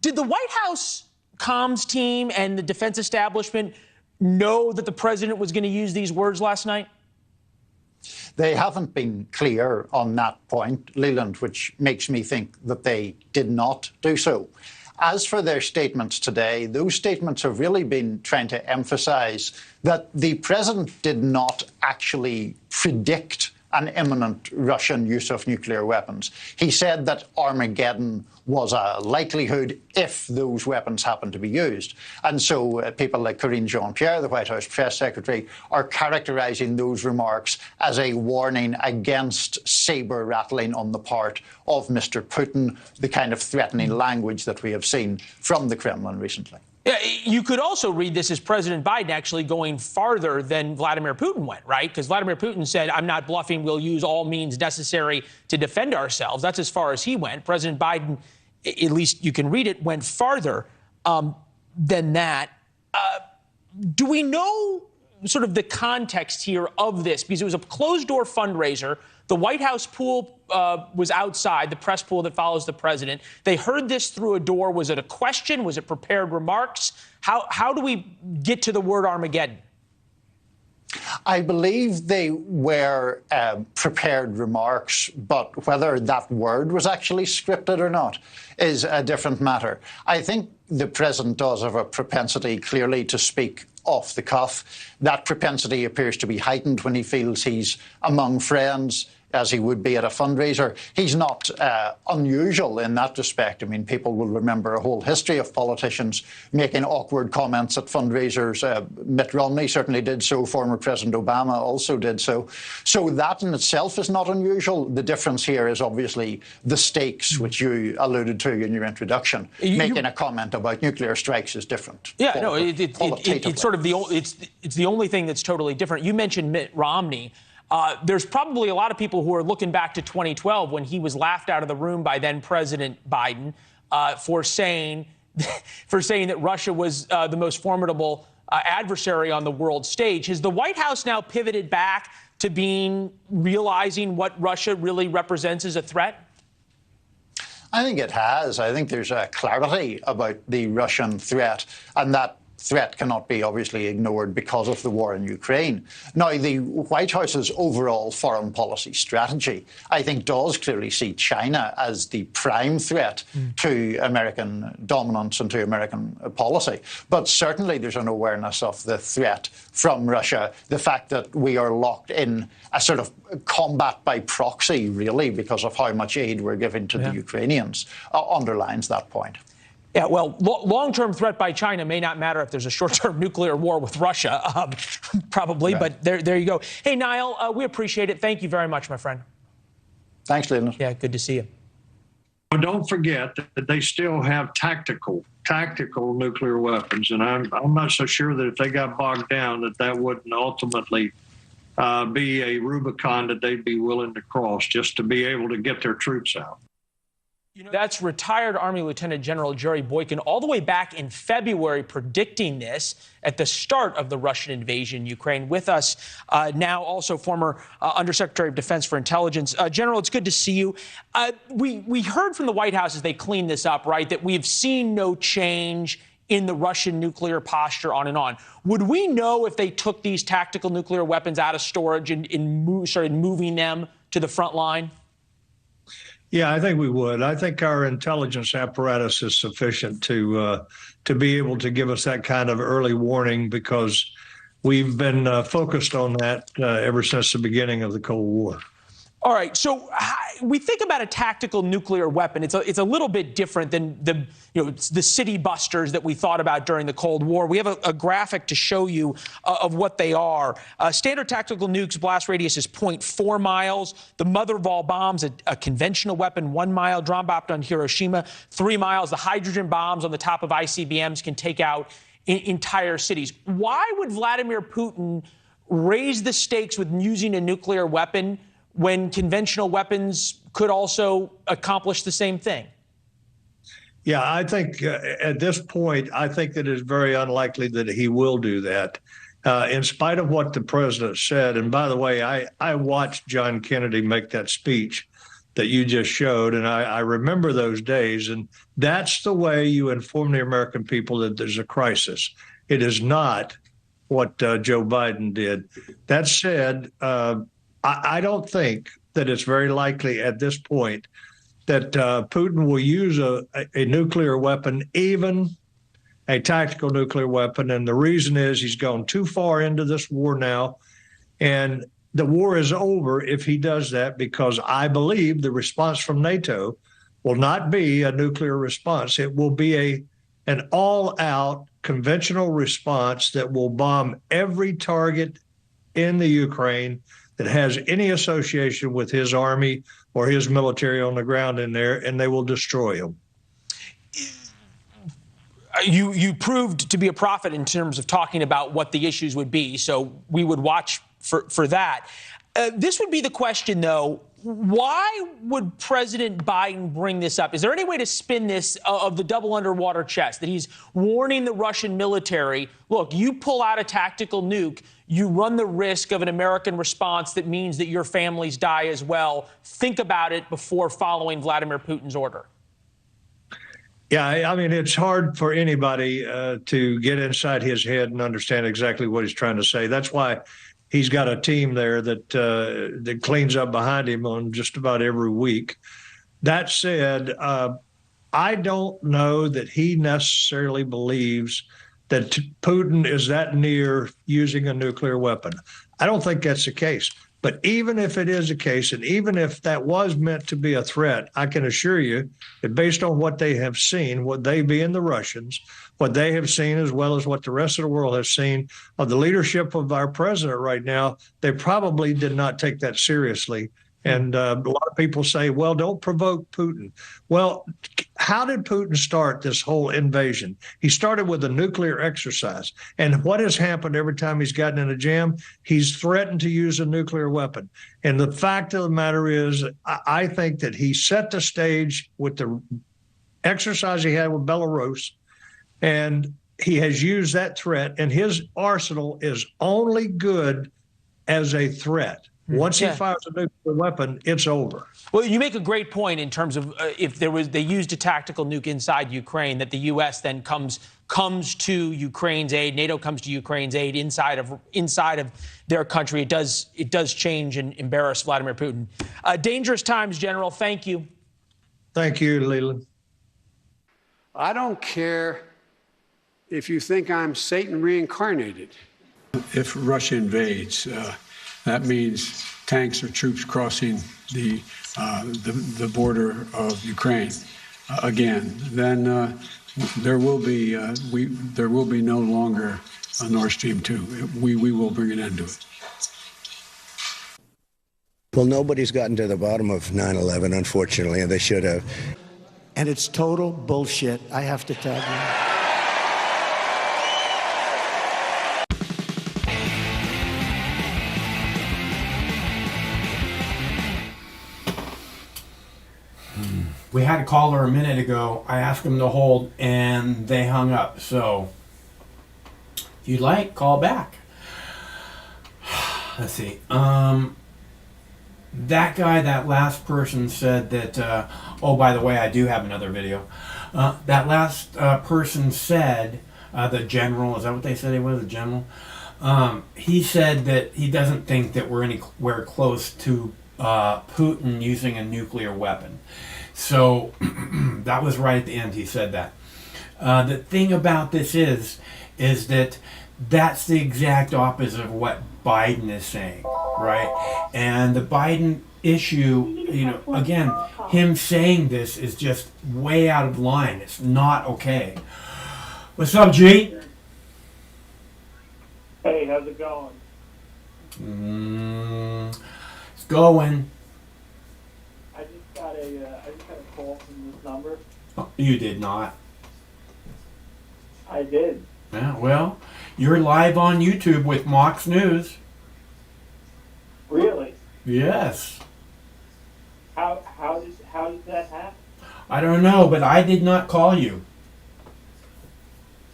Did the White House comms team and the defense establishment know that the president was going to use these words last night? They haven't been clear on that point, Leland, which makes me think that they did not do so. As for their statements today, those statements have really been trying to emphasize that the president did not actually predict an imminent Russian use of nuclear weapons. He said that Armageddon was a likelihood if those weapons happened to be used. And so people like Karine Jean-Pierre, the White House press secretary, are characterizing those remarks as a warning against saber rattling on the part of Mr. Putin, the kind of threatening language that we have seen from the Kremlin recently. You could also read this as President Biden actually going farther than Vladimir Putin went, right? Because Vladimir Putin said, I'm not bluffing, we'll use all means necessary to defend ourselves. That's as far as he went. President Biden, at least you can read it, went farther than that. Do we know sort of the context here of this? Because it was a closed-door fundraiser. The White House pool was outside, the press pool that follows the president. They heard this through a door. Was it a question? Was it prepared remarks? How do we get to the word Armageddon? I believe they were prepared remarks, but whether that word was actually scripted or not is a different matter. I think the president does have a propensity, clearly, to speak off the cuff. That propensity appears to be heightened when he feels he's among friends, as he would be at a fundraiser. He's not unusual in that respect. I mean, people will remember a whole history of politicians making awkward comments at fundraisers. Mitt Romney certainly did so. Former President Obama also did so. So that in itself is not unusual. The difference here is obviously the stakes, which you alluded to in your introduction. Making a comment about nuclear strikes is different. Yeah, no, it's sort of it's the only thing that's totally different. You mentioned Mitt Romney. There's probably a lot of people who are looking back to 2012 when he was laughed out of the room by then President Biden for saying that Russia was the most formidable adversary on the world stage. Has the White House now pivoted back to realizing what Russia really represents as a threat? I think it has. I think there's a clarity about the Russian threat, and that threat cannot be obviously ignored because of the war in Ukraine. Now, the White House's overall foreign policy strategy, I think, does clearly see China as the prime threat to American dominance and to American policy. But certainly there's an awareness of the threat from Russia, the fact that we are locked in a sort of combat by proxy, really, because of how much aid we're giving to the Ukrainians, underlines that point. Yeah, well, long-term threat by China may not matter if there's a short-term nuclear war with Russia, probably, but there you go. Hey, Niall, we appreciate it. Thank you very much, my friend. Thanks, Leland. Yeah, good to see you. Well, don't forget that they still have tactical nuclear weapons, and I'm not so sure that if they got bogged down that wouldn't ultimately be a Rubicon that they'd be willing to cross just to be able to get their troops out. You know, that's retired Army Lieutenant General Jerry Boykin all the way back in February predicting this at the start of the Russian invasion in Ukraine. With us now also former Undersecretary of Defense for Intelligence. General, it's good to see you. We heard from the White House as they cleaned this up, right, that we've seen no change in the Russian nuclear posture on and on. Would we know if they took these tactical nuclear weapons out of storage and started moving them to the front line? Yeah, I think we would. I think our intelligence apparatus is sufficient to be able to give us that kind of early warning, because we've been focused on that ever since the beginning of the Cold War. All right, so we think about a tactical nuclear weapon. It's a little bit different than the city busters that we thought about during the Cold War. We have a graphic to show you of what they are. Standard tactical nukes blast radius is 0.4 miles. The mother of all bombs, a conventional weapon, 1 mile. Drone bombed on Hiroshima, 3 miles. The hydrogen bombs on the top of ICBMs can take out entire cities. Why would Vladimir Putin raise the stakes with using a nuclear weapon when conventional weapons could also accomplish the same thing? Yeah, I think at this point, I think that it's very unlikely that he will do that, in spite of what the president said. And by the way, I watched John Kennedy make that speech that you just showed, and I remember those days. And that's the way you inform the American people that there's a crisis. It is not what Joe Biden did. That said, I don't think that it's very likely at this point that Putin will use a nuclear weapon, even a tactical nuclear weapon. And the reason is he's gone too far into this war now. And the war is over if he does that, because I believe the response from NATO will not be a nuclear response. It will be an all-out conventional response that will bomb every target in the Ukraine that has any association with his army or his military on the ground in there, and they will destroy him. You proved to be a prophet in terms of talking about what the issues would be, so we would watch for that. This would be the question, though. Why would President Biden bring this up? Is there any way to spin this of the double underwater chest, that he's warning the Russian military, look, you pull out a tactical nuke, you run the risk of an American response that means that your families die as well. Think about it before following Vladimir Putin's order. Yeah, I mean, it's hard for anybody to get inside his head and understand exactly what he's trying to say. That's why he's got a team there that cleans up behind him on just about every week. That said, I don't know that he necessarily believes that Putin is that near using a nuclear weapon. I don't think that's the case. But even if it is the case, and even if that was meant to be a threat, I can assure you that based on what they have seen, what they being the Russians, what they have seen, as well as what the rest of the world has seen of the leadership of our president right now, they probably did not take that seriously. And a lot of people say, well, don't provoke Putin. Well, how did Putin start this whole invasion? He started with a nuclear exercise. And what has happened every time he's gotten in a jam? He's threatened to use a nuclear weapon. And the fact of the matter is, I think that he set the stage with the exercise he had with Belarus, and he has used that threat, and his arsenal is only good as a threat. Once he fires a nuclear weapon, it's over. Well, you make a great point in terms of if they used a tactical nuke inside Ukraine, that the U.S. then comes to Ukraine's aid, NATO comes to Ukraine's aid inside of their country. It does change and embarrass Vladimir Putin. Dangerous times, General. Thank you. Thank you, Leland. I don't care if you think I'm Satan reincarnated. If Russia invades, that means tanks or troops crossing the border of Ukraine again. Then there will be no longer a Nord Stream 2. We will bring an end to it. Well, nobody's gotten to the bottom of 9/11, unfortunately, and they should have. And it's total bullshit, I have to tell you. We had a caller a minute ago. I asked them to hold, and they hung up. So, if you'd like, call back. Let's see. That guy, that last person said that, oh, by the way, I do have another video. That last person said, the general, is that what they said he was, the general? He said that he doesn't think that we're anywhere close to Putin using a nuclear weapon. So that was right at the end. He said that. The thing about this is that that's the exact opposite of what Biden is saying, right? And the Biden issue, again, him saying this is just way out of line. It's not okay. What's up, G? Hey, how's it going? It's going. I just got a call from this number. Oh, you did not. I did. Yeah, well, you're live on YouTube with Mox News. Really? Yes. How did that happen? I don't know, but I did not call you.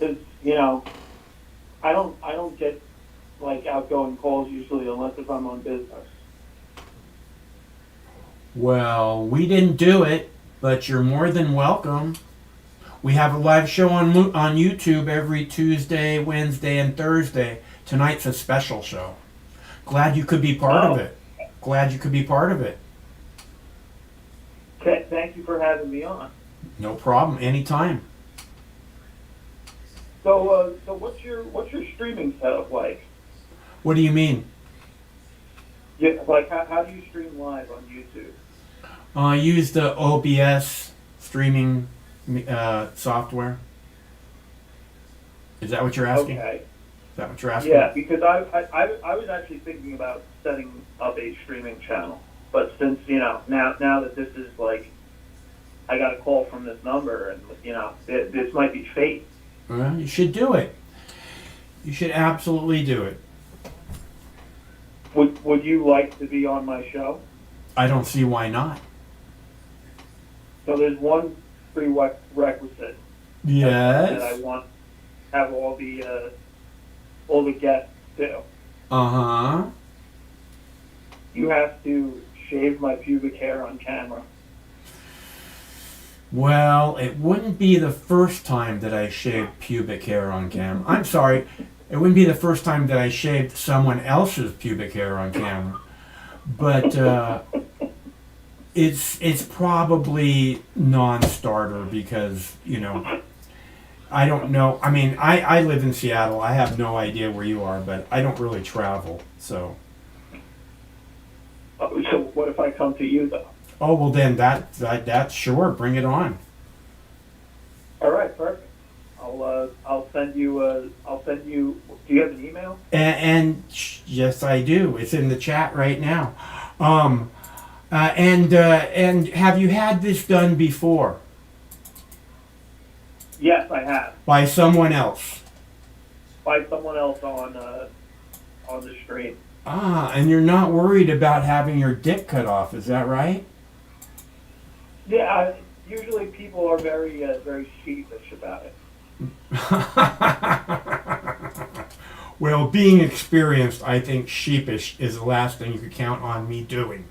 'Cause, I don't get like outgoing calls usually unless if I'm on business. Well, we didn't do it, but you're more than welcome. We have a live show on YouTube every Tuesday, Wednesday, and Thursday. Tonight's a special show. Glad you could be part of it. Glad you could be part of it. Okay, thank you for having me on. No problem. Anytime. So what's your streaming setup like? What do you mean? Yeah, like how do you stream live on YouTube? I use the OBS streaming software. Is that what you're asking? Okay. Is that what you're asking? Yeah, because I was actually thinking about setting up a streaming channel, but since now that this is like, I got a call from this number, and this might be fate. Well, you should do it. You should absolutely do it. Would you like to be on my show? I don't see why not. So there's one prerequisite. Yes. That I want to have all the guests do. Uh-huh. You have to shave my pubic hair on camera. Well, it wouldn't be the first time that I shaved pubic hair on camera. I'm sorry. It wouldn't be the first time that I shaved someone else's pubic hair on camera. But it's probably non-starter because, you know, I don't know. I mean, I live in Seattle. I have no idea where you are, but I don't really travel, so. So what if I come to you, though? Oh, well then that's sure. Bring it on. All right, perfect. I'll send you. Do you have an email? And yes, I do. It's in the chat right now. And have you had this done before? Yes, I have. By someone else? By someone else on the stream. Ah, and you're not worried about having your dick cut off, is that right? Yeah, usually people are very sheepish about it. Well, being experienced, I think sheepish is the last thing you could count on me doing.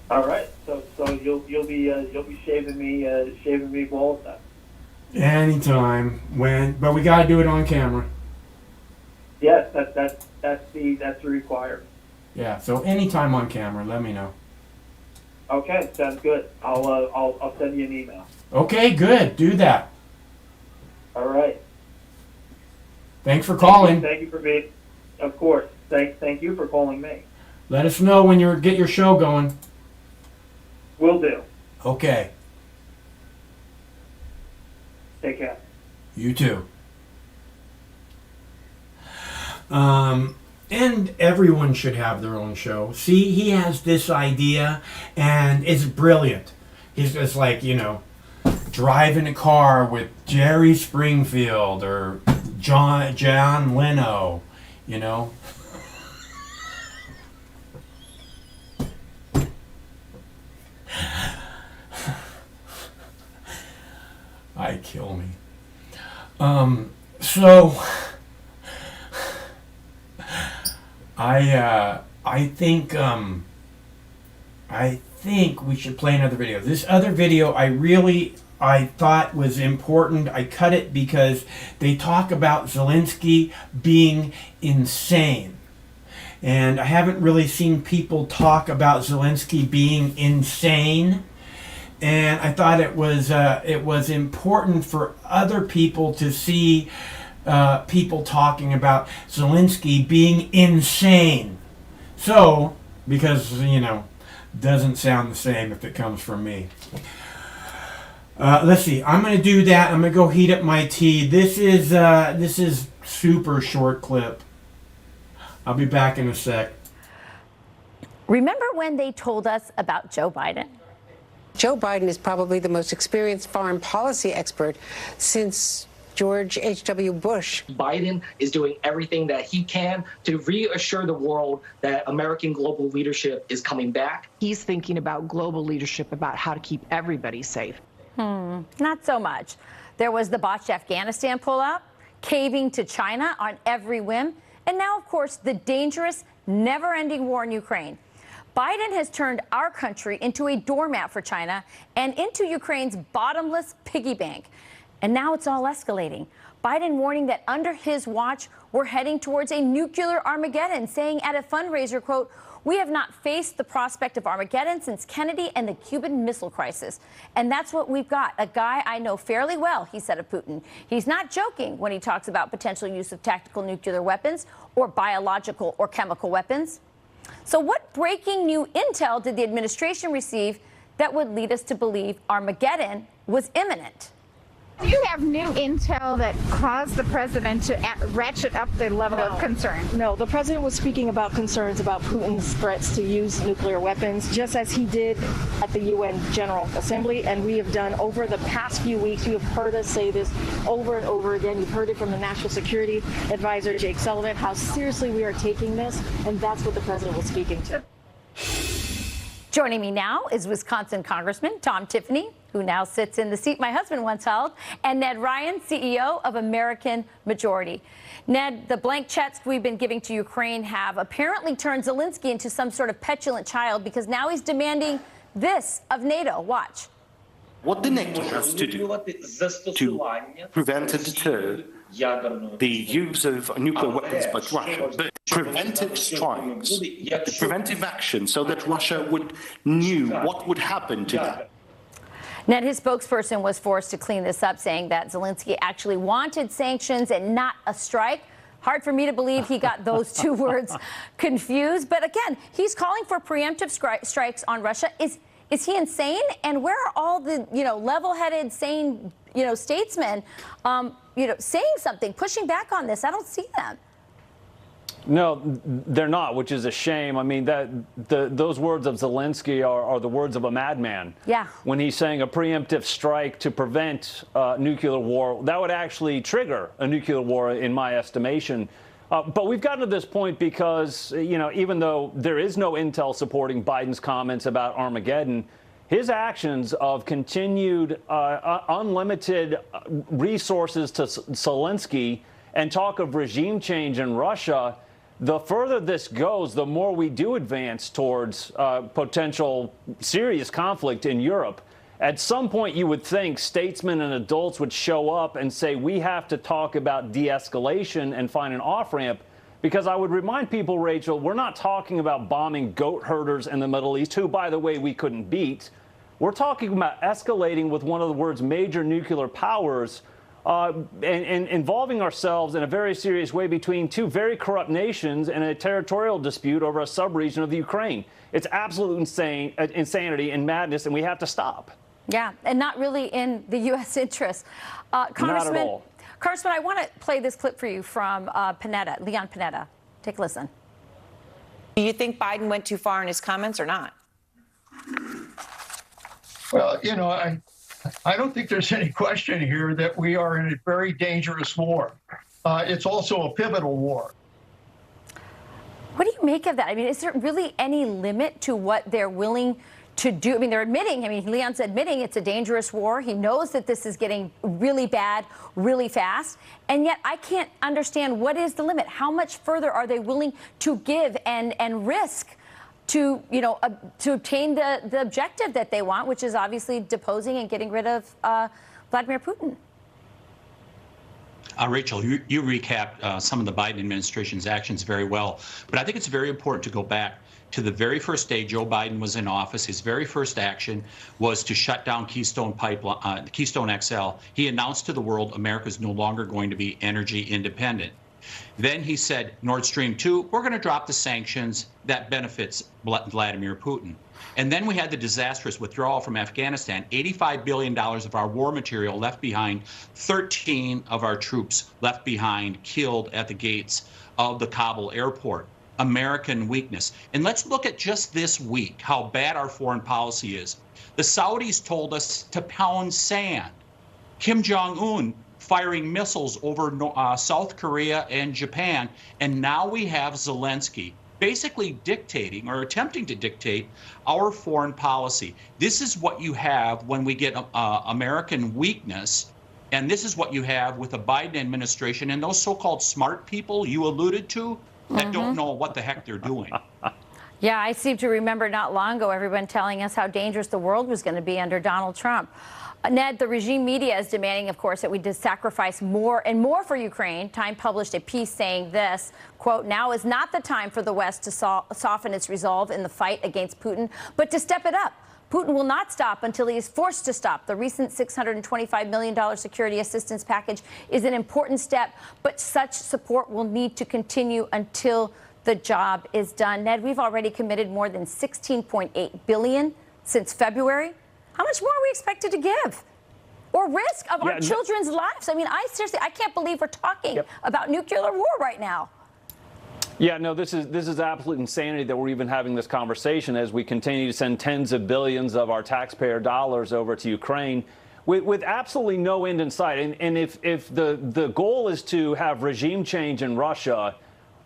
All right, so you'll be shaving me balls then. Anytime, but we gotta do it on camera. Yes, that's the requirement. Yeah, so anytime on camera, let me know. Okay, sounds good. I'll send you an email. Okay, good. Do that. All right. Thanks for calling. Thank you for being. Of course. Thank you for calling me. Let us know when you get your show going. Will do. Okay. Take care. You too. And everyone should have their own show. See, he has this idea, and it's brilliant. He's just like, you know, driving a car with Jerry Springfield or John Leno, you know. I kill me. So I think we should play another video. This other video I thought was important. I cut it because they talk about Zelensky being insane. And I haven't really seen people talk about Zelensky being insane. And I thought it was important for other people to see people talking about Zelensky being insane. So, because, you know, doesn't sound the same if it comes from me. Let's see. I'm going to do that. I'm going to go heat up my tea. This is super short clip. I'll be back in a sec. Remember when they told us about Joe Biden? Joe Biden is probably the most experienced foreign policy expert since George H.W. Bush. Biden is doing everything that he can to reassure the world that American global leadership is coming back. He's thinking about global leadership, about how to keep everybody safe. Not so much. There was the botched Afghanistan pullout, caving to China on every whim, and now, of course, the dangerous, never-ending war in Ukraine. Biden has turned our country into a doormat for China and into Ukraine's bottomless piggy bank. And now it's all escalating. Biden warning that under his watch, we're heading towards a nuclear Armageddon, saying at a fundraiser, quote, "We have not faced the prospect of Armageddon since Kennedy and the Cuban Missile Crisis." And that's what we've got. A guy I know fairly well, he said of Putin. He's not joking when he talks about potential use of tactical nuclear weapons or biological or chemical weapons. So what breaking new intel did the administration receive that would lead us to believe Armageddon was imminent? Do you have new intel that caused the president to ratchet up the level of concern? No, the president was speaking about concerns about Putin's threats to use nuclear weapons, just as he did at the UN General Assembly. And we have done over the past few weeks, you have heard us say this over and over again. You've heard it from the National Security Advisor, Jake Sullivan, how seriously we are taking this. And that's what the president was speaking to. Joining me now is Wisconsin Congressman Tom Tiffany, who now sits in the seat my husband once held, and Ned Ryan, CEO of American Majority. Ned, the blank checks we've been giving to Ukraine have apparently turned Zelensky into some sort of petulant child, because now he's demanding this of NATO. Watch. What the NATO has to do to prevent and deter the use of nuclear weapons by Russia, but preventive strikes, preventive action, so that Russia would knew what would happen to them. Ned, his spokesperson was forced to clean this up, saying that Zelensky actually wanted sanctions and not a strike. Hard for me to believe he got those two words confused. But again, he's calling for preemptive strikes on Russia. Is he insane? And where are all the, level-headed, sane, statesmen, saying something, pushing back on this? I don't see them. No, they're not, which is a shame. I mean, those words of Zelensky are the words of a madman. Yeah. When he's saying a preemptive strike to prevent nuclear war, that would actually trigger a nuclear war, in my estimation. But we've gotten to this point because, even though there is no intel supporting Biden's comments about Armageddon, his actions of continued unlimited resources to Zelensky and talk of regime change in Russia, the further this goes, the more we do advance towards potential serious conflict in Europe. At some point, you would think statesmen and adults would show up and say, we have to talk about de-escalation and find an off-ramp. Because I would remind people, Rachel, we're not talking about bombing goat herders in the Middle East, who, by the way, we couldn't beat. We're talking about escalating with one of the world's major nuclear powers and involving ourselves in a very serious way between two very corrupt nations in a territorial dispute over a sub-region of the Ukraine. It's absolute insanity and madness, and we have to stop. Yeah, and not really in the U.S. interest. Not at all. Congressman, I want to play this clip for you from Leon Panetta. Take a listen. Do you think Biden went too far in his comments or not? Well, I don't think there's any question here that we are in a very dangerous war. It's also a pivotal war. What do you make of that? I mean, is there really any limit to what they're willing to do? I mean, they're admitting, Leon's admitting it's a dangerous war. He knows that this is getting really bad, really fast. And yet I can't understand, what is the limit? How much further are they willing to give and risk to, to obtain the objective that they want, which is obviously deposing and getting rid of Vladimir Putin? Rachel, you recapped some of the Biden administration's actions very well, but I think it's very important to go back to the very first day Joe Biden was in office. His very first action was to shut down Keystone XL. He announced to the world America's no longer going to be energy independent. Then he said, Nord Stream 2, we're going to drop the sanctions. That benefits Vladimir Putin. And then we had the disastrous withdrawal from Afghanistan, $85 billion of our war material left behind, 13 of our troops left behind, killed at the gates of the Kabul airport. American weakness. And let's look at just this week how bad our foreign policy is. The Saudis told us to pound sand. Kim Jong-un firing missiles over South Korea and Japan. And now we have Zelensky basically dictating or attempting to dictate our foreign policy. This is what you have when we get American weakness. And this is what you have with the Biden administration and those so-called smart people you alluded to that don't know what the heck they're doing. Yeah, I seem to remember not long ago everyone telling us how dangerous the world was going to be under Donald Trump. Ned, the regime media is demanding, of course, that we sacrifice more and more for Ukraine. Time published a piece saying this, quote, now is not the time for the West to soften its resolve in the fight against Putin, but to step it up. Putin will not stop until he is forced to stop. The recent $625 million security assistance package is an important step, but such support will need to continue until the job is done. Ned, we've already committed more than $16.8 billion since February. How much more are we expected to give? Or risk of our children's lives? I mean, I can't believe we're talking about nuclear war right now. Yeah, no, this is absolute insanity that we're even having this conversation as we continue to send tens of billions of our taxpayer dollars over to Ukraine with absolutely no end in sight. And if the goal is to have regime change in Russia,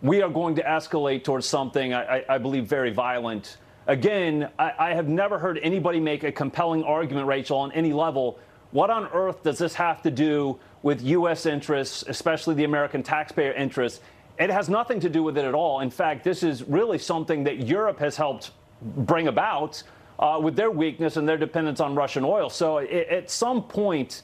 we are going to escalate towards something, I believe, very violent. again, I have never heard anybody make a compelling argument, Rachel, on any level. What on earth does this have to do with U.S. interests, especially the American taxpayer interests? It has nothing to do with it at all. In fact, this is really something that Europe has helped bring about with their weakness and their dependence on Russian oil. So at some point,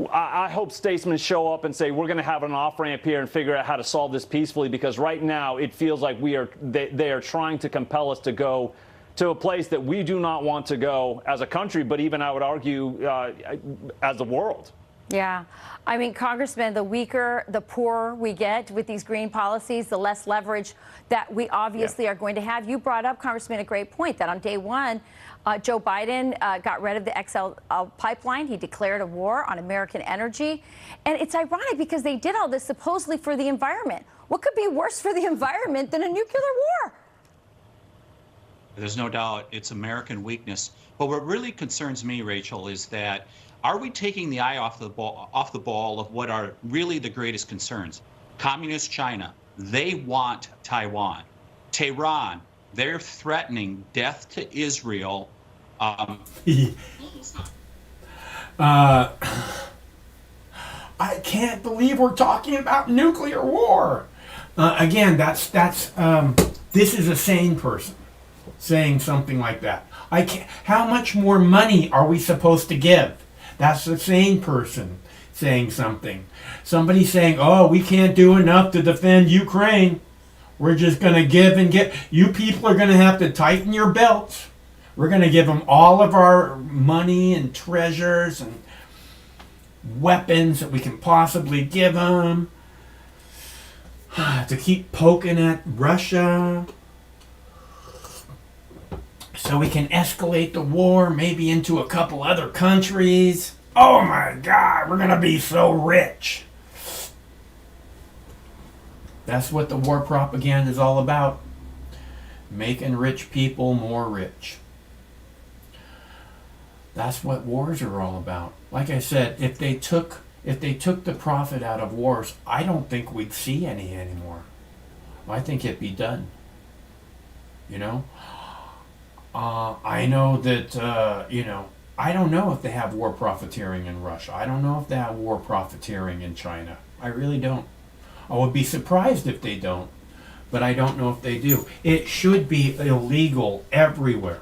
I hope statesmen show up and say, we're going to have an off-ramp here and figure out how to solve this peacefully, because right now it feels like they are trying to compel us to go to a place that we do not want to go as a country, but even, I would argue, as the world. Yeah. I mean, Congressman, the weaker, the poorer we get with these green policies, the less leverage that we obviously are going to have. You brought up, Congressman, a great point that on day one, Joe Biden got rid of the XL pipeline. He declared a war on American energy. And it's ironic because they did all this supposedly for the environment. What could be worse for the environment than a nuclear war? There's no doubt it's American weakness. But what really concerns me, Rachel, is that are we taking the eye off the ball of what are really the greatest concerns? Communist China, they want Taiwan. Tehran, they're threatening death to Israel. I can't believe we're talking about nuclear war. Again, this is a sane person saying something like that. How much more money are we supposed to give? That's a sane person saying something. Somebody saying, oh, we can't do enough to defend Ukraine. We're just going to give and get. You people are going to have to tighten your belts. We're going to give them all of our money and treasures and weapons that we can possibly give them to keep poking at Russia so we can escalate the war maybe into a couple other countries. Oh my God, we're going to be so rich. That's what the war propaganda is all about. Making rich people more rich. That's what wars are all about. Like I said, if they took the profit out of wars, I don't think we'd see any anymore. I think it'd be done. You know? I know that, I don't know if they have war profiteering in Russia. I don't know if they have war profiteering in China. I really don't. I would be surprised if they don't, but I don't know if they do. It should be illegal everywhere,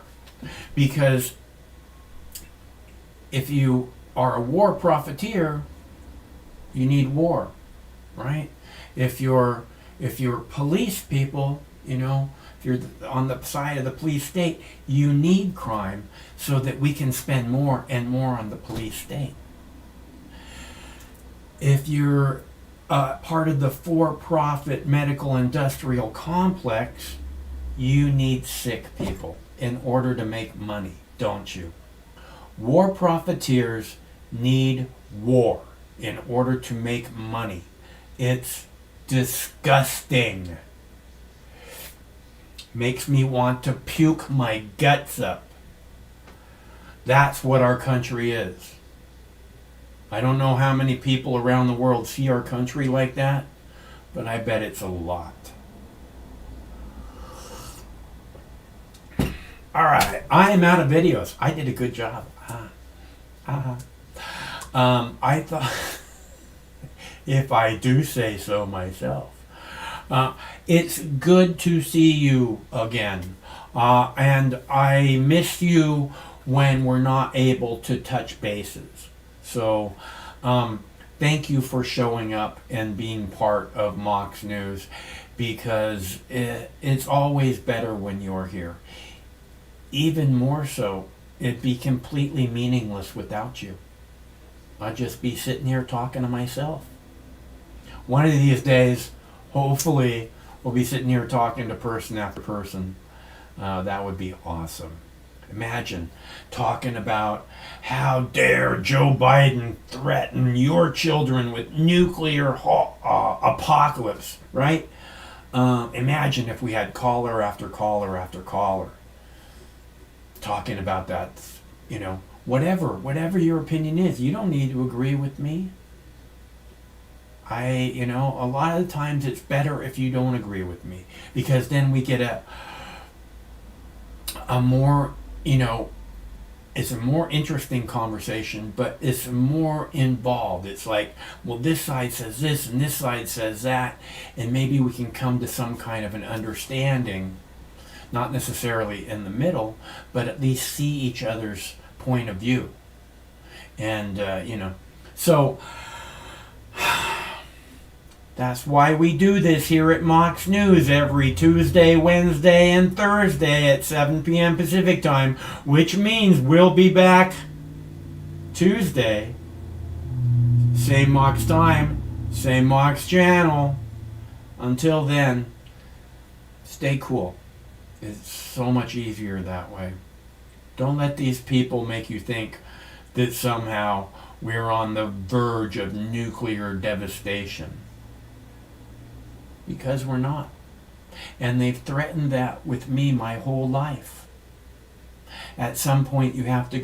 because if you are a war profiteer, you need war, right? If you're police people, if you're on the side of the police state, you need crime so that we can spend more and more on the police state. If you're part of the for-profit medical industrial complex, you need sick people in order to make money, don't you? War profiteers need war in order to make money. It's disgusting. Makes me want to puke my guts up. That's what our country is. I don't know how many people around the world see our country like that, but I bet it's a lot. All right, I am out of videos. I did a good job. I thought, if I do say so myself, it's good to see you again, and I miss you when we're not able to touch bases. So thank you for showing up and being part of Mox News, because it's always better when you're here. Even more so, it'd be completely meaningless without you. I'd just be sitting here talking to myself. One of these days, hopefully, we'll be sitting here talking to person after person. That would be awesome. Imagine talking about how dare Joe Biden threaten your children with nuclear apocalypse, right? Imagine if we had caller after caller after caller talking about that, whatever your opinion is. You don't need to agree with me. A lot of the times it's better if you don't agree with me, because then we get a more, it's a more interesting conversation, but it's more involved. It's like, well, this side says this and this side says that, and maybe we can come to some kind of an understanding, not necessarily in the middle, but at least see each other's point of view. And, so that's why we do this here at Mox News every Tuesday, Wednesday, and Thursday at 7 p.m. Pacific Time, which means we'll be back Tuesday. Same Mox time, same Mox channel. Until then, stay cool. It's so much easier that way. Don't let these people make you think that somehow we're on the verge of nuclear devastation. Because we're not. And they've threatened that with me my whole life. At some point you have to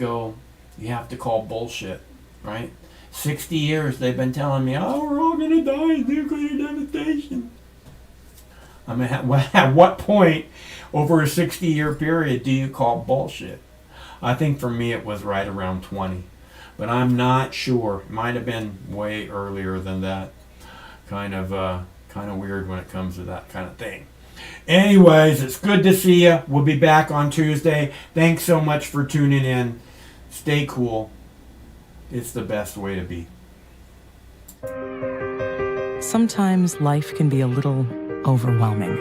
call bullshit, right? 60 years they've been telling me, oh, we're all gonna die in nuclear devastation. I mean, at what point over a 60-year period do you call bullshit? I think for me it was right around 20. But I'm not sure. It might have been way earlier than that. Kind of weird when it comes to that kind of thing. Anyways, it's good to see you. We'll be back on Tuesday. Thanks so much for tuning in. Stay cool. It's the best way to be. Sometimes life can be a little overwhelming.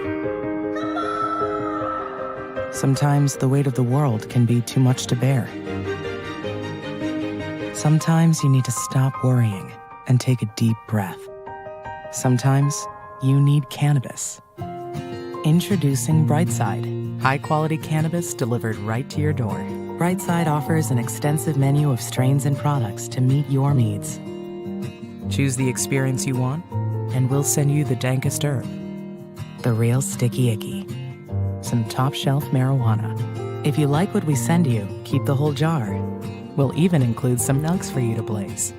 Sometimes the weight of the world can be too much to bear. Sometimes you need to stop worrying and take a deep breath. Sometimes you need cannabis. Introducing Brightside, high-quality cannabis delivered right to your door. Brightside offers an extensive menu of strains and products to meet your needs. Choose the experience you want, and we'll send you the dankest herb, the real sticky icky, some top-shelf marijuana. If you like what we send you, keep the whole jar. We'll even include some nugs for you to blaze.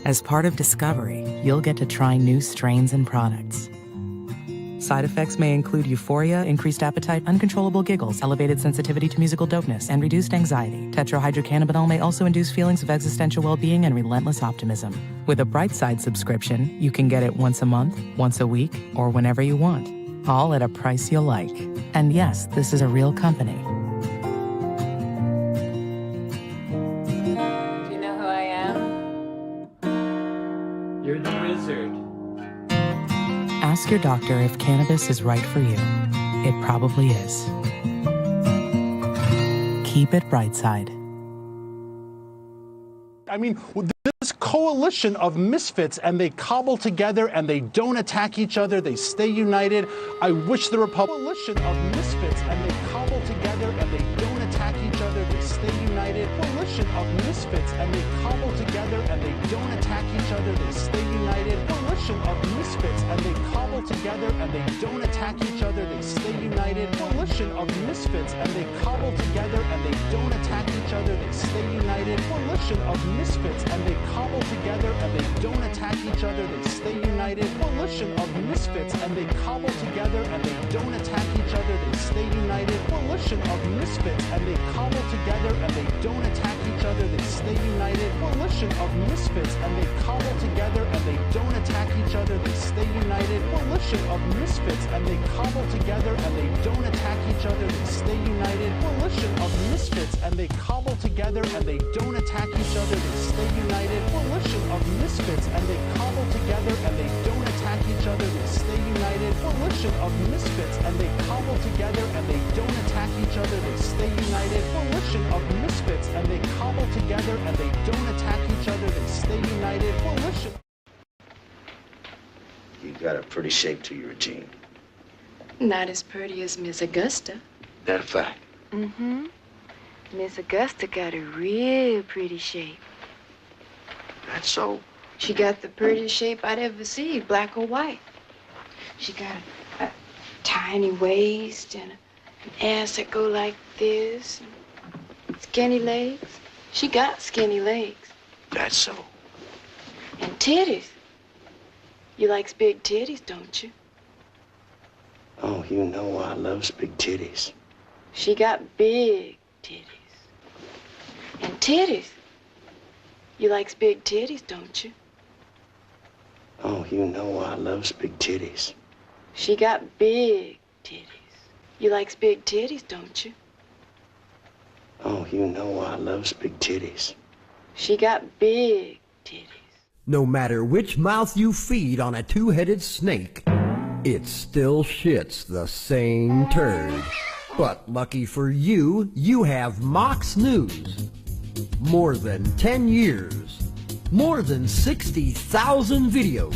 As part of Discovery, you'll get to try new strains and products. Side effects may include euphoria, increased appetite, uncontrollable giggles, elevated sensitivity to musical dopeness, and reduced anxiety. Tetrahydrocannabinol may also induce feelings of existential well-being and relentless optimism. With a Brightside subscription, you can get it once a month, once a week, or whenever you want, all at a price you'll like. And yes, this is a real company. Do you know who I am? You're the wizard. Ask your doctor if cannabis is right for you. It probably is. Keep it Brightside. I mean, this coalition of misfits, and they cobble together and they don't attack each other, they stay united. I wish the coalition of misfits, and they cobble together and they don't attack each other, they stay united. Coalition of misfits, and they cobble together and they don't attack each other, they stay united. Coalition of misfits, and they cobble together and they don't attack each other, they stay united. Coalition of misfits, and they cobble together and they don't attack each other, they stay united. Coalition of misfits, and they cobble together and they don't attack each other, they stay united. Coalition of misfits, and they cobble together and they don't attack each other, they stay united. Coalition of misfits, and they cobble together and they don't attack each other, they stay united. Coalition of misfits, and they cobble together and they don't attack each other, they stay united. Coalition of misfits, and they cobble together and they don't attack each other, they stay united. Coalition of misfits, and they cobble together and they don't attack each other, they stay united. Coalition of misfits, and they cobble together and they don't attack each other, they stay united. Coalition of misfits, and they cobble together and they don't attack each other, they stay united. Coalition of misfits, and they cobble together and they don't attack each other, they stay united. Coalition. You got a pretty shape to your regime. Not as pretty as Miss Augusta. That a fact? Mm-hmm. Miss Augusta got a real pretty shape. That's so. She got the prettiest shape I'd ever seen, black or white. She got a tiny waist and an ass that go like this, and skinny legs. She got skinny legs. That's so. And titties. You likes big titties, don't you? Oh, you know I loves big titties. She got big titties. And titties. You likes big titties, don't you? Oh, you know I loves big titties. She got big titties. You likes big titties, don't you? Oh, you know I loves big titties. She got big titties. No matter which mouth you feed on a two-headed snake, it still shits the same turd. But lucky for you, you have Mox News. More than 10 years. More than 60,000 videos.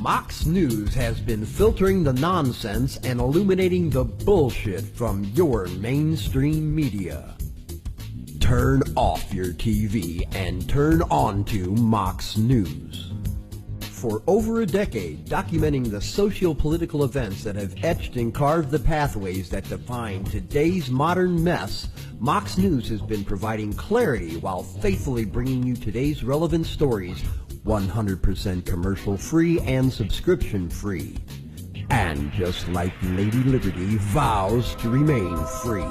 Mox News has been filtering the nonsense and illuminating the bullshit from your mainstream media. Turn off your TV and turn on to Mox News. For over a decade, documenting the socio-political events that have etched and carved the pathways that define today's modern mess, Mox News has been providing clarity while faithfully bringing you today's relevant stories 100% commercial-free and subscription-free. And just like Lady Liberty vows to remain free.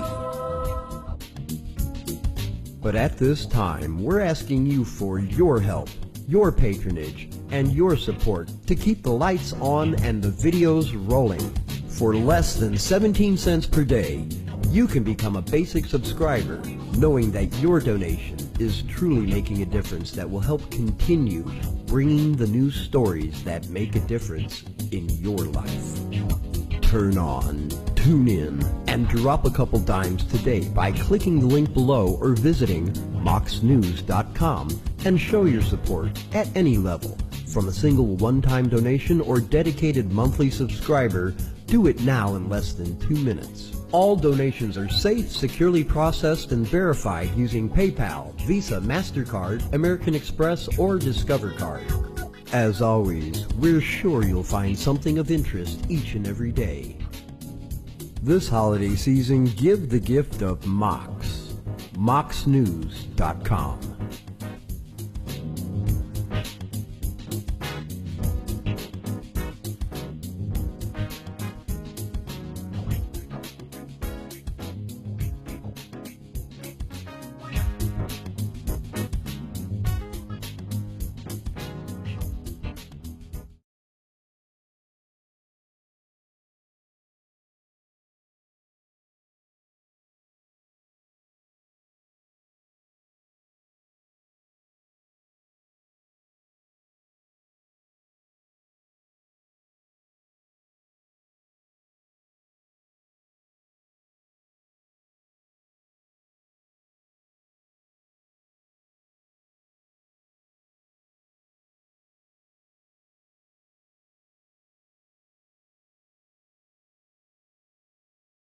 But at this time, we're asking you for your help, your patronage, and your support to keep the lights on and the videos rolling. For less than 17 cents per day, you can become a basic subscriber, knowing that your donation is truly making a difference that will help continue bringing the news stories that make a difference in your life. Turn on, tune in, and drop a couple dimes today by clicking the link below or visiting moxnews.com and show your support at any level. From a single one-time donation or dedicated monthly subscriber, do it now in less than 2 minutes. All donations are safe, securely processed, and verified using PayPal, Visa, MasterCard, American Express, or Discover Card. As always, we're sure you'll find something of interest each and every day. This holiday season, give the gift of Mox. moxnews.com.